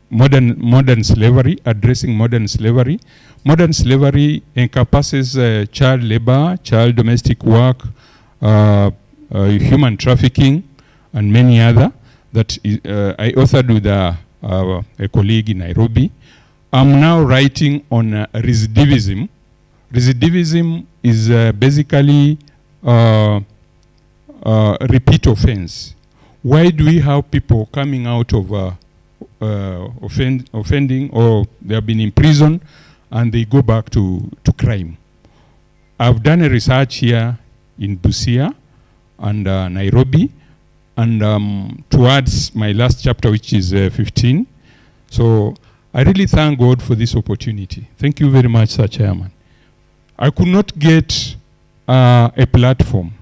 modern slavery, addressing modern slavery. Modern slavery encompasses child labor, child domestic work, human trafficking, and many other that I authored with a colleague in Nairobi. I'm now writing on recidivism. Recidivism is basically repeat offense. Why do we have people coming out of offending, or they have been in prison and they go back to crime? I've done a research here in Busia and Nairobi, and towards my last chapter, which is 15. So I really thank God for this opportunity. Thank you very much, Sir Chairman. I could not get a platform.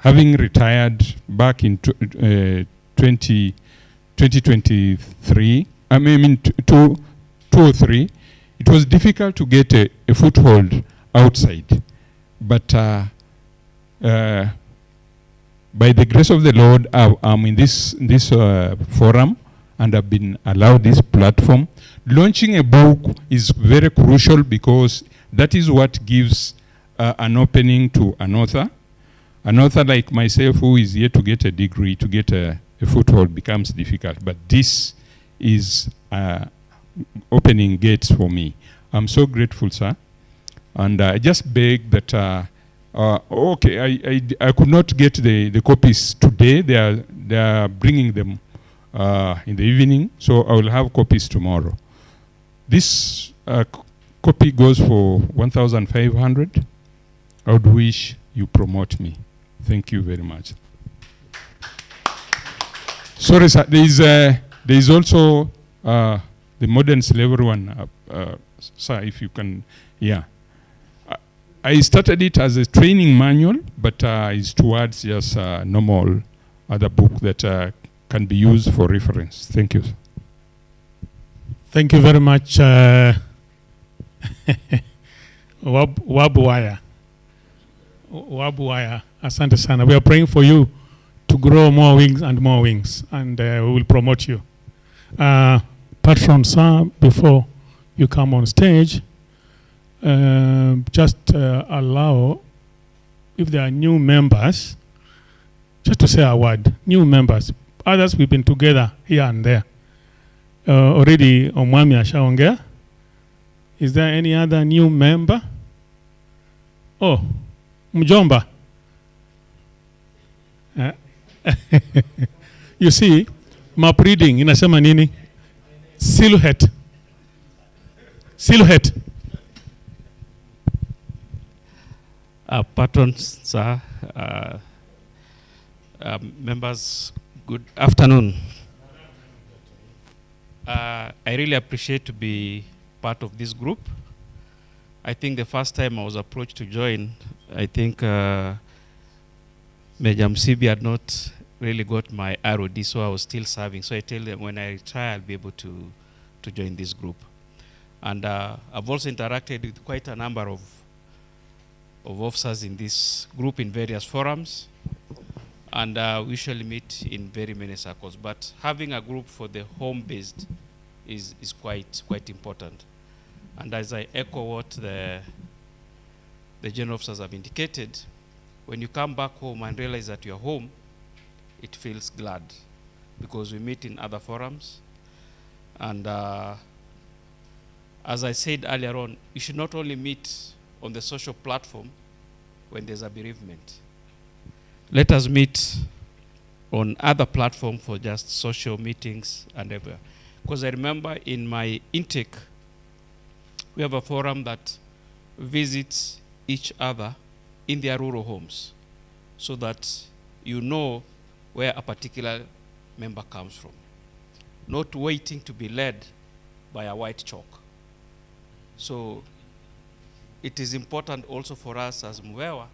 Having retired back in 2023, I mean 2003, it was difficult to get a foothold outside. But by the grace of the Lord, I'm in this forum, and I've been allowed this platform. Launching a book is very crucial because that is what gives an opening to an author. An author like myself who is here to get a degree, to get a foothold becomes difficult. But this is opening gates for me. I'm so grateful, sir. And I just beg that, okay, I could not get the copies today. They are bringing them in the evening, so I will have copies tomorrow. This copy goes for 1,500. I would wish you promote me. Thank you very much. Sorry, sir. There is also the modern slavery one, sir. If you can, yeah. I started it as a training manual, but it's towards just a normal other book that can be used for reference. Thank you. Thank you very much, Wabuaya. Wabuaya, asante sana. We are praying for you to grow more wings, and we will promote you. Patron, sir, before you come on stage, just allow, if there are new members, just to say a word, new members. Others, we've been together here and there. Already, Omwami ashaongea. Is there any other new member? Oh, Mjomba. You see, map reading inasema nini? Silhouette. Silhouette. Patrons, sir, members, good afternoon. I really appreciate to be part of this group. I think the first time I was approached to join, I think Major Msibi had not really got my ROD, so I was still serving. So I tell them when I retire, I'll be able to join this group. And I've also interacted with quite a number of officers in this group in various forums. And we usually meet in very many circles. But having a group for the home-based is quite important. And as I echo what the general officers have indicated, when you come back home and realize that you're home, it feels glad, because we meet in other forums. And as I said earlier on, you should not only meet on the social platform when there's a bereavement. Let us meet on other platforms for just social meetings and everywhere. Because I remember in my intake, we have a forum that visits each other in their rural homes, so that you know where a particular member comes from. Not waiting to be led by a white chalk. So it is important also for us as MuVeWa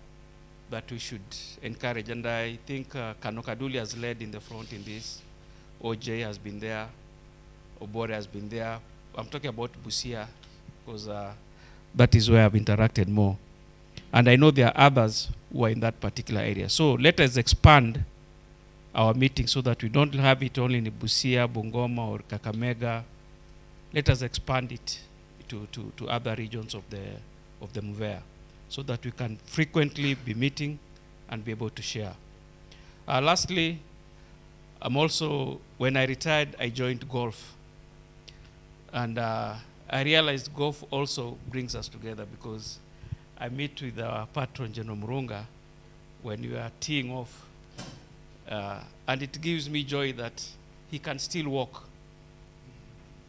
that we should encourage. And I think Kanokaduli has led in the front in this. OJ has been there. Obore has been there. I'm talking about Busia, because that is where I've interacted more. And I know there are others who are in that particular area. So let us expand our meeting so that we don't have it only in Busia, Bungoma, or Kakamega. Let us expand it to other regions of the MuVeWa, so that we can frequently be meeting and be able to share. Lastly, when I retired, I joined golf. And I realized golf also brings us together, because I meet with our patron, General Murunga, when we are teeing off. And it gives me joy that he can still walk,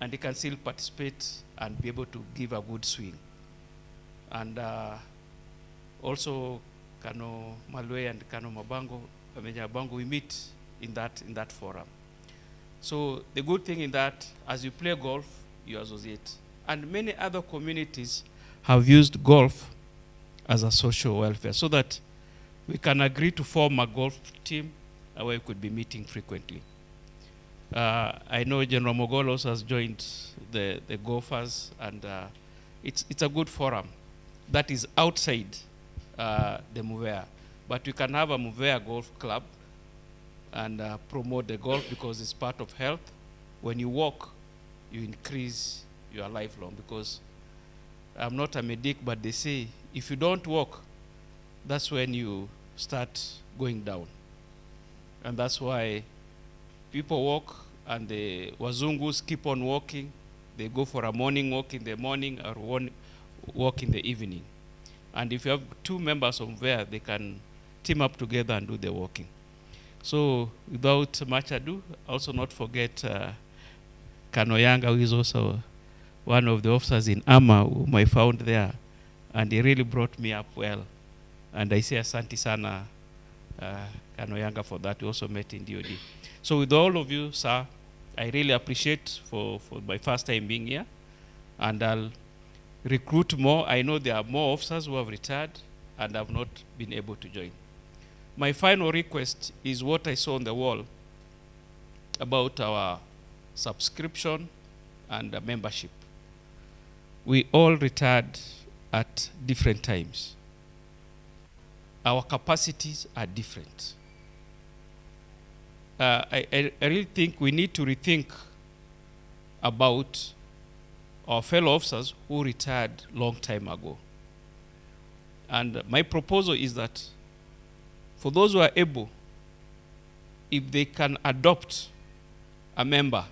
and he can still participate and be able to give a good swing. And also Kano Malwe and Kano Mabango, we meet in that forum. So the good thing in that, as you play golf, you associate. And many other communities have used golf as a social welfare, so that we can agree to form a golf team where we could be meeting frequently. I know General Mogolo also has joined the golfers, and it's a good forum that is outside the MuVeWa. But we can have a MuVeWa golf club and promote the golf, because it's part of health. When you walk, you increase your lifelong, because I'm not a medic, but they say if you don't walk, that's when you start going down. And that's why people walk, and the Wazungus keep on walking. They go for a morning walk in the morning, or one walk in the evening. And if you have two members of MuVeWa, they can team up together and do the walking. So without much ado, also not forget Kanoyanga, who is also one of the officers in AMA whom I found there, and he really brought me up well. And I say asante sana Kanoyanga for that. We also met in DOD. So with all of you, sir, I really appreciate for my first time being here, and I'll recruit more. I know there are more officers who have retired and have not been able to join. My final request is what I saw on the wall about our subscription and membership. We all retired at different times. Our capacities are different. I really think we need to rethink about our fellow officers who retired long time ago. And my proposal is that for those who are able, if they can adopt a member,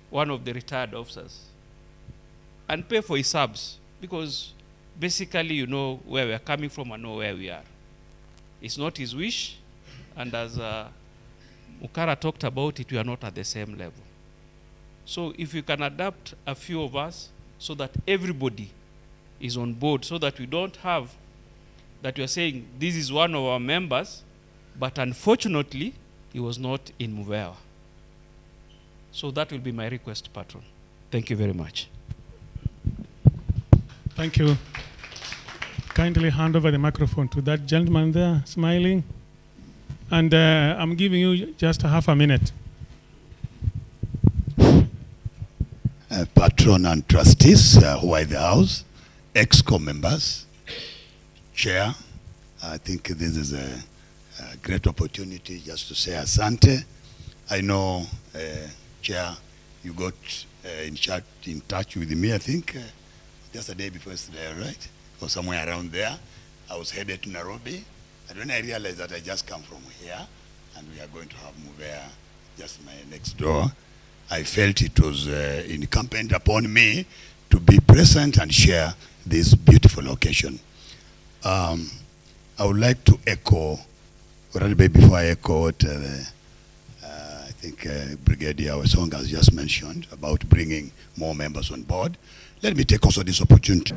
one of the retired officers, and pay for his subs, because basically you know where we are coming from and know where we are. It's not his wish, and as Mukara talked about it, we are not at the same level. So if you can adapt a few of us so that everybody is on board, so that we don't have that you are saying this is one of our members, but unfortunately he was not in MuVeWa. So that will be my request, Patron. Thank you very much. Thank you. Kindly hand over the microphone to that gentleman there, smiling. And I'm giving you just half a minute. Patron and trustees who are in the house, EXCO members, chair, I think this is a great opportunity just to say asante. I know, chair, you got in touch with me, I think, just a day before yesterday, right? Or somewhere around there. I was headed to Nairobi, and when I realized that I just come from here, and we are going to have MuVeWa just my next door, I felt it was incumbent upon me to be present and share this beautiful occasion. I would like to echo, or before I echo what I think Brigadier Wesong has just mentioned about bringing more members on board. Let me take also this opportunity.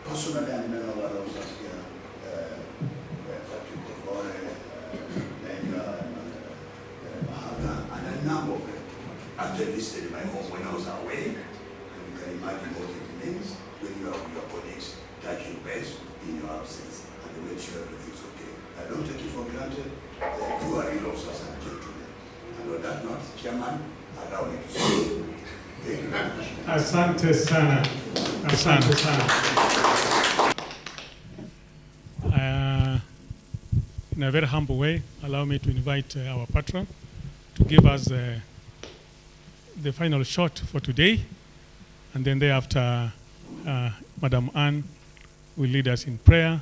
Personally, I know a lot of us here, and a number of them actually visited my home when I was away. And you can imagine what it means when you have your colleagues touching base in your absence and they make sure everything's okay. I don't take it for granted that you are real officers and gentlemen. And on that note, Chairman, allow me to say thank you very much. Asante sana. Asante sana. In a very humble way, allow me to invite our patron to give us the final shot for today, and then thereafter, Madam Anne will lead us in prayer.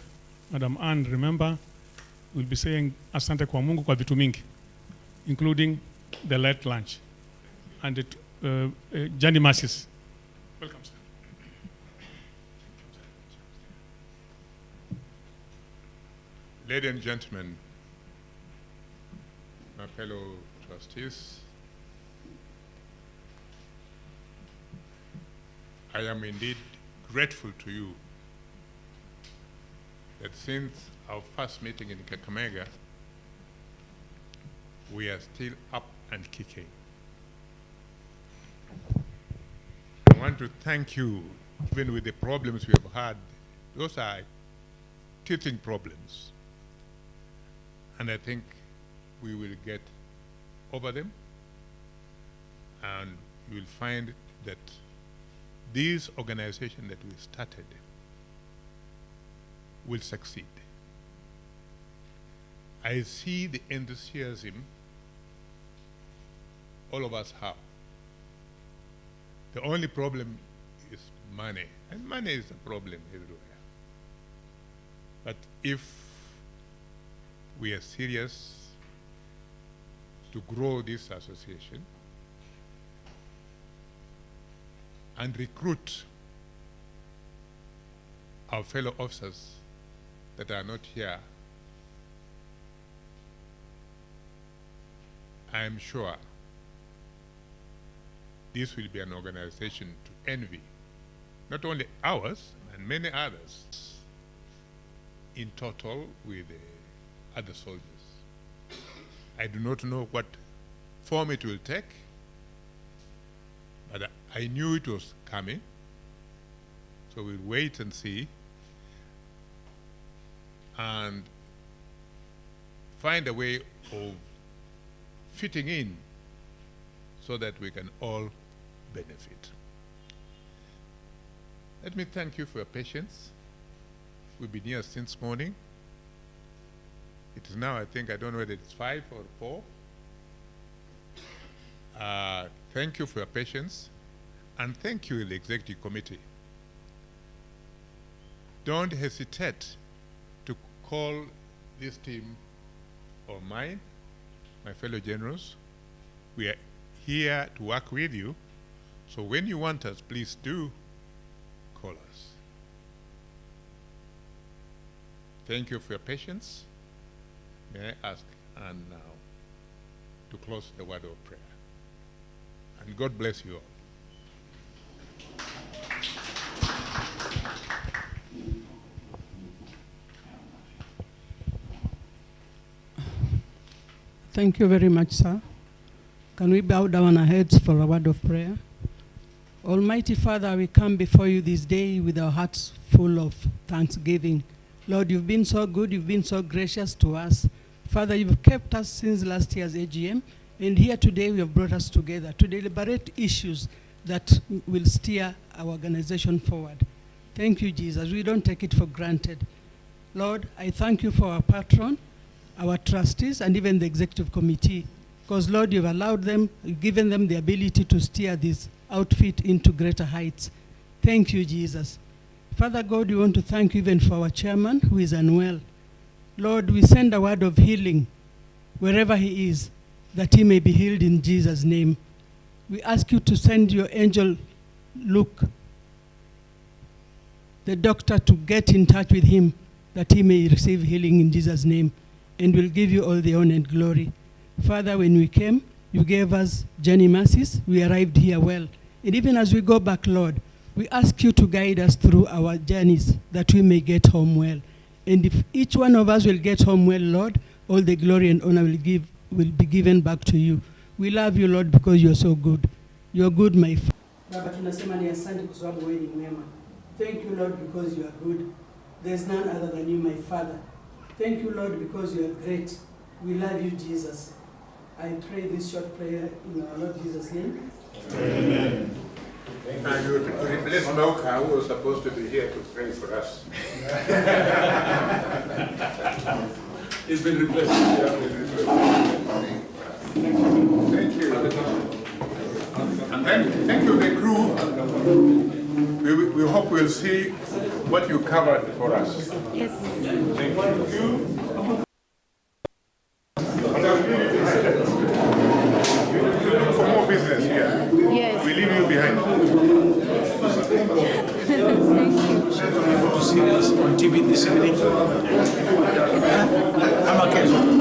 Madam Anne, remember, will be saying asante kwa Mungu kwa vitu mingi, including the light lunch and the journey masses. Welcome, sir. Ladies and gentlemen, my fellow trustees, I am indeed grateful to you that since our first meeting in Kakamega, we are still up and kicking. I want to thank you, even with the problems we have had. Those are teething problems. And I think we will get over them, and you will find that this organization that we started will succeed. I see the enthusiasm all of us have. The only problem is money, and money is a problem everywhere. But if we are serious to grow this association and recruit our fellow officers that are not here, I am sure this will be an organization to envy, not only ours and many others, in total with other soldiers. I do not know what form it will take, but I knew it was coming, so we'll wait and see and find a way of fitting in so that we can all benefit. Let me thank you for your patience. We've been here since morning. It is now, I think, I don't know whether it's 5 or 4. Thank you for your patience, and thank you, the Executive Committee. Don't hesitate to call this team or mine, my fellow generals. We are here to work with you, so when you want us, please do call us. Thank you for your patience. May I ask Anne now to close the word of prayer. And God bless you all. Thank you very much, sir. Can we bow down our heads for a word of prayer? Almighty Father, we come before you this day with our hearts full of thanksgiving. Lord, you've been so good, you've been so gracious to us. Father, you've kept us since last year's AGM, and here today you have brought us together to deliberate issues that will steer our organization forward. Thank you, Jesus. We don't take it for granted. Lord, I thank you for our patron, our trustees, and even the executive committee, because Lord, you've allowed them, you've given them the ability to steer this outfit into greater heights. Thank you, Jesus. Father God, we want to thank you even for our chairman who is unwell. Lord, we send a word of healing wherever he is, that he may be healed in Jesus' name. We ask you to send your angel Luke, the doctor, to get in touch with him, that he may receive healing in Jesus' name, and we'll give you all the honor and glory. Father, when we came, you gave us journey mercies. We arrived here well. And even as we go back, Lord, we ask you to guide us through our journeys, that we may get home well. And if each one of us will get home well, Lord, all the glory and honor will be given back to you. We love you, Lord, because you're so good. You're good, my Father. Baba, tunasema ni asante kwa sababu wewe ni mwema. Thank you, Lord, because you are good. There's none other than you, my Father. Thank you, Lord, because you are great. We love you, Jesus. I pray this short prayer in our Lord Jesus' name. Amen. And you replace Noka, who was supposed to be here to pray for us. He's been replaced. Thank you. And then, thank you, the crew. We hope we'll see what you covered for us. Yes. Thank you. For more business here. Yes. We leave you behind. Thank you. To see this on TV this evening. I'm okay.